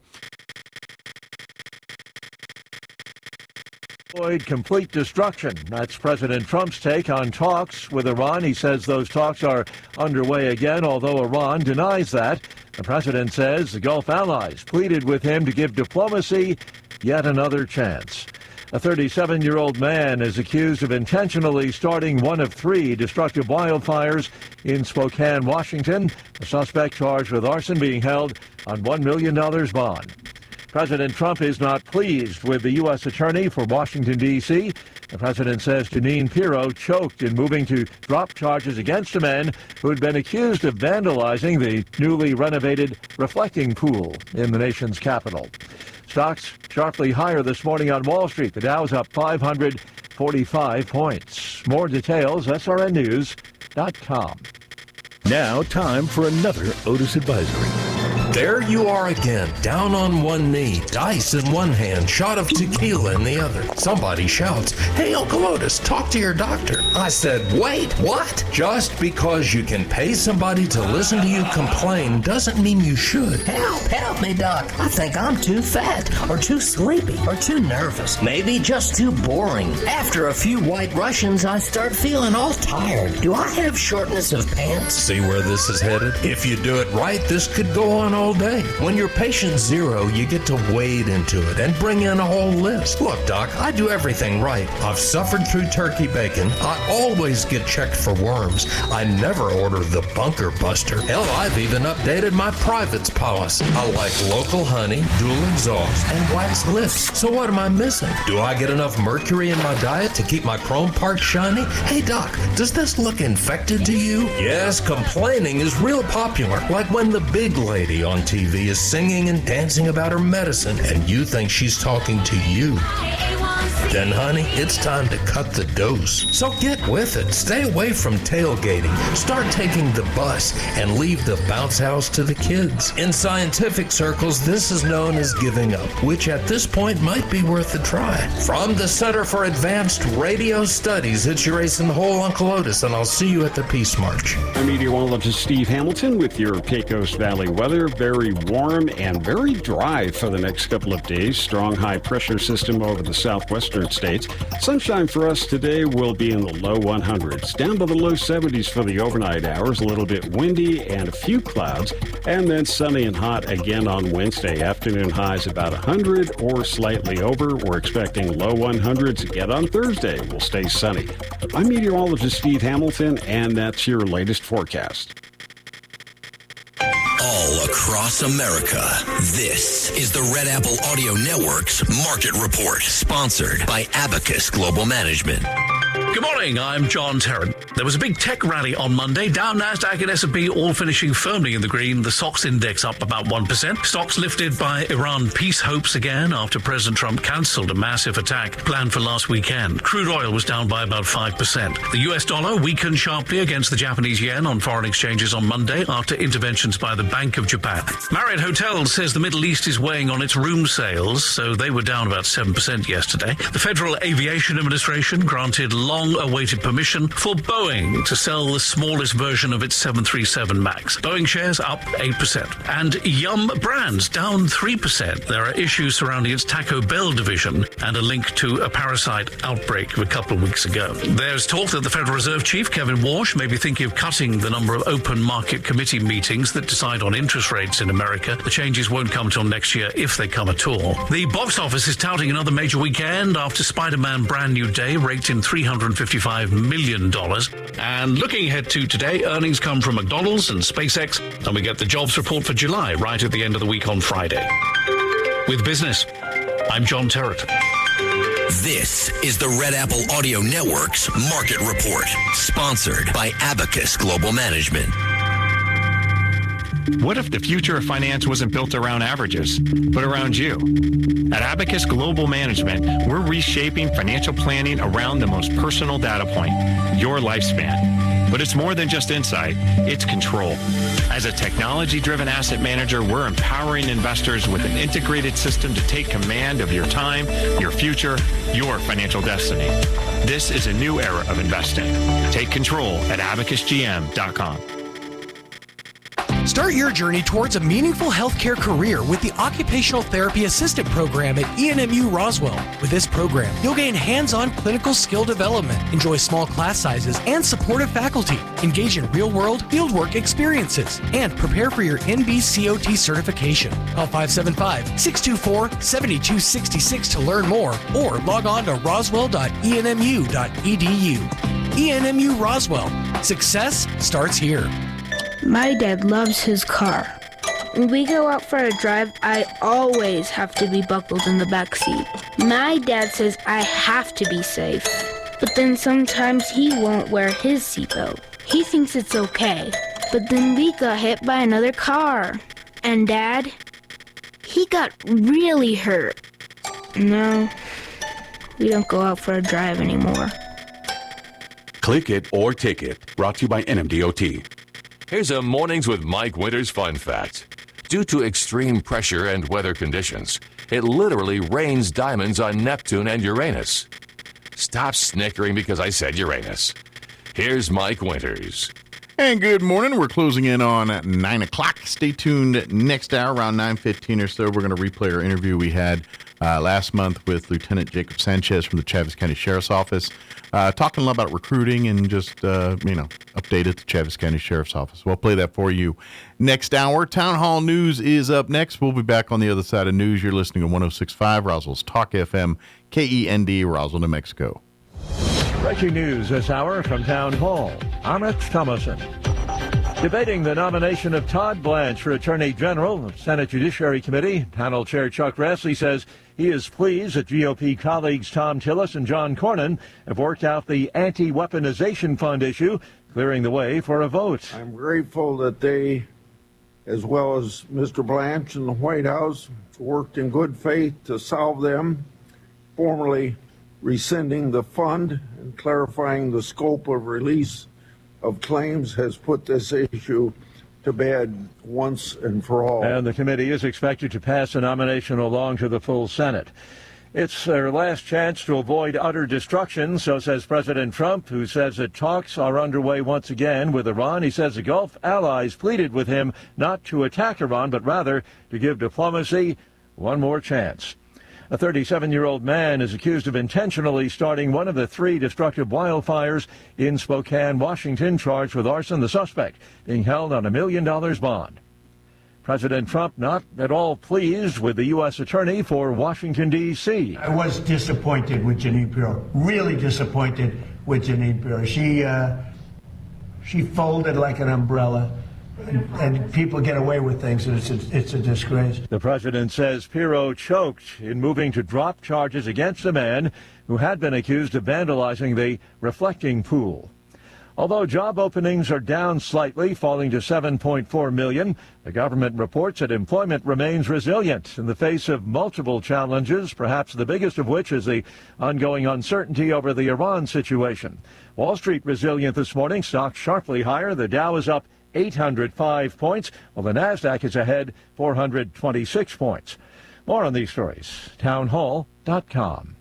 Avoid complete destruction. That's President Trump's take on talks with Iran. He says those talks are underway again, although Iran denies that. The president says the Gulf allies pleaded with him to give diplomacy yet another chance. A 37-year-old man is accused of intentionally starting one of 3 destructive wildfires in Spokane, Washington. The suspect charged with arson being held on $1 million bond. President Trump is not pleased with the U.S. Attorney for Washington, D.C. The president says Jeanine Pirro choked in moving to drop charges against a man who had been accused of vandalizing the newly renovated reflecting pool in the nation's capital. Stocks sharply higher this morning on Wall Street. The Dow's up 545 points. More details, srnnews.com. Now, time for another Otis Advisory. There you are again, down on one knee, dice in one hand, shot of tequila in the other. Somebody shouts, "Hey, Uncle Otis, talk to your doctor." I said, "Wait, what?" Just because you can pay somebody to listen to you complain doesn't mean you should. Help me, Doc. I think I'm too fat, or too sleepy, or too nervous. Maybe just too boring. After a few White Russians, I start feeling all tired. Do I have shortness of pants? See where this is headed? If you do it right, this could go on all day. When you're patient zero, you get to wade into it and bring in a whole list. Look, Doc, I do everything right. I've suffered through turkey bacon. I always get checked for worms. I never order the bunker buster. Hell, I've even updated my private's policy. I like local honey, dual exhaust, and wax lifts. So what am I missing? Do I get enough mercury in my diet to keep my chrome parts shiny? Hey, Doc, does this look infected to you? Yes, complaining is real popular. Like when the big lady on TV is singing and dancing about her medicine and you think she's talking to you. Then, honey, it's time to cut the dose. So get with it. Stay away from tailgating. Start taking the bus and leave the bounce house to the kids. In scientific circles, this is known as giving up, which at this point might be worth a try. From the Center for Advanced Radio Studies, it's your ace in the hole, Uncle Otis, and I'll see you at the Peace March. I'm meteorologist Steve Hamilton with your Pecos Valley weather. Very warm and very dry for the next couple of days. Strong high pressure system over the southwestern states. Sunshine for us today will be in the low 100s, down to the low 70s for the overnight hours. A little bit windy and a few clouds, and then sunny and hot again on Wednesday. Afternoon highs about 100 or slightly over. We're expecting low 100s again on Thursday. We'll stay sunny. I'm meteorologist Steve Hamilton, and that's your latest forecast. All across America, this is the Red Apple Audio Network's Market Report, sponsored by Abacus Global Management. Good morning, I'm John Tarrant. There was a big tech rally on Monday. Dow, Nasdaq, and S&P all finishing firmly in the green. The SOX index up about 1%. Stocks lifted by Iran peace hopes again after President Trump cancelled a massive attack planned for last weekend. Crude oil was down by about 5%. The US dollar weakened sharply against the Japanese yen on foreign exchanges on Monday after interventions by the Bank of Japan. Marriott Hotels says the Middle East is weighing on its room sales, so they were down about 7% yesterday. The Federal Aviation Administration granted long-awaited permission for Boeing to sell the smallest version of its 737 MAX. Boeing shares up 8%. And Yum Brands down 3%. There are issues surrounding its Taco Bell division and a link to a parasite outbreak a couple of weeks ago. There's talk that the Federal Reserve Chief, Kevin Walsh, may be thinking of cutting the number of open market committee meetings that decide on interest rates in America. The changes won't come till next year, if they come at all. The box office is touting another major weekend after Spider-Man Brand New Day raked in $355 million. And looking ahead to today, earnings come from McDonald's and SpaceX, and we get the jobs report for July right at the end of the week on Friday. With business, I'm John Terrett. This is the Red Apple Audio Network's Market Report, sponsored by Abacus Global Management. What if the future of finance wasn't built around averages, but around you? At Abacus Global Management, we're reshaping financial planning around the most personal data point, your lifespan. But it's more than just insight, it's control. As a technology-driven asset manager, we're empowering investors with an integrated system to take command of your time, your future, your financial destiny. This is a new era of investing. Take control at abacusgm.com. Start your journey towards a meaningful healthcare career with the Occupational Therapy Assistant Program at ENMU Roswell. With this program, you'll gain hands-on clinical skill development, enjoy small class sizes and supportive faculty, engage in real-world fieldwork experiences, and prepare for your NBCOT certification. Call 575-624-7266 to learn more or log on to roswell.enmu.edu. ENMU Roswell. Success starts here. My dad loves his car. When we go out for a drive, I always have to be buckled in the back seat. My dad says I have to be safe, but then sometimes he won't wear his seatbelt. He thinks it's okay, but then we got hit by another car. And Dad, he got really hurt. No, we don't go out for a drive anymore. Click it or ticket. Brought to you by NMDOT. Here's a Mornings with Mike Winters fun fact. Due to extreme pressure and weather conditions, it literally rains diamonds on Neptune and Uranus. Stop snickering because I said Uranus. Here's Mike Winters. And good morning. We're closing in on 9 o'clock. Stay tuned next hour around 9:15 or so. We're going to replay our interview we had last month with Lieutenant Jacob Sanchez from the Chaves County Sheriff's Office, talking a lot about recruiting and just, update at the Chaves County Sheriff's Office. We'll play that for you next hour. Town Hall News is up next. We'll be back on the other side of news. You're listening to 106.5 Roswell's Talk FM, KEND, Roswell, New Mexico. Breaking news this hour from Town Hall. Amit Thomason. Debating the nomination of Todd Blanche for Attorney General, the Senate Judiciary Committee, panel chair Chuck Grassley says he is pleased that GOP colleagues Tom Tillis and John Cornyn have worked out the anti-weaponization fund issue, clearing the way for a vote. I'm grateful that they, as well as Mr. Blanche and the White House, worked in good faith to solve them, formally rescinding the fund and clarifying the scope of release of claims has put this issue to bed once and for all. And the committee is expected to pass the nomination along to the full Senate. It's their last chance to avoid utter destruction, so says President Trump, who says that talks are underway once again with Iran. He says the Gulf allies pleaded with him not to attack Iran, but rather to give diplomacy one more chance. A 37-year-old man is accused of intentionally starting one of the 3 destructive wildfires in Spokane, Washington, charged with arson. The suspect being held on $1 million bond. President Trump not at all pleased with the U.S. Attorney for Washington, D.C. I was disappointed with Jeanine Pirro, really disappointed with Jeanine Pirro. She folded like an umbrella. And people get away with things, and it's a disgrace. The president says Pirro choked in moving to drop charges against a man who had been accused of vandalizing the reflecting pool. Although job openings are down slightly, falling to 7.4 million, the government reports that employment remains resilient in the face of multiple challenges, perhaps the biggest of which is the ongoing uncertainty over the Iran situation. Wall Street resilient this morning, stocks sharply higher. The Dow is up 805 points, while the NASDAQ is ahead 426 points. More on these stories, townhall.com.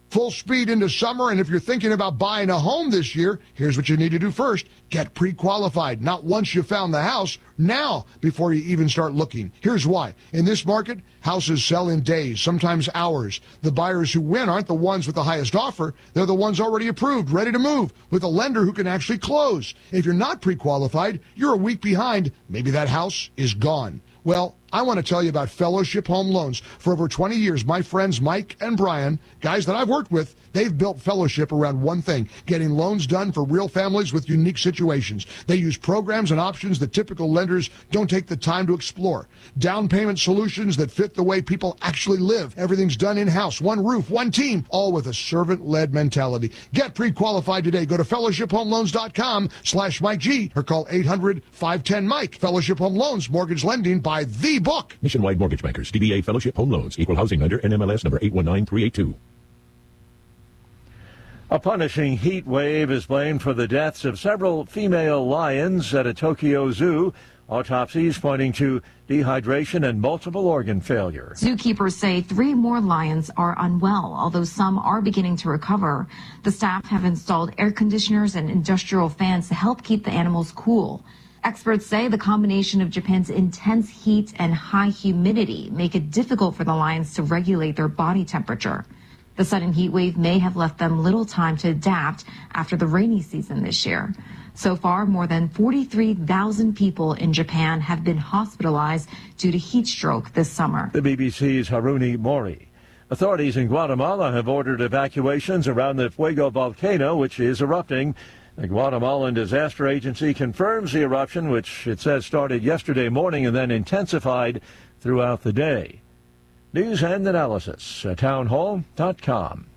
Full speed into summer, and if you're thinking about buying a home this year, here's what you need to do first. Get pre-qualified, not once you found the house, now before you even start looking. Here's why. In this market, houses sell in days, sometimes hours. The buyers who win aren't the ones with the highest offer. They're the ones already approved, ready to move, with a lender who can actually close. If you're not pre-qualified, you're a week behind. Maybe that house is gone. Well, I want to tell you about Fellowship Home Loans. For over 20 years, my friends Mike and Brian, guys that I've worked with, they've built Fellowship around one thing, getting loans done for real families with unique situations. They use programs and options that typical lenders don't take the time to explore. Down payment solutions that fit the way people actually live. Everything's done in-house, one roof, one team, all with a servant-led mentality. Get pre-qualified today. Go to fellowshiphomeloans.com/Mike G or call 800-510-MIKE. Fellowship Home Loans, mortgage lending by the book. Nationwide Mortgage Bankers, DBA Fellowship Home Loans, equal housing lender, NMLS number 819382. A punishing heat wave is blamed for the deaths of several female lions at a Tokyo zoo. Autopsies pointing to dehydration and multiple organ failure. Zookeepers say 3 more lions are unwell, although some are beginning to recover. The staff have installed air conditioners and industrial fans to help keep the animals cool. Experts say the combination of Japan's intense heat and high humidity make it difficult for the lions to regulate their body temperature. The sudden heat wave may have left them little time to adapt after the rainy season this year. So far, more than 43,000 people in Japan have been hospitalized due to heat stroke this summer. The BBC's Haruni Mori. Authorities in Guatemala have ordered evacuations around the Fuego volcano, which is erupting. The Guatemalan Disaster Agency confirms the eruption, which it says started yesterday morning and then intensified throughout the day. News and analysis at townhall.com.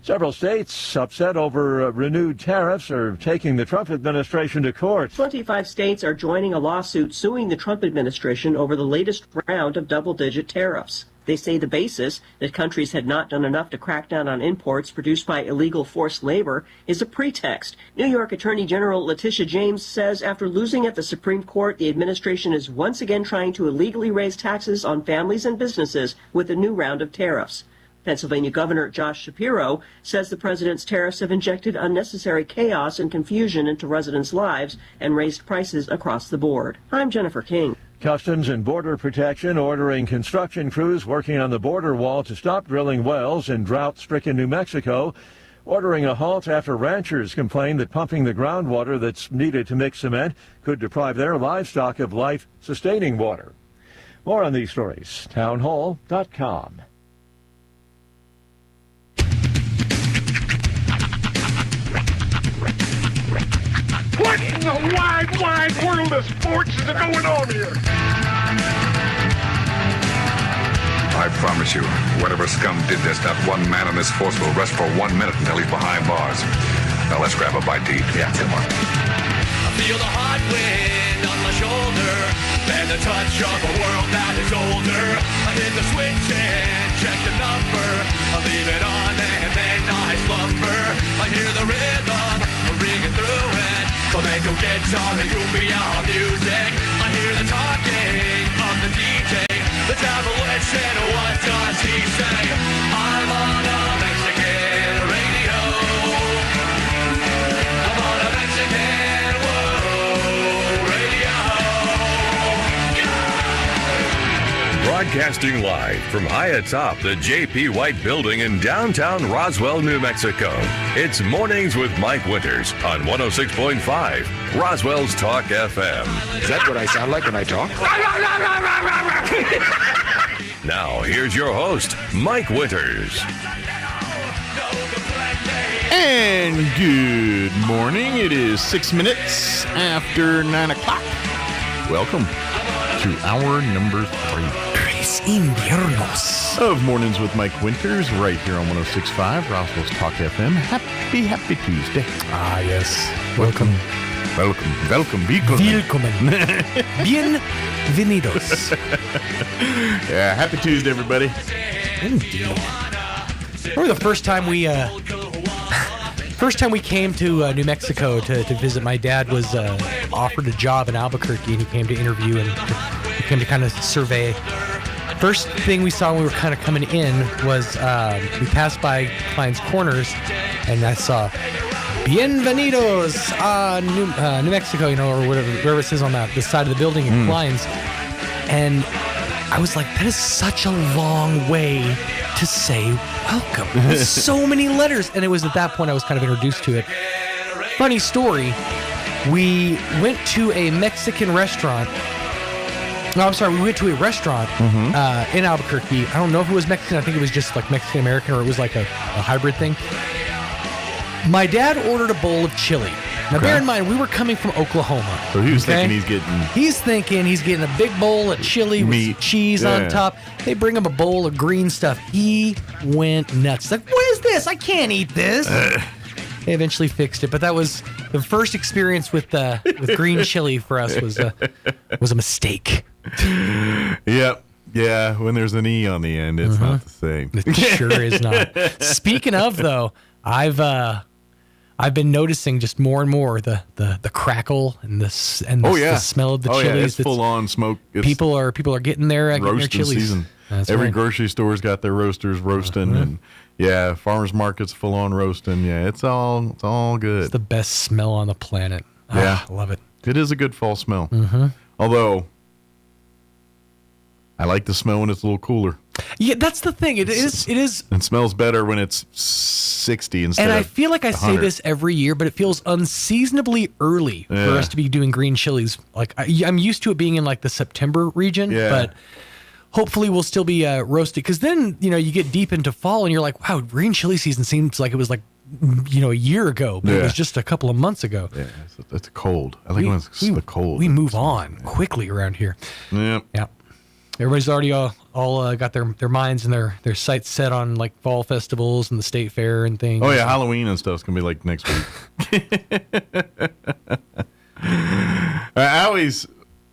Several states upset over renewed tariffs are taking the Trump administration to court. 25 states are joining a lawsuit suing the Trump administration over the latest round of double-digit tariffs. They say the basis, that countries had not done enough to crack down on imports produced by illegal forced labor, is a pretext. New York Attorney General Letitia James says after losing at the Supreme Court, the administration is once again trying to illegally raise taxes on families and businesses with a new round of tariffs. Pennsylvania Governor Josh Shapiro says the president's tariffs have injected unnecessary chaos and confusion into residents' lives and raised prices across the board. I'm Jennifer King. Customs and Border Protection ordering construction crews working on the border wall to stop drilling wells in drought-stricken New Mexico, ordering a halt after ranchers complain that pumping the groundwater that's needed to mix cement could deprive their livestock of life-sustaining water. More on these stories, townhall.com. What in the wide, wide world of sports is going on here? I promise you, whatever scum did this, not one man on this force will rest for 1 minute until he's behind bars. Now let's grab a bite to eat. Yeah, come on. I feel the hot wind on my shoulder and the touch of a world that is older. I hit the switch and check the number. I leave it on and then I slumber. I hear the rhythm ringing through it. Flamenco guitar and cumbia music. I hear the talking of the DJ. The devil listen, what does he say? I'm on a Mexican radio. I'm on a Mexican radio. Broadcasting live from high atop the J.P. White Building in downtown Roswell, New Mexico. It's Mornings with Mike Winters on 106.5 Roswell's Talk FM. Is that what I sound like when I talk? Now, here's your host, Mike Winters. And good morning. It is 6 minutes after 9 o'clock. Welcome to hour number 3. Tres Inviernos of Mornings with Mike Winters, right here on 106.5 Roswell's Talk FM. Happy Tuesday. Ah, yes. Welcome. Welcome. Bienvenidos. Yeah, happy Tuesday, everybody. Indeed. Remember the first time we came to New Mexico to visit? My dad was offered a job in Albuquerque, and he came to interview and he came to kind of survey. First thing we saw when we were kind of coming in was we passed by Klein's Corners, and I saw Bienvenidos New Mexico, or wherever it says on the side of the building in Klein's. And I was like, that is such a long way to say welcome. There's so many letters. And it was at that point I was kind of introduced to it. Funny story. We went to a Mexican restaurant. No, I'm sorry. We went to a restaurant in Albuquerque. I don't know if it was Mexican. I think it was just like Mexican-American, or it was like a hybrid thing. My dad ordered a bowl of chili. Now, bear in mind, we were coming from Oklahoma. So he was thinking he's getting a big bowl of chili with cheese on top. They bring him a bowl of green stuff. He went nuts. He's like, what is this? I can't eat this. They eventually fixed it, but that was the first experience with green chili for us was a mistake. Yep. Yeah, when there's an E on the end, it's not the same. It sure is not. Speaking of, though, I've been noticing just more and more the crackle and the smell of the chilies. Yeah, it's full on smoke. People are getting their chilies. Season. Every grocery store's got their roasters roasting, and farmers markets full on roasting. Yeah, it's all good. It's the best smell on the planet. Yeah, I love it. It is a good fall smell. Mm-hmm. Although, I like the smell when it's a little cooler. Yeah, that's the thing. It is. It smells better when it's 60 instead of And I feel like I say 100. this every year, but it feels unseasonably early for us to be doing green chilies. Like I'm used to it being in like the September region, but hopefully we'll still be roasted. Because then you get deep into fall and you're like, wow, green chili season seems like it was like a year ago, but it was just a couple of months ago. Yeah, it's cold. I like when it's the cold. We move on quickly around here. Yeah. Everybody's already all got their minds and their sights set on like fall festivals and the state fair and things. Oh yeah, Halloween and stuff's gonna be like next week. I always,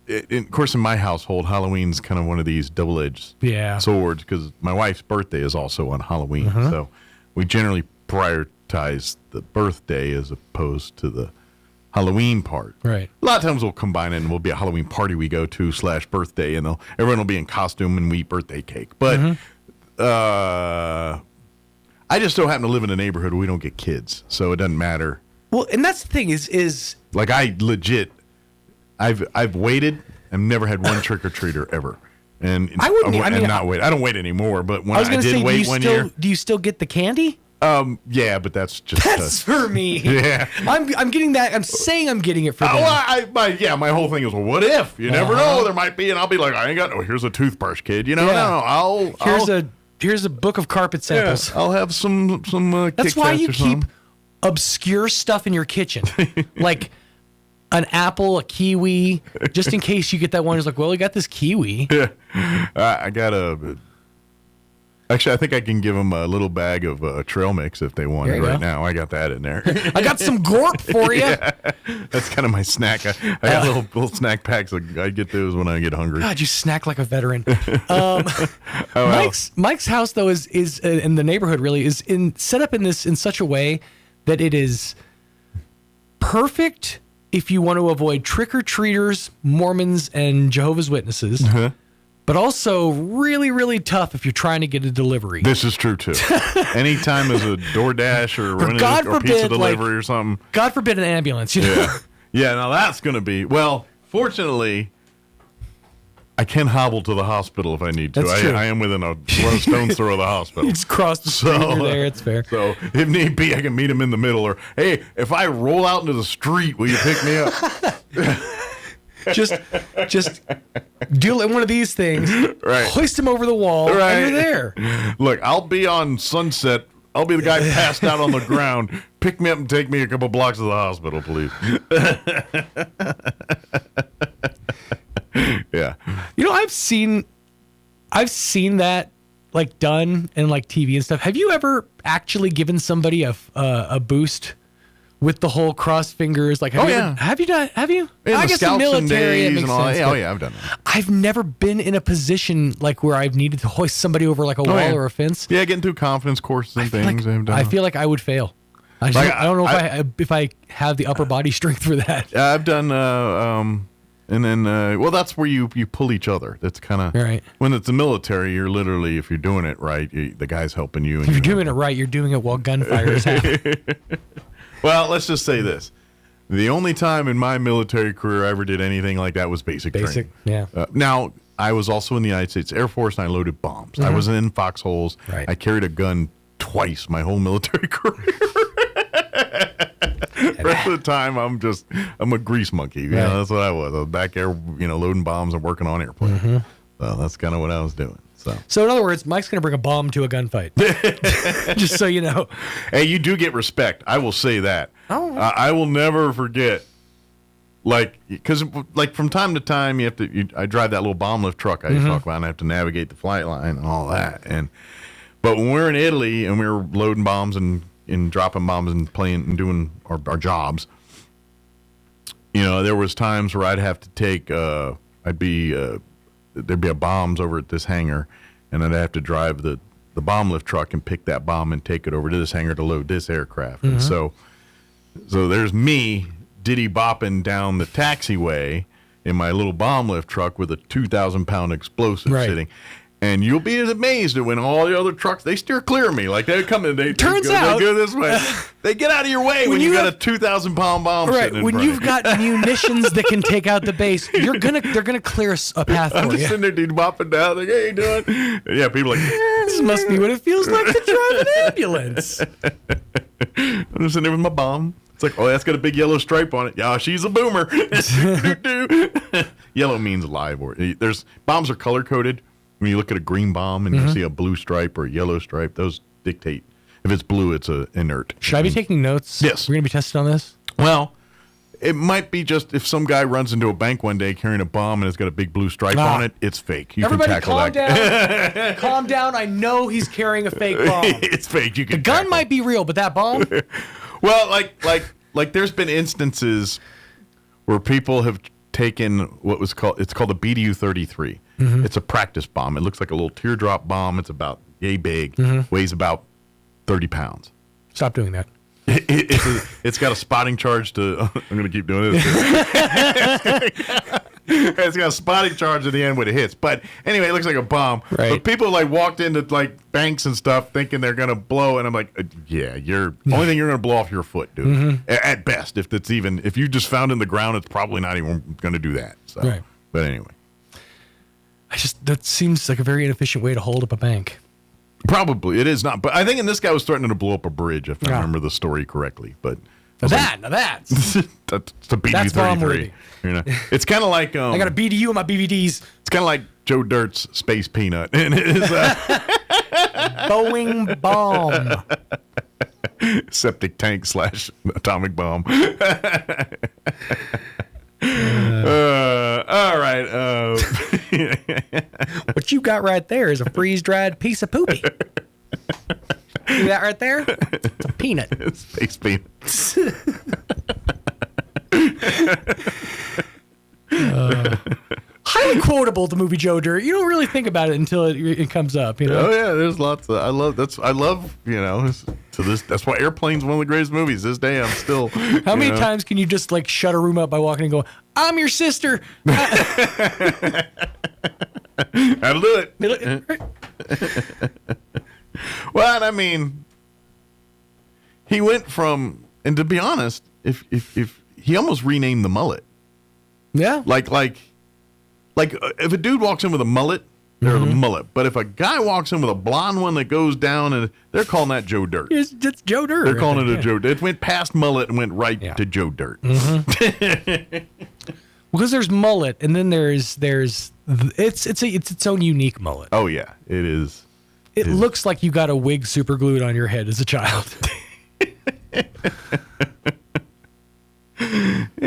of course, in my household, Halloween's kind of one of these double-edged swords because my wife's birthday is also on Halloween, so we generally prioritize the birthday as opposed to the Halloween part. Right. A lot of times we'll combine it and we'll be a Halloween party we go to / birthday, and everyone will be in costume and we eat birthday cake. But I just so happen to live in a neighborhood where we don't get kids, so it doesn't matter. Well, and that's the thing is like I legit, I've waited. I've never had one trick or treater ever, and I wouldn't. not wait. I don't wait anymore. But when I did say, wait one year, do you still get the candy? Yeah, but that's just that's for me. Yeah, I'm getting that. I'm saying I'm getting it for them. My whole thing is, well, what if you never know? There might be, and I'll be like, I ain't got no. Here's a toothbrush, kid. Here's a book of carpet samples. I'll have some. That's why you keep obscure stuff in your kitchen, like an apple, a kiwi, just in case you get that one who's like, well, we got this kiwi. Yeah, I got a. Actually, I think I can give them a little bag of trail mix if they want it right now. I got that in there. I got some gorp for you. Yeah, that's kind of my snack. I got little snack packs. I get those when I get hungry. God, you snack like a veteran. Mike's house, though, is in the neighborhood. Really, is set up in such a way that it is perfect if you want to avoid trick or treaters, Mormons, and Jehovah's Witnesses. But also really, really tough if you're trying to get a delivery. This is true, too. Anytime there's a DoorDash or pizza delivery or something. God forbid an ambulance. You know? Yeah, now that's going to be... Well, fortunately, I can hobble to the hospital if I need to. That's true. I am within a stone's throw of the hospital. You just cross the street there. It's fair. So if need be, I can meet him in the middle. Or, hey, if I roll out into the street, will you pick me up? Just do one of these things. Right. Hoist him over the wall. Right. And you're there. Look, I'll be on Sunset. I'll be the guy passed out on the ground. Pick me up and take me a couple blocks to the hospital, please. Yeah. I've seen that like done in like TV and stuff. Have you ever actually given somebody a boost? With the whole cross fingers, like have you done? I guess the military it makes sense. I've done that. I've never been in a position like where I've needed to hoist somebody over like a wall or a fence. Yeah, getting through confidence courses and things. I feel like I would fail. I don't know if I have the upper body strength for that. I've done, and then that's where you pull each other. That's kind of right. When it's the military, you're literally, if you're doing it right, the guy's helping you. If you're doing it right, you're doing it while gunfire is happening. Well, let's just say this. The only time in my military career I ever did anything like that was basic training. Yeah. Now, I was also in the United States Air Force, and I loaded bombs. Mm-hmm. I was in foxholes. Right. I carried a gun twice my whole military career. Rest of the time, I'm a grease monkey. You know, that's what I was. I was back there, loading bombs and working on airplanes. Mm-hmm. So that's kind of what I was doing. So in other words, Mike's going to bring a bomb to a gunfight. Just so you know. Hey, you do get respect. I will say that. Oh. I will never forget. Because from time to time, I drive that little bomb lift truck I talk about, and I have to navigate the flight line and all that. But when we were in Italy and we were loading bombs and dropping bombs and playing and doing our jobs, there was times where I'd have to take, there'd be bombs over at this hangar, and I'd have to drive the bomb lift truck and pick that bomb and take it over to this hangar to load this aircraft. Mm-hmm. And so there's me diddy bopping down the taxiway in my little bomb lift truck with a 2,000-pound explosive sitting. And you'll be amazed at when all the other trucks, they steer clear of me. Like, they come in, they go this way. They get out of your way when you got a 2,000-pound bomb sitting in when front you've of you. got munitions that can take out the base, they're gonna clear a path I'm for just you. sitting there, dude, mopping down. Like, hey, you doing? Yeah, people are like, This must be what it feels like to drive an ambulance. I'm just sitting there with my bomb. It's like, oh, that's got a big yellow stripe on it. Yeah, she's a boomer. Yellow means live. Or there's bombs are color coded. When you look at a green bomb and you see a blue stripe or a yellow stripe, those dictate. If it's blue, it's a inert. Should I be taking notes? Yes. We're gonna be tested on this. Well, it might be just if some guy runs into a bank one day carrying a bomb and it's got a big blue stripe on it, it's fake. You Everybody can tackle calm that. down. Calm down. I know he's carrying a fake bomb. It's fake. You can The gun might be real, but that bomb. Well, like there's been instances where people have taken what was called, it's called a BDU-33. Mhm. It's a practice bomb. It looks like a little teardrop bomb. It's about yay big, weighs about 30 pounds. Stop doing that. It's got a spotting charge to, I'm going to keep doing this. It's got a spotting charge at the end when it hits. But anyway, it looks like a bomb. Right. But people like walked into like banks and stuff thinking they're going to blow. And I'm like, yeah, only thing you're going to blow off your foot, dude. At best, if you just found in the ground, it's probably not even going to do that. So, Right. But anyway. That seems like a very inefficient way to hold up a bank. Probably. It is not. But I think this guy was threatening to blow up a bridge, if I remember the story correctly. But That's that's a BDU-33. That's bomb-worthy. You know, it's kind of like I got a BDU in my BVDs. It's kind of like Joe Dirt's Space Peanut, and it is Boeing bomb, septic tank / atomic bomb. All right. What you got right there is a freeze-dried piece of poopy. See that right there? It's a peanut. It's Space Peanut. Highly quotable, the movie Joe Dirt. You don't really think about it until it comes up. You know? Oh yeah, there's lots of. I love. You know. To this, that's why Airplane's one of the greatest movies. This day, I'm still. How many times can you just like shut a room up by walking and go, "I'm your sister"? That'll do it. Well, I mean, he went from, and to be honest, if he almost renamed the mullet. Yeah. Like if a dude walks in with a mullet, they're the mullet. But if a guy walks in with a blonde one that goes down, and they're calling that Joe Dirt. It's Joe Dirt. They're calling it a Joe Dirt. It went past mullet and went right to Joe Dirt. Because there's mullet, and then there's it's its own unique mullet. Oh yeah, it is. It looks like you got a wig super glued on your head as a child. Yeah,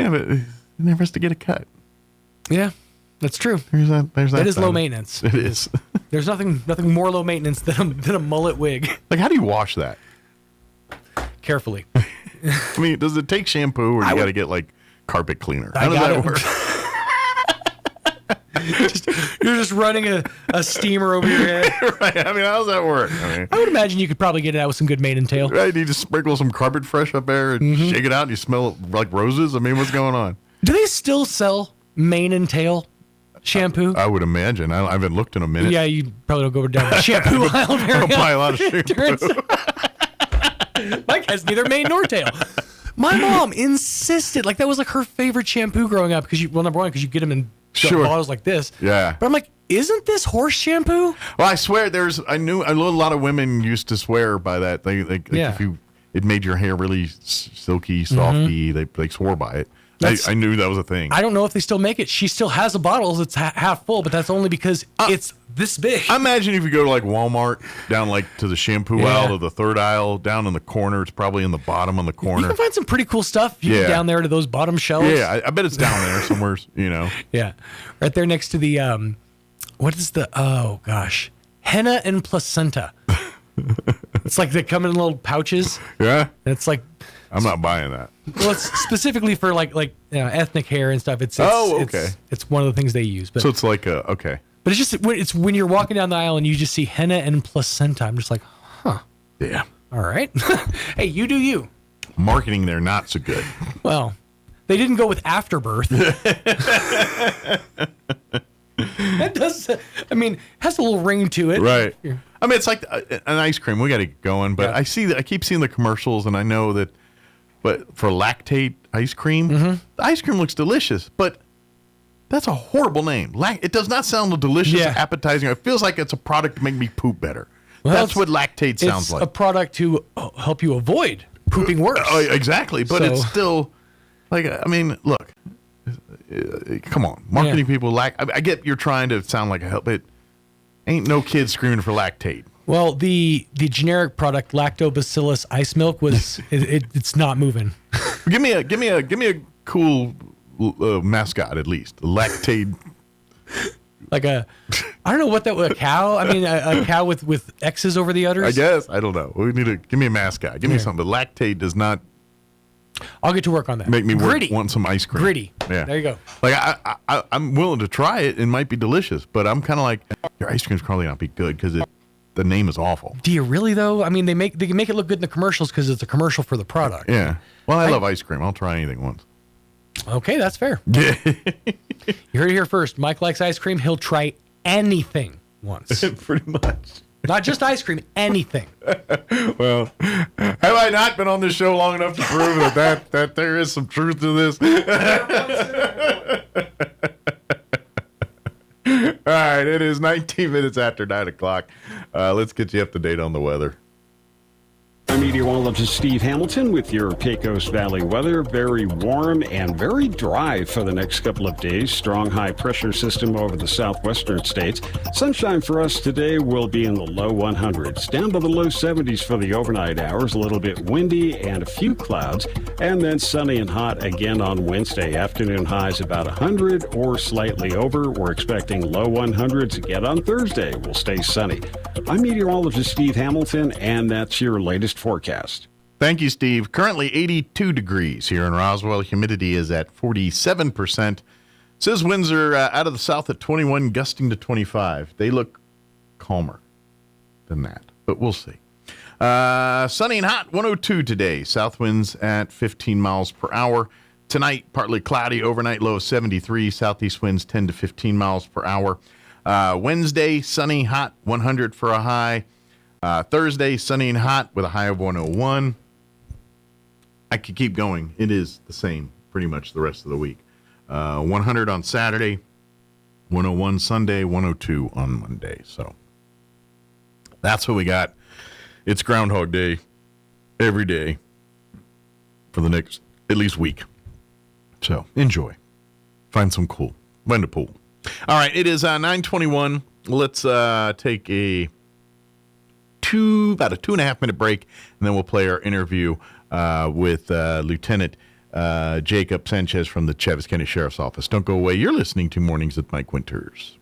but it never has to get a cut. Yeah, that's true. There's that That is low thing. maintenance. It is. There's nothing more low maintenance than a mullet wig. Like, how do you wash that? Carefully. I mean, does it take shampoo, or you got to get like carpet cleaner? How does that work? You're just running a steamer over your head. Right. I mean, how does that work? I would imagine you could probably get it out with some good mane and tail. Right. You just sprinkle some Carpet Fresh up there and shake it out, and you smell it like roses. I mean, what's going on? Do they still sell mane and tail shampoo? I would imagine. I haven't looked in a minute. Yeah, you probably don't go down the shampoo aisle very I don't buy a lot of often. shampoo. Mike has neither mane nor tail. My mom insisted, like that was like her favorite shampoo growing up because number one, because you get them in bottles like this. Yeah. But I'm like, isn't this horse shampoo? Well, I swear, I know a lot of women used to swear by that. If it made your hair really silky, softy. They swore by it. I knew that was a thing. I don't know if they still make it. She still has a bottle. It's half full, but that's only because it's this big. I imagine if you go to like Walmart, down like to the shampoo aisle or the third aisle, down in the corner, it's probably in the bottom on the corner. You can find some pretty cool stuff down there to those bottom shelves. Yeah, I bet it's down there somewhere, you know. Yeah. Right there next to the, what is the, oh gosh, henna and placenta. It's like they come in little pouches. Yeah. It's like, I'm not buying that. well, it's specifically for like ethnic hair and stuff. It's okay. It's one of the things they use. But, so it's like okay. But it's just it's when you're walking down the aisle and you just see henna and placenta. I'm just like, huh. Yeah. All right. Hey, you do you. Marketing there not so good. Well, they didn't go with afterbirth. That does. I mean, has a little ring to it. Right. I mean, it's like an ice cream. We got to get going, but I keep seeing the commercials, and I know that. But for lactate ice cream, the ice cream looks delicious, but that's a horrible name. It does not sound delicious, appetizing. It feels like it's a product to make me poop better. Well, that's what lactate sounds like. It's a product to help you avoid pooping worse. Exactly, but it's still like, I mean, look, come on, marketing people I get you're trying to sound like a help, but ain't no kid screaming for lactate. Well, the generic product Lactobacillus ice milk was it's not moving. Give me a cool mascot at least. Lactate. Like I don't know what that was. A cow. I mean, a cow with X's over the udders. I guess I don't know. We need to give me a mascot. Give me something. But lactate does not. I'll get to work on that. Make me want some ice cream. Gritty. Yeah. There you go. Like I'm willing to try it. It might be delicious, but I'm kind of like, your ice cream's probably not be good because the name is awful. Do you really though? I mean, they make it look good in the commercials because it's a commercial for the product. Yeah. Well, I love ice cream. I'll try anything once. Okay, that's fair. Yeah. You heard it here first. Mike likes ice cream. He'll try anything once. Pretty much. Not just ice cream, anything. Well, have I not been on this show long enough to prove that there is some truth to this? All right, it is 19 minutes after 9 o'clock. Let's get you up to date on the weather. I'm meteorologist Steve Hamilton with your Pecos Valley weather. Very warm and very dry for the next couple of days. Strong high pressure system over the southwestern states. Sunshine for us today will be in the low 100s, down to the low 70s for the overnight hours. A little bit windy and a few clouds, and then sunny and hot again on Wednesday. Afternoon highs about 100 or slightly over. We're expecting low 100s again on Thursday. We'll stay sunny. I'm meteorologist Steve Hamilton, and that's your latest forecast. Thank you, Steve. Currently 82 degrees here in Roswell. Humidity is at 47%. Says winds are out of the south at 21, gusting to 25. They look calmer than that, but we'll see. Sunny and hot, 102 today. South winds at 15 miles per hour. Tonight, partly cloudy. Overnight low of 73. Southeast winds 10 to 15 miles per hour. Wednesday, sunny, hot, 100 for a high. Thursday, sunny and hot with a high of 101. I could keep going. It is the same pretty much the rest of the week. 100 on Saturday, 101 Sunday, 102 on Monday. So that's what we got. It's Groundhog Day every day for the next at least week. So enjoy. Find some cool. Find a pool. All right, it is 9:21. Let's take about a 2.5 minute break, and then we'll play our interview with Lieutenant Jacob Sanchez from the Chaves County Sheriff's Office. Don't go away. You're listening to Mornings with Mike Winters.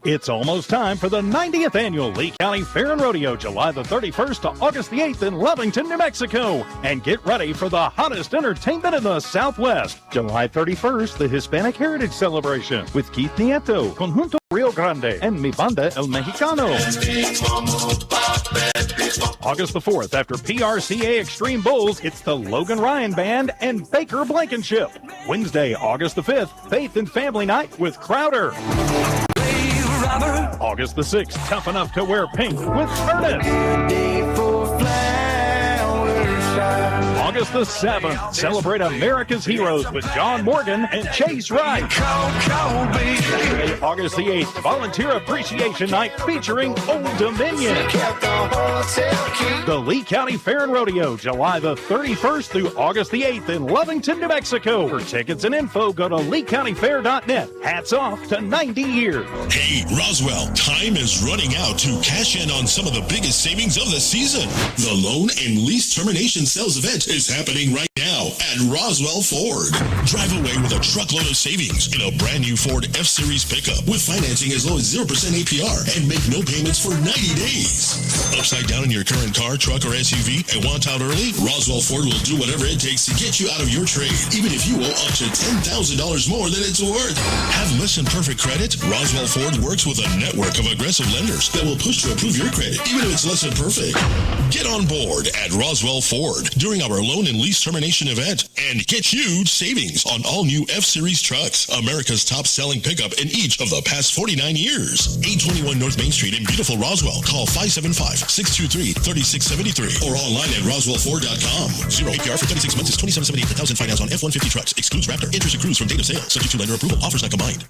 It's almost time for the 90th Annual Lee County Fair and Rodeo, July the 31st to August the 8th in Lovington, New Mexico. And get ready for the hottest entertainment in the Southwest. July 31st, the Hispanic Heritage Celebration with Keith Nieto, Conjunto Rio Grande, and Mi Banda El Mexicano. August the 4th, after PRCA Extreme Bulls, it's the Logan Ryan Band and Baker Blankenship. Wednesday, August the 5th, Faith and Family Night with Crowder. August the 6th, Tough Enough to Wear Pink with Ernest. August the 7th, celebrate America's heroes with John Morgan and Chase Wright. August the 8th, Volunteer Appreciation Night featuring Old Dominion. The Lee County Fair and Rodeo, July the 31st through August the 8th in Lovington, New Mexico. For tickets and info, go to LeeCountyFair.net. Hats off to 90 years. Hey, Roswell, time is running out to cash in on some of the biggest savings of the season. The loan and lease termination sales event is happening right now at Roswell Ford. Drive away with a truckload of savings in a brand new Ford F-Series pickup with financing as low as 0% APR and make no payments for 90 days. Upside down in your current car, truck, or SUV and want out early? Roswell Ford will do whatever it takes to get you out of your trade, even if you owe up to $10,000 more than it's worth. Have less than perfect credit? Roswell Ford works with a network of aggressive lenders that will push to approve your credit, even if it's less than perfect. Get on board at Roswell Ford during our loan and lease termination event and get huge savings on all new F-Series trucks, America's top-selling pickup in each of the past 49 years. 821 North Main Street in beautiful Roswell. Call 575-623-3673 or online at roswellford.com. 0 APR for 36 months is $27.78 per thousand finance on F-150 trucks. Excludes Raptor. Interest accrues from date of sale. Subject to lender approval. Offers not combined.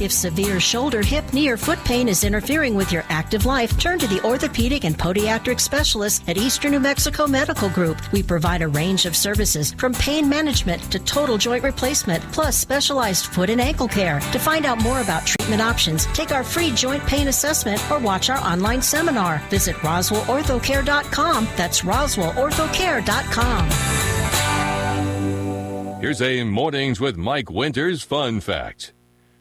If severe shoulder, hip, knee, or foot pain is interfering with your active life, turn to the orthopedic and podiatric specialists at Eastern New Mexico Medical Group. We provide a range of services from pain management to total joint replacement, plus specialized foot and ankle care. To find out more about treatment options, take our free joint pain assessment or watch our online seminar. Visit RoswellOrthoCare.com. That's RoswellOrthoCare.com. Here's a Mornings with Mike Winters fun fact.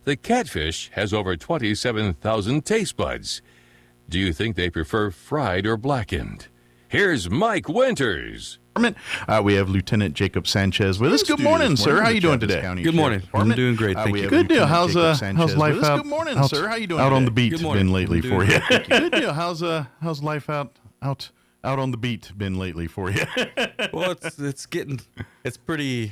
The catfish has over 27,000 taste buds. Do you think they prefer fried or blackened? Here's Mike Winters. We have Lieutenant Jacob Sanchez with us. Good morning, sir. How you doing today? Good morning. I'm doing great. Thank you. Good deal. How's life out? Good morning, sir. How you doing out on today? the beat Good morning. been lately I'm for doing you? great. Good deal. How's life out on the beat been lately for you? Well, it's pretty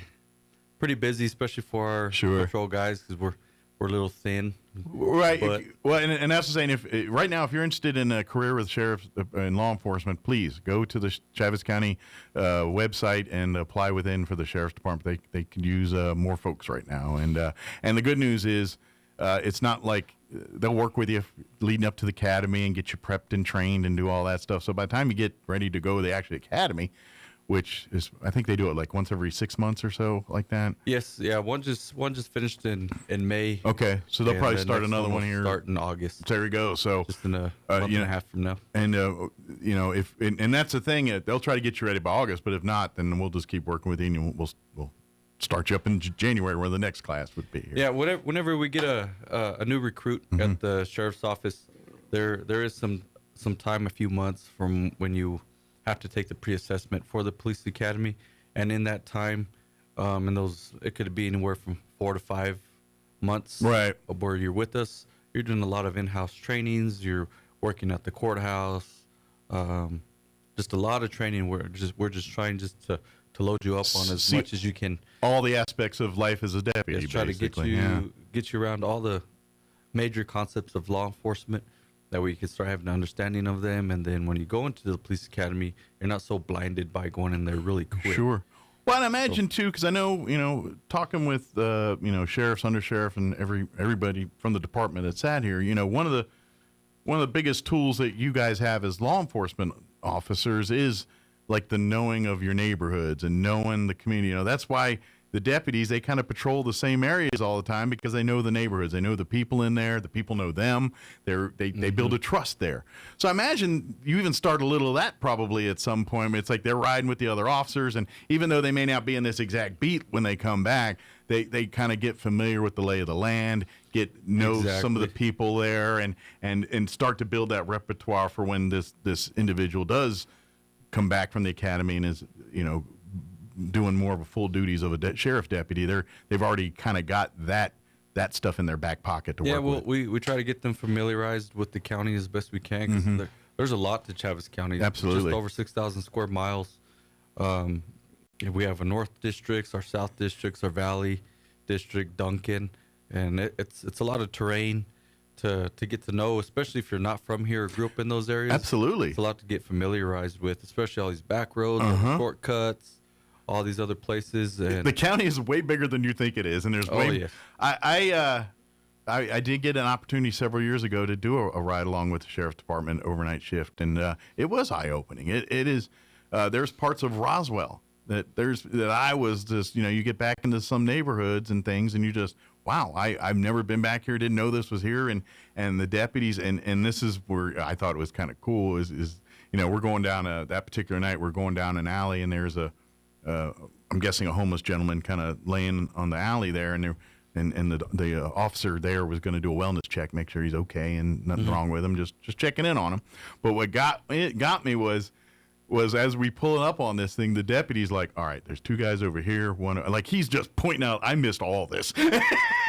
busy, especially for our patrol guys, because we're a little thin. Right. But, And that's the saying. If right now, if you're interested in a career with sheriffs and law enforcement, please go to the Chaves County website and apply within for the sheriff's department. They can use more folks right now. And the good news is, it's not like they'll work with you leading up to the academy and get you prepped and trained and do all that stuff. So by the time you get ready to go to the actual academy, which is, I think they do it like once every 6 months or so, like that. yes, yeah. One just finished in May. Okay, so they'll probably start another one here. Start in August. There we go. So just in a month and a half from now. And if that's the thing, they'll try to get you ready by August. But if not, then we'll just keep working with you, and we'll start you up in January, where the next class would be. Here. Yeah, whenever we get a new recruit at the sheriff's office, there is some time, a few months from when you have to take the pre-assessment for the police academy, and in that time, it could be anywhere from 4 to 5 months, right, where you're with us. You're doing a lot of in-house trainings. You're working at the courthouse, just a lot of training. We're just trying to load you up on as much as you can. All the aspects of life as a deputy. Just try to get you around all the major concepts of law enforcement, that way you can start having an understanding of them. And then when you go into the police academy, you're not so blinded by going in there really quick. Sure. Well, and I imagine, too, because I know, talking with, sheriffs, undersheriff, and everybody from the department that's sat here, one of the biggest tools that you guys have as law enforcement officers is, like, the knowing of your neighborhoods and knowing the community. That's why the deputies, they kind of patrol the same areas all the time, because they know the neighborhoods. They know the people in there. The people know them. They build a trust there. So I imagine you even start a little of that probably at some point. It's like they're riding with the other officers, and even though they may not be in this exact beat when they come back, they kind of get familiar with the lay of the land, know some of the people there, and start to build that repertoire for when this individual does come back from the academy and is, doing more of a full duties of a sheriff deputy. They've already kind of got that stuff in their back pocket to work with. Yeah, we try to get them familiarized with the county as best we can, because there's a lot to Chaves County. Absolutely. Just over 6,000 square miles. We have a North Districts, our South Districts, our Valley District, Duncan, and it's a lot of terrain to get to know, especially if you're not from here or grew up in those areas. Absolutely. It's a lot to get familiarized with, especially all these back roads, shortcuts, all these other places. And the county is way bigger than you think it is, and there's yes. I did get an opportunity several years ago to do a ride along with the sheriff's department overnight shift, and it was eye opening. It is. There's parts of Roswell that I was just, you get back into some neighborhoods and things, and you just, wow, I've never been back here, didn't know this was here, and the deputies, and this is where I thought it was kind of cool is we're going down that particular night, we're going down an alley, and there's I'm guessing a homeless gentleman kind of laying on the alley there, and the officer there was going to do a wellness check, make sure he's okay and nothing wrong with him, just checking in on him. But what got me was as we pull up on this thing, the deputy's like, all right, there's two guys over here. One, like, he's just pointing out, I missed all this. Oh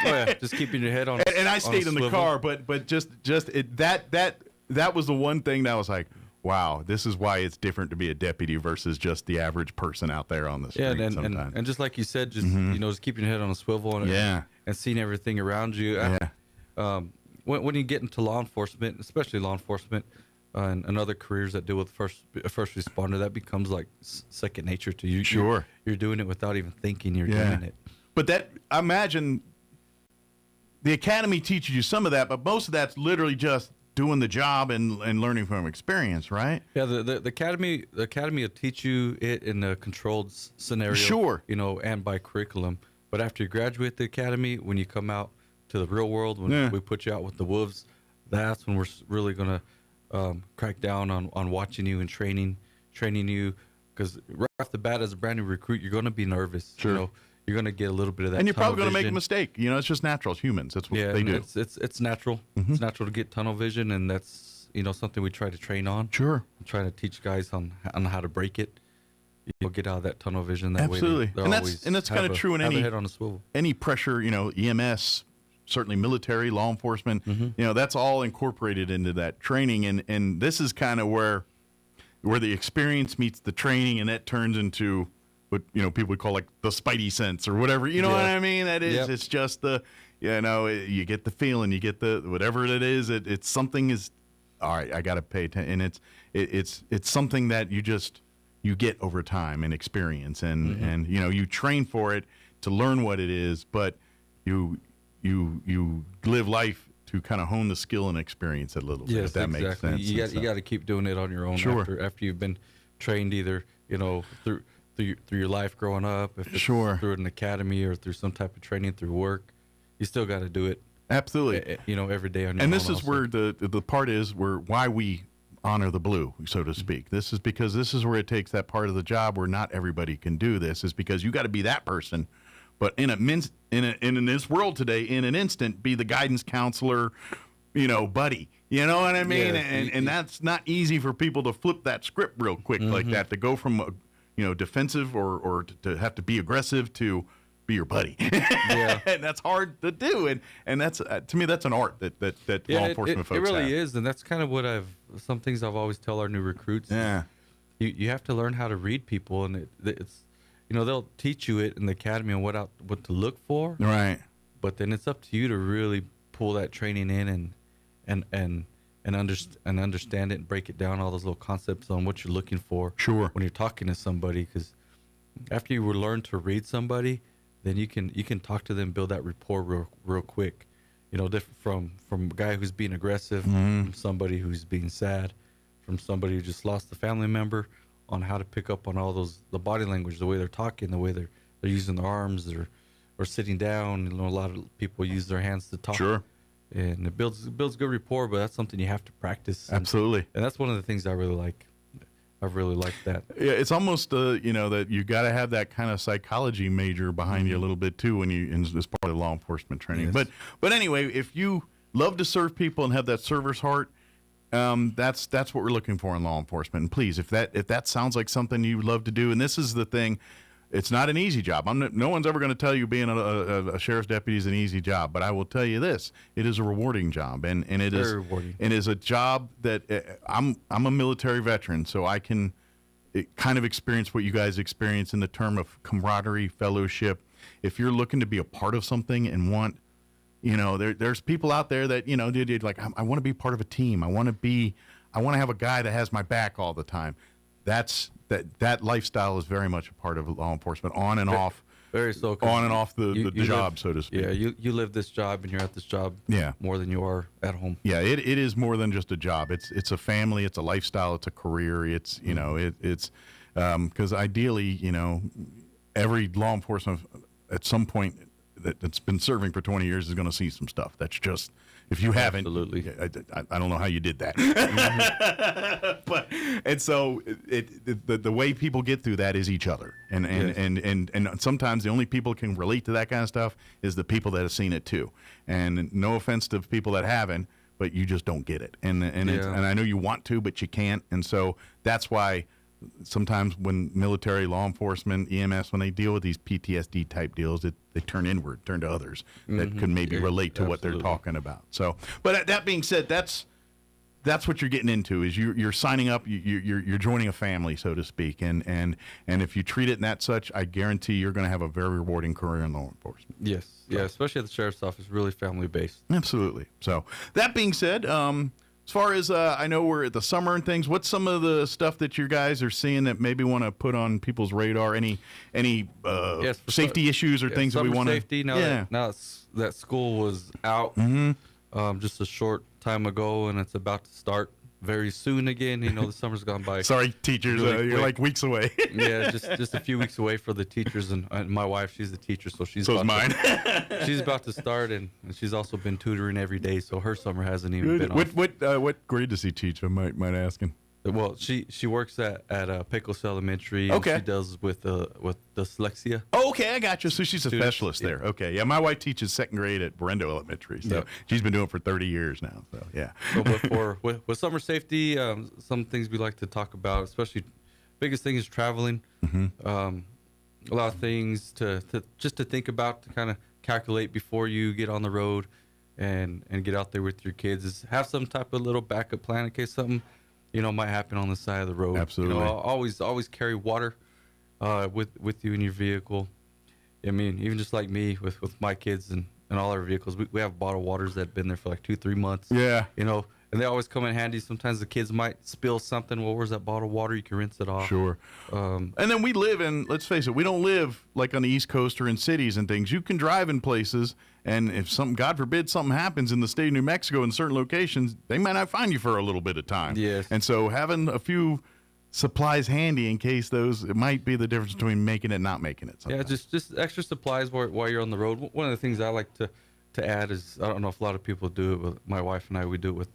yeah, just keeping your head on. And I stayed in the car, but just that was the one thing that was like, wow, this is why it's different to be a deputy versus just the average person out there on the street. Yeah, and just like you said, just just keeping your head on a swivel and seeing everything around you. Yeah. When you get into law enforcement, especially law enforcement and other careers that deal with first responder, that becomes like second nature to you. Sure, you're doing it without even thinking you're doing it. But that, I imagine, the academy teaches you some of that, but most of that's literally just doing the job and learning from experience, right? Yeah, the academy will teach you it in a controlled scenario, sure, and by curriculum. But after you graduate the academy, when you come out to the real world, when we put you out with the wolves, that's when we're really gonna crack down on watching you and training you, because right off the bat, as a brand new recruit, you're gonna be nervous. Sure. You're gonna get a little bit of that, and you're probably gonna make a vision. mistake. It's just natural. As humans, that's what they do. It's natural. It's natural to get tunnel vision, and that's something we try to train on. Sure. I'm trying to teach guys on how to break it. Get out of that tunnel vision. That Absolutely, way and that's kind of true in head on a swivel. Any pressure. EMS, certainly military, law enforcement. That's all incorporated into that training, and this is kind of where the experience meets the training, and that turns into what people would call like the spidey sense or whatever. You know what I mean? That is, it's just the you get the feeling, you get the whatever it is. It's something is all right. I got to pay attention, and it's something that you get over time and experience, and you train for it to learn what it is, but you live life to kind of hone the skill and experience it a little bit. If that makes sense. You got to keep doing it on your own. Sure. After you've been trained either through your life growing up, if it's through an academy or through some type of training through work, you still got to do it. Absolutely. Every day on your own. And this is also. where the part is why we honor the blue, so to speak. This is because this is where it takes that part of the job where not everybody can do this, is because you got to be that person, but in this world today, in an instant, be the guidance counselor, buddy. You know what I mean? And that's not easy for people to flip that script real quick like that, to go from defensive or to have to be aggressive to be your buddy. And that's hard to do, and that's to me that's an art that law enforcement folks it really have. is, and that's kind of what some things I've always tell our new recruits. You have to learn how to read people, and it's they'll teach you it in the academy and what to look for, right? But then it's up to you to really pull that training in and understand it and break it down, all those little concepts on what you're looking for. Sure. When you're talking to somebody, because after you learn to read somebody, then you can talk to them, build that rapport real quick. Different from a guy who's being aggressive, from somebody who's being sad, from somebody who just lost a family member, on how to pick up on all the body language, the way they're talking, the way they're using their arms, or sitting down. A lot of people use their hands to talk. Sure. And it builds good rapport, but that's something you have to practice. Absolutely. And that's one of the things I really like. I've really liked that. Yeah, it's almost that you got to have that kind of psychology major behind you a little bit too when as part of law enforcement training. Yes. But anyway, if you love to serve people and have that server's heart, that's what we're looking for in law enforcement. And please, if that sounds like something you love to do, and this is the thing, it's not an easy job. No one's ever going to tell you being a sheriff's deputy is an easy job, but I will tell you this: it is a rewarding job, and it is rewarding. It is a job that I'm a military veteran, so I can kind of experience what you guys experience in the term of camaraderie, fellowship. If you're looking to be a part of something and want, there's people out there that like, I want to be part of a team. I want to have a guy that has my back all the time. That lifestyle is very much a part of law enforcement, on and off, very so on and off the job, so to speak. Yeah, you live this job and you're at this job more than you are at home. Yeah, it is more than just a job. It's a family, it's a lifestyle, it's a career. It's it's because ideally, every law enforcement at some point that's been serving for 20 years is going to see some stuff. That's just, if you haven't, absolutely. I don't know how you did that. And so the way people get through that is each other. And sometimes the only people can relate to that kind of stuff is the people that have seen it too. And no offense to people that haven't, but you just don't get it. And I know you want to, but you can't. And so that's why sometimes when military, law enforcement, EMS, when they deal with these PTSD type deals, they turn inward, turn to others that could maybe relate to what they're talking about. So, but that being said, that's that's what you're getting into. Is you're signing up. You're joining a family, so to speak. And if you treat it in that such, I guarantee you're going to have a very rewarding career in law enforcement. Yes. Yeah. Especially at the sheriff's office, really family based. Absolutely. So that being said, as far as I know, we're at the summer and things. What's some of the stuff that you guys are seeing that maybe want to put on people's radar? Any safety issues or things that we want to? Safety. Now that school was out just a short time ago, and it's about to start very soon again. You know, the summer's gone by. Sorry, teachers, really you're like weeks away. Yeah, just a few weeks away for the teachers, and my wife, she's a teacher, so she's she's about to start, and she's also been tutoring every day, so her summer hasn't even been off. What grade does he teach? I might asking. Well, she works at Pecos Elementary. Okay. And she does with dyslexia. Oh, okay, I got you. So she's a specialist there. Okay, yeah. My wife teaches second grade at Brendo Elementary, so she's been doing it for 30 years now. So yeah. So, but with summer safety, some things we like to talk about, especially biggest thing is traveling. A lot of things to think about, to kind of calculate before you get on the road and get out there with your kids. Is have some type of little backup plan in case something might happen on the side of the road. Absolutely. Always carry water with you in your vehicle. I mean, even just like me with my kids and all our vehicles, we have bottled waters that have been there for like 2-3 months. Yeah. And they always come in handy. Sometimes the kids might spill something. Well, where's that bottled water? You can rinse it off. Sure. And then we live in, let's face it, we don't live like on the East Coast or in cities and things. You can drive in places, and if something, God forbid, something happens in the state of New Mexico in certain locations, they might not find you for a little bit of time. Yes. And so having a few supplies handy in case it might be the difference between making it and not making it sometimes. Yeah, just extra supplies while you're on the road. One of the things I like to add is, I don't know if a lot of people do it, but my wife and I, we do it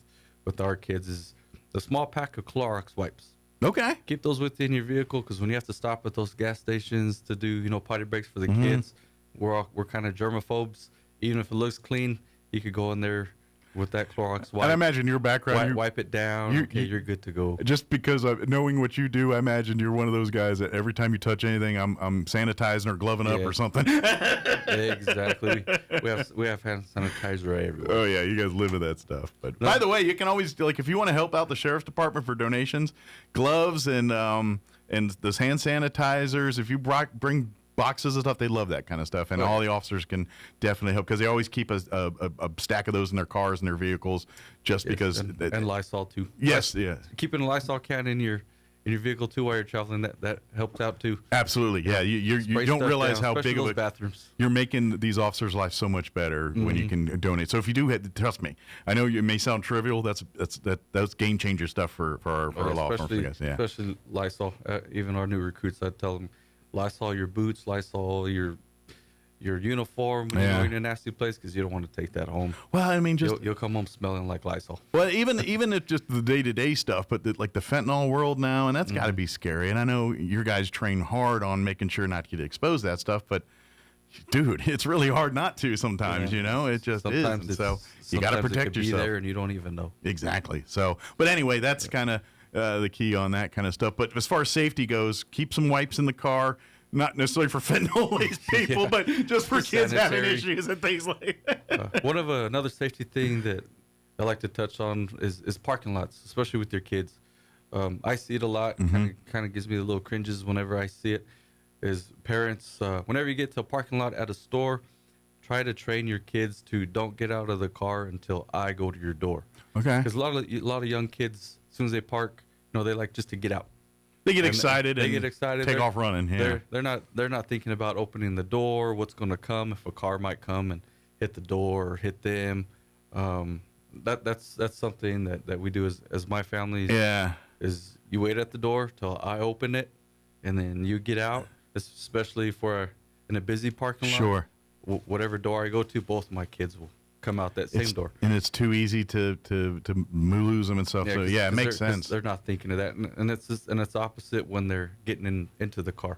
with our kids, is a small pack of Clorox wipes. Okay. Keep those with you in your vehicle, because when you have to stop at those gas stations to do potty breaks for the kids, we're kind of germaphobes. Even if it looks clean, you could go in there with that Clorox wipe. And I imagine your background, wipe it down. You're good to go. Just because knowing what you do, I imagine you're one of those guys that every time you touch anything, I'm sanitizing or gloving up or something. Exactly. We have hand sanitizer everywhere. Oh yeah, you guys live with that stuff. But by the way, you can always, like, if you want to help out the sheriff's department for donations, gloves and those hand sanitizers. If you bring boxes of stuff, they love that kind of stuff, and all the officers can definitely help, because they always keep a stack of those in their cars and their vehicles, just because. And Lysol too. Yes, keeping a Lysol can in your vehicle too while you're traveling, that helps out too. Absolutely, yeah. You don't realize how big of bathrooms. You're making these officers' lives so much better when you can donate. So if you do, trust me, I know it may sound trivial. That's game changer stuff for our law firm guys. Yeah, especially Lysol. Even our new recruits, I tell them, Lysol your boots, Lysol your uniform when you're in a nasty place, because you don't want to take that home. Well, I mean, you'll come home smelling like Lysol. Well, even if just the day-to-day stuff, but like the fentanyl world now, and that's got to be scary. And I know your guys train hard on making sure not to get exposed to that stuff, but dude, it's really hard not to sometimes. It just sometimes is. So you got to protect yourself. Be there and you don't even know. Exactly. So, but anyway, that's kind of the key on that kind of stuff. But as far as safety goes, keep some wipes in the car. Not necessarily for fentanyl-laced people, but just for kids having issues and things like that. Another safety thing that I like to touch on is parking lots, especially with your kids. I see it a lot. Kind of gives me the little cringes whenever I see it. Is parents, whenever you get to a parking lot at a store, try to train your kids to don't get out of the car until I go to your door. Okay. Because a lot of young kids, as soon as they park, they like just to get out. They get excited. Take off running. Yeah. They're not thinking about opening the door, what's going to come, if a car might come and hit the door or hit them. That's something that we do as my family. Yeah. Is you wait at the door till I open it, and then you get out. Especially in a busy parking lot. Sure. Whatever door I go to, both of my kids will come out that same door. And it's too easy to lose them and stuff. So yeah, it makes sense. They're not thinking of that, and it's opposite when they're getting into the car.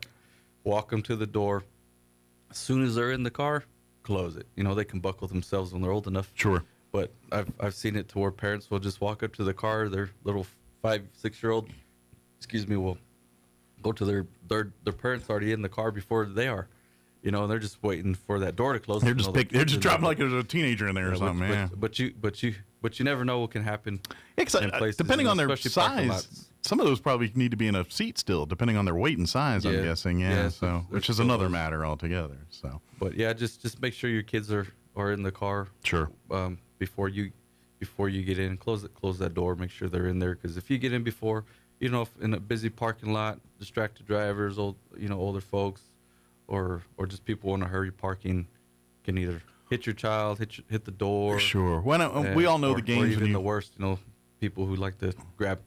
Walk them to the door. As soon as they're in the car, close it. They can buckle themselves when they're old enough. Sure. But I've seen it to where parents will just walk up to the car. Their little 5-6-year-old, will go to their parents already in the car before they are. They're just waiting for that door to close. They're just dropping like there's a teenager in there or something, man. But you but you never know what can happen. Yeah, depending on their especially parking size, lots. some of those probably need to be in a seat still, depending on their weight and size. I'm guessing. Yeah. So which is another matter altogether. So. But yeah, just make sure your kids are in the car. Sure. Before you get in, close that door. Make sure they're in there, because if you get in before, if in a busy parking lot, distracted drivers, older folks, or just people in a hurry parking, can either hit your child, hit the door. Sure. We all know the games. Or even the worst, people who like to grab.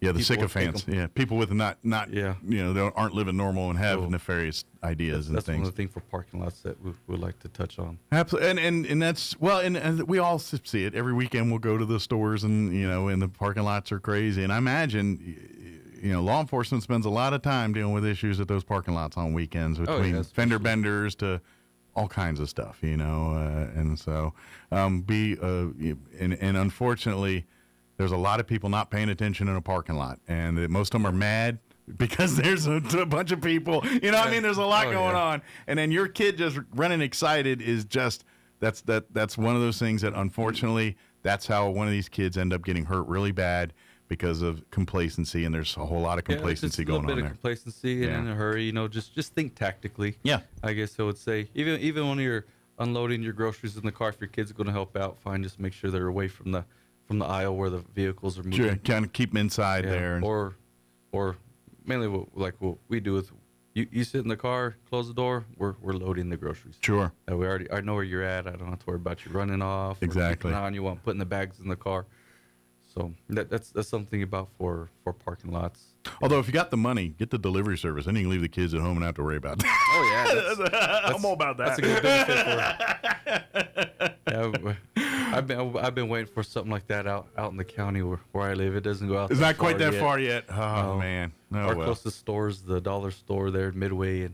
Yeah, the sycophants. Yeah, people with not they aren't living normal and have nefarious ideas and things. That's one of the things for parking lots that we would like to touch on. Absolutely, and that's and we all see it every weekend. We'll go to the stores and and the parking lots are crazy. And I imagine, law enforcement spends a lot of time dealing with issues at those parking lots on weekends, between fender benders to all kinds of stuff, and so and unfortunately, there's a lot of people not paying attention in a parking lot, and most of them are mad because there's a bunch of people. There's a lot going on, and then your kid just running excited is just that's one of those things that unfortunately that's how one of these kids end up getting hurt really bad because of complacency, and there's a whole lot of complacency going on there. A little bit of complacency and in a hurry, just think tactically. Yeah, I guess I would say even when you're unloading your groceries in the car, if your kid's going to help out, fine. Just make sure they're away from the aisle where the vehicles are moving. Sure, kind of keep them inside there. Or mainly what we do is you sit in the car, close the door, we're loading the groceries. Sure. I know where you're at. I don't have to worry about you running off. Exactly. On you want putting the bags in the car. So that's something about for parking lots. Although if you got the money, get the delivery service, then you can leave the kids at home and not have to worry about that. Oh yeah, I'm all about that. That's a good benefit for. I've been waiting for something like that out in the county where I live. It doesn't go out. It's not quite that far yet. Oh man, our closest store is the dollar store there at Midway,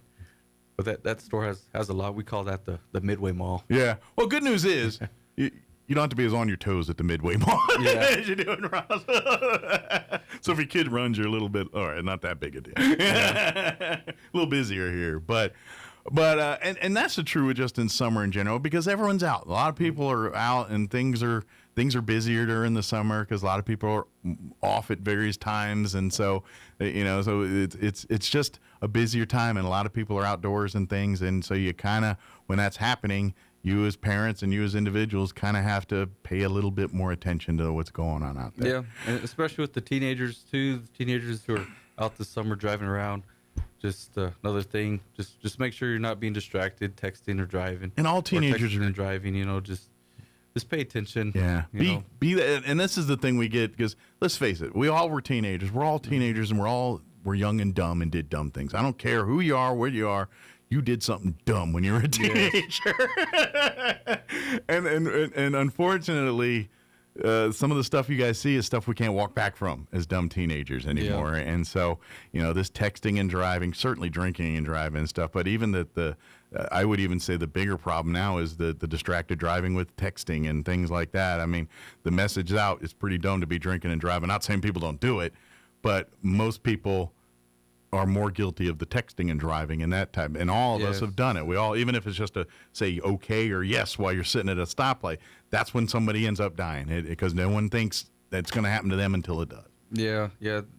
but that store has a lot. We call that the Midway Mall. Yeah. Well, good news is you don't have to be as on your toes at the Midway Mall as you do in Roswell. So if your kid runs, you're a little bit, all right, not that big a deal. A little busier here, but and that's the true just in summer in general, because everyone's out. A lot of people are out, and things are busier during the summer because a lot of people are off at various times, and so so it's just a busier time, and a lot of people are outdoors and things, and so you kind of, when that's happening, you as parents and you as individuals kind of have to pay a little bit more attention to what's going on out there. Yeah, and especially with the teenagers too. The teenagers who are out this summer driving around. Just another thing. Just make sure you're not being distracted, texting or driving. And all teenagers are driving. Just pay attention. Yeah. Be that. And this is the thing we get, because let's face it, we all were teenagers. We're all teenagers, and we're young and dumb and did dumb things. I don't care who you are, where you are. You did something dumb when you were a teenager. Yes. and unfortunately, some of the stuff you guys see is stuff we can't walk back from as dumb teenagers anymore. Yeah. And so, this texting and driving, certainly drinking and driving and stuff, but even I would even say the bigger problem now is the distracted driving with texting and things like that. I mean, the message out is pretty dumb to be drinking and driving. Not saying people don't do it, but most people are more guilty of the texting and driving and that type. And all of us have done it. We all, even if it's just to say okay or yes while you're sitting at a stoplight, that's when somebody ends up dying, because no one thinks that's going to happen to them until it does. Yeah.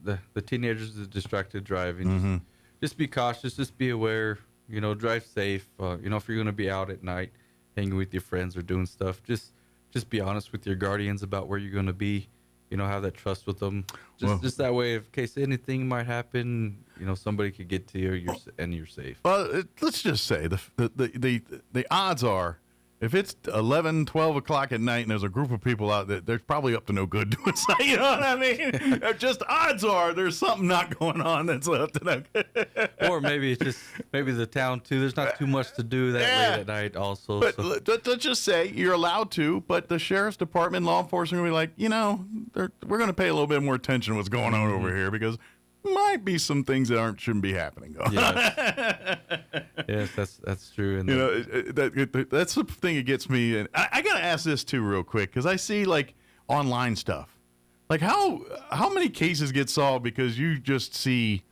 The teenagers, the distracted driving. Just be cautious. Just be aware. Drive safe. If you're going to be out at night, hanging with your friends or doing stuff, just be honest with your guardians about where you're going to be. Have that trust with them. Just that way, in case anything might happen, somebody could get to you, and you're safe. Well, let's just say the odds are, if it's 11, 12 o'clock at night and there's a group of people out there, they're probably up to no good doing something. You know what I mean? Just odds are there's something not going on that's up to no good. Or maybe it's just the town too. There's not too much to do that late at night also. But let's just say you're allowed to, but the sheriff's department, law enforcement will be like, we're going to pay a little bit more attention to what's going on over here, because might be some things that shouldn't be happening. Yes, that's true. And that's the thing that gets me. And I gotta ask this too, real quick, because I see online stuff. How many cases get solved because you just see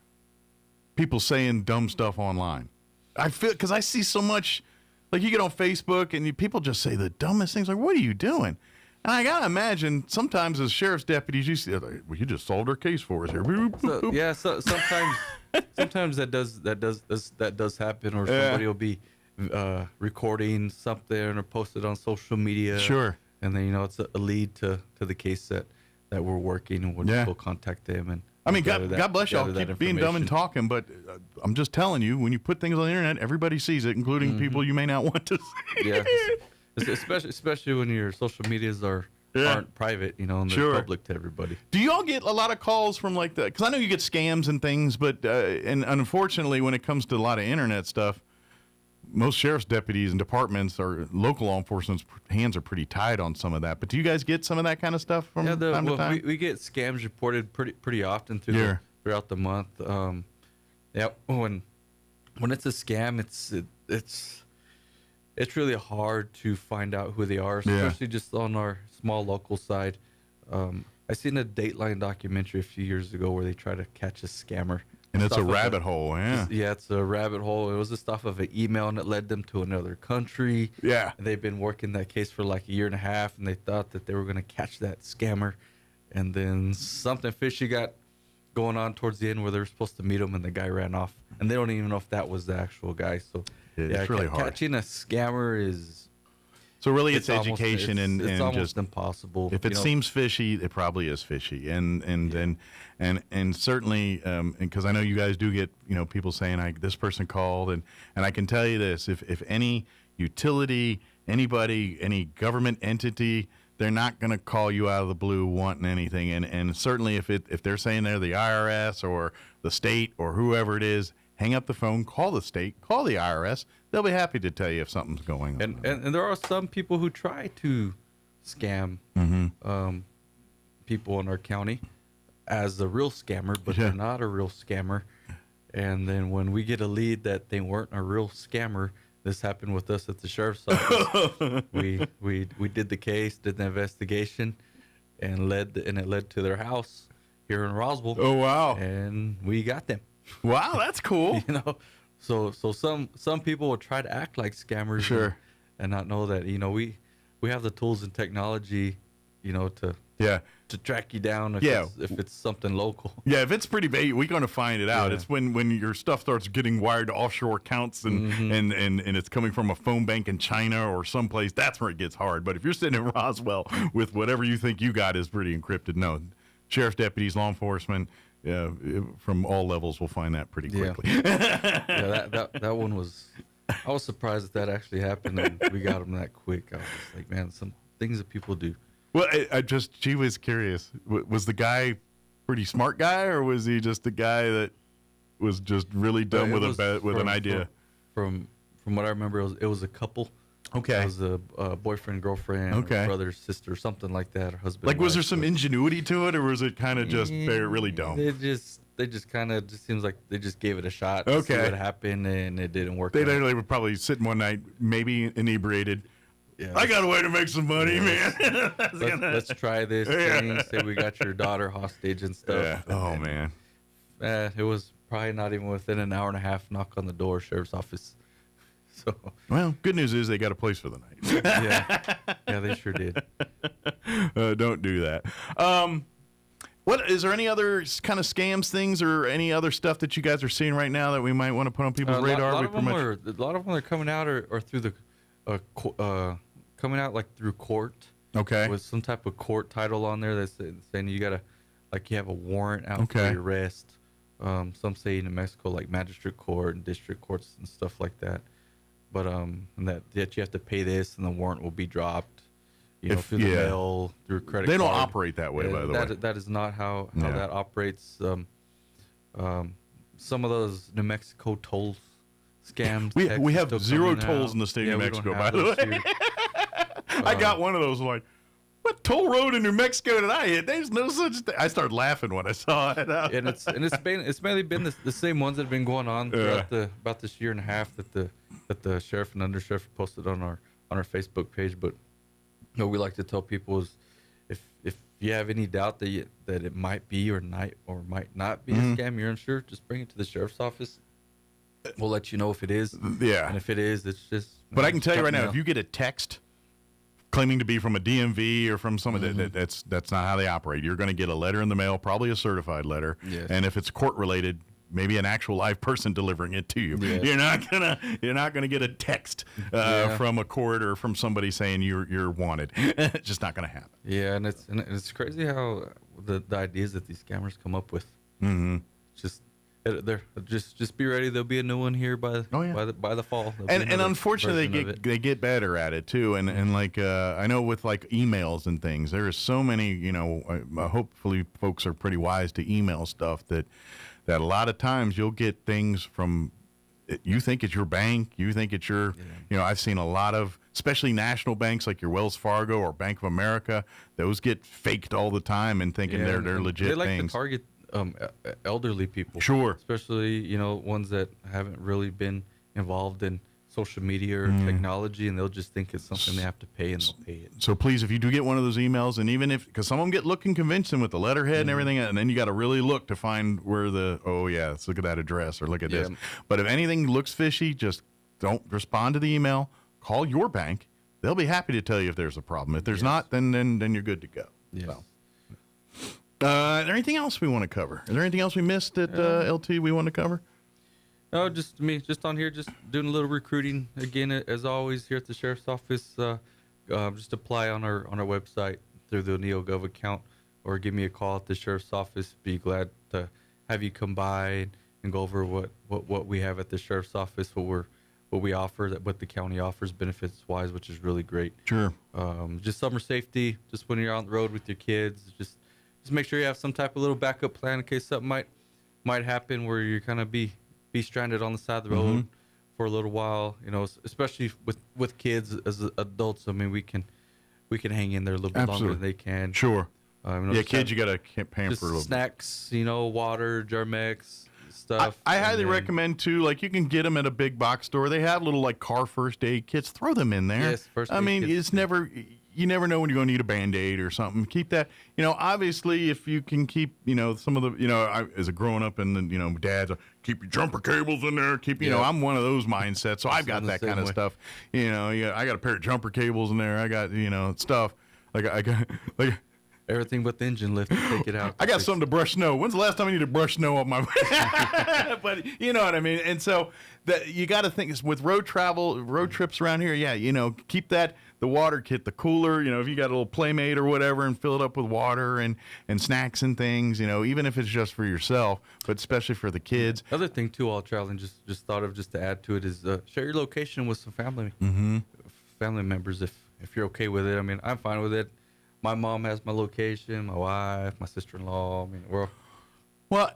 people saying dumb stuff online? I feel, because I see so much. You get on Facebook and people just say the dumbest things. What are you doing? And I gotta imagine sometimes as sheriff's deputies, you see, well, you just solved our case for us here. So sometimes that does happen, or somebody will be recording something or post it on social media. Sure. And then it's a lead to the case that we're working, and we'll contact them. And I mean, God bless y'all. Keep being dumb and talking, but I'm just telling you, when you put things on the internet, everybody sees it, including people you may not want to see. Yeah, especially when your social medias aren't private, and they're public to everybody. Do y'all get a lot of calls from like that? Because I know you get scams and things, but and unfortunately, when it comes to a lot of internet stuff, most sheriff's deputies and departments or local law enforcement's hands are pretty tied on some of that. But do you guys get some of that kind of stuff from time to time? We get scams reported pretty often throughout the month. When it's a scam, it's really hard to find out who they are, especially just on our small local side. I seen a Dateline documentary a few years ago where they try to catch a scammer. And it's a rabbit hole, it's a rabbit hole. It was just off of an email, and it led them to another country. Yeah. And they've been working that case for like a year and a half, and they thought that they were going to catch that scammer. And then something fishy got going on towards the end where they were supposed to meet him, and the guy ran off. And they don't even know if that was the actual guy. So it's really hard. Catching a scammer is... So really, it's education and almost just impossible. If it seems fishy, it probably is fishy, and certainly because I know you guys do get people saying this person called, and I can tell you this: if any utility, anybody, any government entity, they're not going to call you out of the blue wanting anything, and certainly if they're saying they're the IRS or the state or whoever it is, hang up the phone, call the state, call the IRS. They'll be happy to tell you if something's going on. And there are some people who try to scam people in our county as a real scammer, but they're not a real scammer. And then when we get a lead that they weren't a real scammer, this happened with us at the sheriff's office. we did the case, did the investigation, and it led to their house here in Roswell. Oh wow! And we got them. Wow, that's cool. So some people will try to act like scammers, and not know that we have the tools and technology, to track you down if it's something local. Yeah, if it's pretty big, we're going to find it out. It's when your stuff starts getting wired to offshore accounts and it's coming from a phone bank in China or someplace. That's where it gets hard. But if you're sitting in Roswell with whatever you think you got is pretty encrypted, no, sheriff's deputies, law enforcement. From all levels, we'll find that pretty quickly. That one was. I was surprised that actually happened, and we got them that quick. I was just like, man, some things that people do. Well, she was curious. Was the guy pretty smart guy, or was he just a guy that was just really dumb with an idea? From what I remember, it was a couple. Okay. It was a boyfriend, girlfriend, or brother, sister, something like that, or husband. Like, was there some ingenuity to it, or was it kind of just really dumb? They just kind of seems like they just gave it a shot to see what happened, and it didn't work. They were probably sitting one night, maybe inebriated. Yeah, I got a way to make some money, man. Let's try this thing. Say we got your daughter hostage and stuff. Yeah. Oh, man. It was probably not even within an hour and a half. Knock on the door, sheriff's office. So, well, good news is they got a place for the night. yeah, they sure did. Don't do that. What is there any other kind of scams things or any other stuff that you guys are seeing right now that we might want to put on people's radar? A lot of them are coming out or through the coming out like through court. Okay. With some type of court title on there that's saying you gotta you have a warrant out for your arrest. Some say in New Mexico like magistrate court and district courts and stuff like that. But and that you have to pay this and the warrant will be dropped, through the mail, through credit card. They don't operate that way, by the way. That is not how that operates. Some of those New Mexico toll scams. We have zero tolls in the state of New Mexico, by the way. I got one of those like, what toll road in New Mexico did I hit? There's no such thing. I started laughing when I saw it. And it's mainly been the same ones that have been going on throughout about this year and a half that the sheriff and undersheriff posted on our Facebook page. But we like to tell people is if you have any doubt that it might be or might not be a scam, you're unsure, just bring it to the sheriff's office. We'll let you know if it is. Yeah. And if it is, it's just. But I can tell you right now, if you get a text claiming to be from a DMV or from someone that's not how they operate. You're going to get a letter in the mail, probably a certified letter, and if it's court related, maybe an actual live person delivering it to you. Yes. You're not gonna get a text from a court or from somebody saying you're wanted. It's just not gonna happen. Yeah, and it's crazy how the ideas that these scammers come up with. Mm-hmm. They're just be ready. There'll be a new one here by the fall. And unfortunately, they get better at it too. And like I know with like emails and things, there are so many. Hopefully, folks are pretty wise to email stuff that a lot of times you'll get things from. You think it's your bank. You think it's your. I've seen a lot of, especially national banks like your Wells Fargo or Bank of America. Those get faked all the time and thinking they're legit they like things. to target elderly people, sure, especially ones that haven't really been involved in social media or technology, and they'll just think it's something they have to pay, and they'll pay it. So please, if you do get one of those emails, and even because some of them get looking convincing with the letterhead and everything, and then you got to really look to find where let's look at that address or look at this. But if anything looks fishy, just don't respond to the email. Call your bank; they'll be happy to tell you if there's a problem. If there's not, then you're good to go. Yes. So. Is there anything else we want to cover? Is there anything else we missed at LT we want to cover? No, just me, just on here, just doing a little recruiting again, as always here at the sheriff's office. Just apply on our website through the NeoGov account, or give me a call at the sheriff's office. Be glad to have you come by and go over what we have at the sheriff's office, what we offer, what the county offers benefits wise, which is really great. Sure. Just summer safety, just when you're on the road with your kids, just make sure you have some type of little backup plan in case something might happen where you're kind of be stranded on the side of the road for a little while. Especially with kids as adults. I mean, we can hang in there a little bit longer than they can. Sure. Kids, you got to pamper just a little snacks, water, Germex stuff. I highly recommend too. Like, you can get them at a big box store. They have little like car first aid kits. Throw them in there. Yes, first aid kits. It's never. You never know when you're going to need a Band-Aid or something. Keep that, obviously if you can keep, some of the, as a growing up and then, dads, keep your jumper cables in there. I'm one of those mindsets. So I've got that kind of stuff. I got a pair of jumper cables in there. I got, stuff. I got everything but the engine lift to take it out. I got something to brush snow. When's the last time I need to brush snow off my But you know what I mean? And so that you got to think with road trips around here, keep the water kit, the cooler, if you got a little Playmate or whatever, and fill it up with water and snacks and things, even if it's just for yourself, but especially for the kids. Other thing too, while traveling, just thought of just to add to it is share your location with some family members if you're okay with it. I mean, I'm fine with it. My mom has my location, my wife, my sister-in-law. I mean,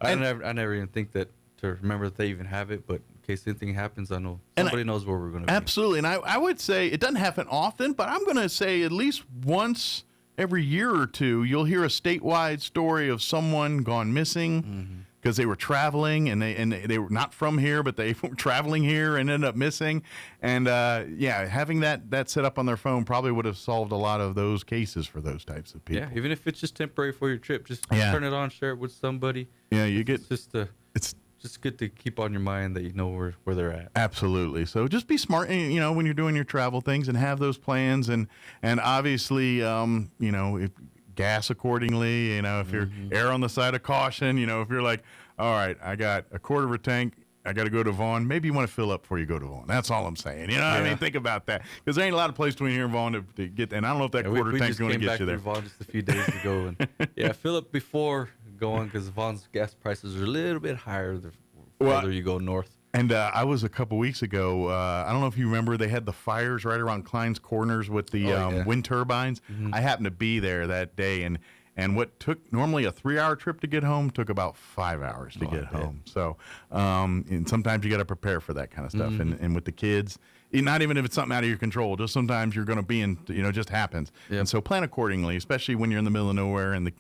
I never even think to remember that they even have it, but in case anything happens, I know somebody knows where we're going to be. Absolutely, and I would say it doesn't happen often, but I'm going to say at least once every year or two, you'll hear a statewide story of someone gone missing because they were traveling and they were not from here, but they were traveling here and ended up missing. And having that set up on their phone probably would have solved a lot of those cases for those types of people. Yeah, even if it's just temporary for your trip, just turn it on, share it with somebody. Yeah, it's just good to keep on your mind that you know where they're at. Absolutely. So just be smart, when you're doing your travel things, and have those plans, and obviously, if gas accordingly, if you're err on the side of caution, if you're like, all right, I got a quarter of a tank, I got to go to Vaughn. Maybe you want to fill up before you go to Vaughn. That's all I'm saying. What I mean? Think about that, because there ain't a lot of place between here and Vaughn to get. And I don't know if that quarter tank's going to get you there. We just came back from Vaughn just a few days ago, and fill up before going, because Vaughn's gas prices are a little bit higher the further you go north. And I was a couple weeks ago. I don't know if you remember, they had the fires right around Klein's Corners with the wind turbines. I happened to be there that day, and what took normally a 3-hour trip to get home took about 5 hours to get home. So, and sometimes you got to prepare for that kind of stuff. And with the kids, not even if it's something out of your control, just sometimes you're going to be in, just happens. Yep. And so plan accordingly, especially when you're in the middle of nowhere and the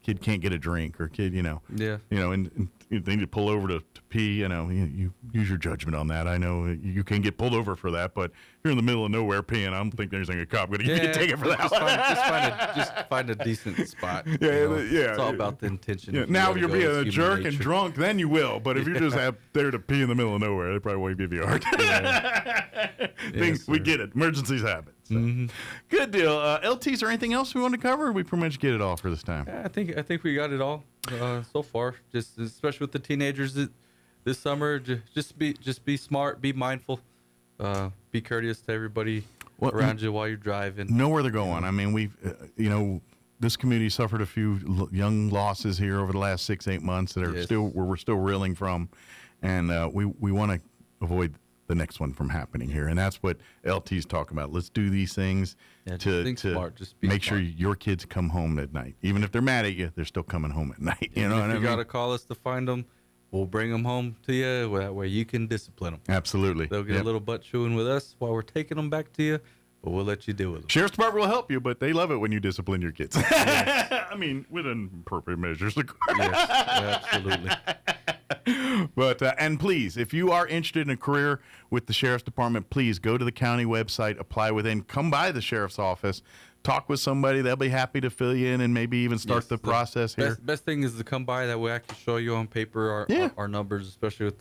kid can't get a drink, or kid, and they need to pull over to pee, you use your judgment on that. I know you can get pulled over for that, but if you're in the middle of nowhere peeing, I don't think there's a cop going to get taken for that. Just find a decent spot. Yeah. It's all about the intention. Yeah. Now, if you're being a jerk and drunk, then you will. But if you're just out there to pee in the middle of nowhere, they probably won't give you a hard time. We get it. Emergencies happen. So. Good deal. LT, is there anything else we want to cover? Or we pretty much get it all for this time. I think we got it all so far. Just especially with the teenagers this summer. Just be smart. Be mindful. Be courteous to everybody around you while you're driving. Know where they're going. I mean, we've this community suffered a few young losses here over the last 6-8 months that are we're still reeling from, and we want to avoid the next one from happening here, and that's what LT's talking about. Let's do these things to make sure your kids come home at night. Even if they're mad at you, they're still coming home at night. You know what I mean? You got to call us to find them. We'll bring them home to you. That way you can discipline them. Absolutely. They'll get a little butt chewing with us while we're taking them back to you, but we'll let you deal with them. Sheriff's Department will help you, but they love it when you discipline your kids. I mean, within appropriate measures, of course. Yes, absolutely. But and please, if you are interested in a career with the Sheriff's Department, please go to the county website, apply within, come by the Sheriff's office, talk with somebody. They'll be happy to fill you in and maybe even start the process here. Best thing is to come by. That way I can show you on paper our numbers, especially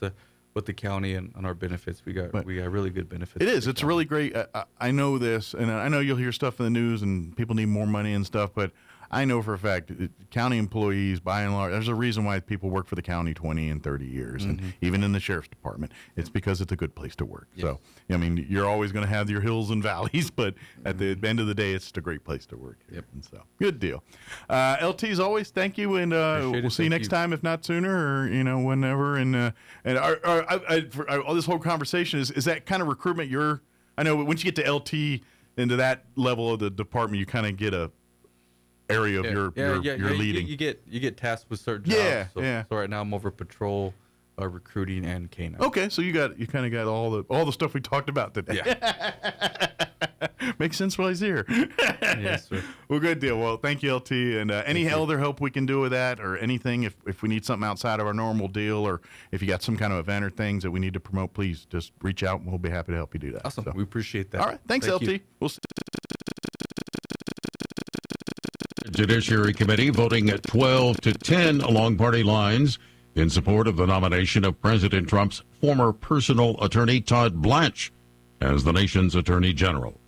with the county and our benefits. We got really good benefits. It is. It's really great. I know this, and I know you'll hear stuff in the news and people need more money and stuff, but I know for a fact county employees, by and large, there's a reason why people work for the county 20 and 30 years, and even in the Sheriff's Department, it's because it's a good place to work. Yeah. So, I mean, you're always going to have your hills and valleys, but at the end of the day, it's just a great place to work. Yep. And so, good deal. LT, as always, thank you, and we'll see you next time, if not sooner, or whenever. And for this whole conversation is that kind of recruitment. I know once you get to LT into that level of the department, you kind of get a area of your leading. You get tasked with certain jobs. So right now I'm over patrol, recruiting, and canine. Okay, so you kind of got all the stuff we talked about today. Yeah. Makes sense while he's here. Yes, sir. Well, good deal. Well, thank you, LT. And any other help we can do with that, or anything, if we need something outside of our normal deal, or if you got some kind of event or things that we need to promote, please just reach out and we'll be happy to help you do that. Awesome. So, we appreciate that. All right. Thanks, LT. You. We'll see. Judiciary Committee voting at 12-10 along party lines in support of the nomination of President Trump's former personal attorney Todd Blanche as the nation's Attorney General.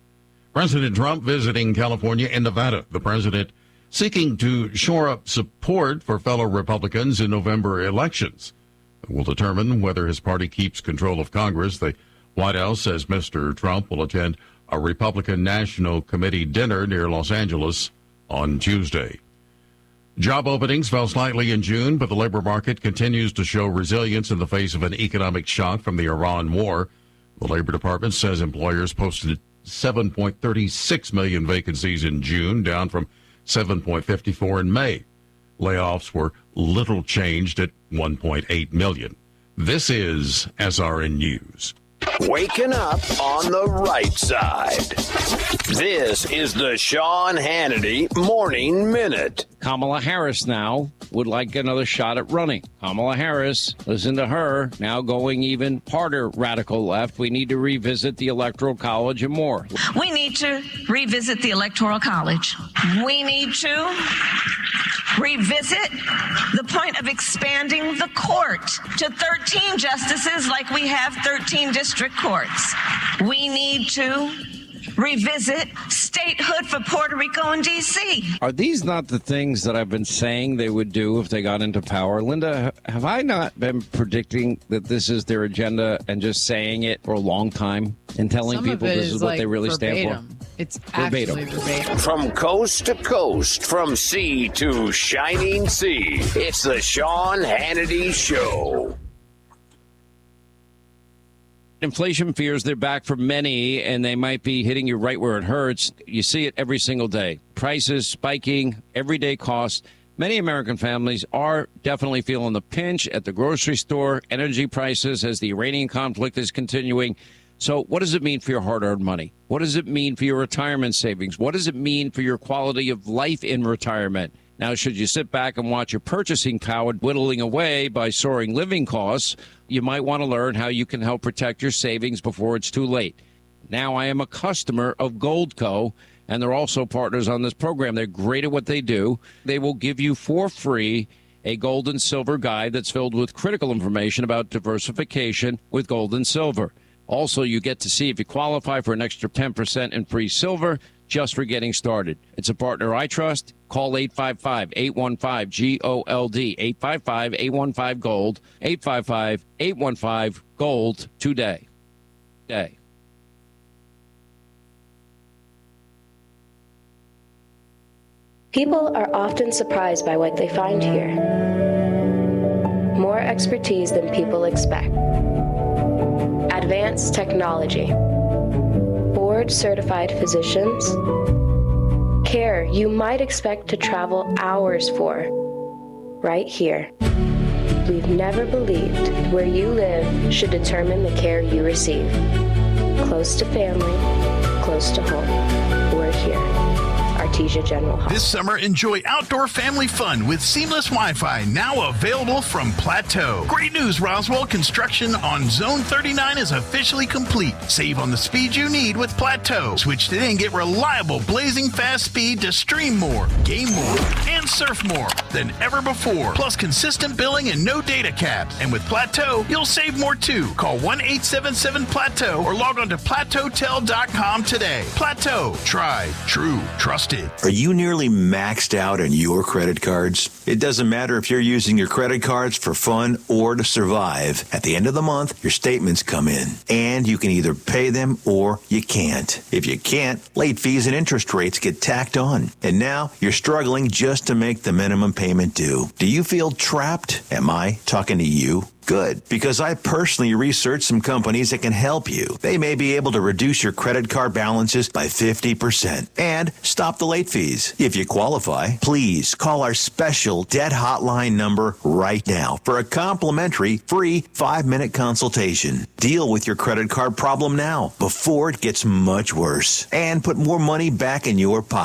President Trump visiting California and Nevada. The president seeking to shore up support for fellow Republicans in November elections. It will determine whether his party keeps control of Congress. The White House says Mr. Trump will attend a Republican National Committee dinner near Los Angeles on Tuesday. Job openings fell slightly in June, but the labor market continues to show resilience in the face of an economic shock from the Iran war. The Labor Department says employers posted 7.36 million vacancies in June, down from 7.54 in May. Layoffs were little changed at 1.8 million. This is SRN News. Waking up on the right side. This is the Sean Hannity Morning Minute. Kamala Harris now would like another shot at running. Kamala Harris, listen to her, now going even harder radical left. We need to revisit the Electoral College and more. We need to revisit the Electoral College. We need to revisit the point of expanding the court to 13 justices like we have 13 district courts. We need to revisit statehood for Puerto Rico and D.C. Are these not the things that I've been saying they would do if they got into power? Linda, have I not been predicting that this is their agenda and just saying it for a long time and telling people this is what they really stand for? It's actually verbatim. From coast to coast, from sea to shining sea, it's the Sean Hannity Show. Inflation fears, they're back for many, and they might be hitting you right where it hurts. You see it every single day. Prices spiking, everyday costs. Many American families are definitely feeling the pinch at the grocery store, energy prices as the Iranian conflict is continuing. So what does it mean for your hard-earned money? What does it mean for your retirement savings? What does it mean for your quality of life in retirement? Now, should you sit back and watch your purchasing power whittling away by soaring living costs, you might want to learn how you can help protect your savings before it's too late. Now, I am a customer of Goldco, and they're also partners on this program. They're great at what they do. They will give you for free a gold and silver guide that's filled with critical information about diversification with gold and silver. Also, you get to see if you qualify for an extra 10% in free silver just for getting started. It's a partner I trust. Call 855-815-GOLD, 855-815-GOLD, 855-815-GOLD today. People are often surprised by what they find here. More expertise than people expect. Advanced technology. Board-certified physicians. Care you might expect to travel hours for. Right here. We've never believed where you live should determine the care you receive. Close to family, close to home. We're here. Artesia General Hospital. This summer, enjoy outdoor family fun with seamless Wi-Fi, now available from Plateau. Great news, Roswell. Construction on Zone 39 is officially complete. Save on the speed you need with Plateau. Switch today and get reliable, blazing fast speed to stream more, game more, and surf more than ever before. Plus consistent billing and no data caps. And with Plateau, you'll save more too. Call 1-877-PLATEAU or log on to plateautel.com today. Plateau. Tried, true, trusted. Are you nearly maxed out on your credit cards? It doesn't matter if you're using your credit cards for fun or to survive. At the end of the month, your statements come in, and you can either pay them or you can't. If you can't, late fees and interest rates get tacked on. And now you're struggling just to make the minimum payment due. Do you feel trapped? Am I talking to you? Good, because I personally researched some companies that can help you. They may be able to reduce your credit card balances by 50% and stop the late fees. If you qualify, please call our special debt hotline number right now for a complimentary free 5-minute consultation. Deal with your credit card problem now before it gets much worse and put more money back in your pocket.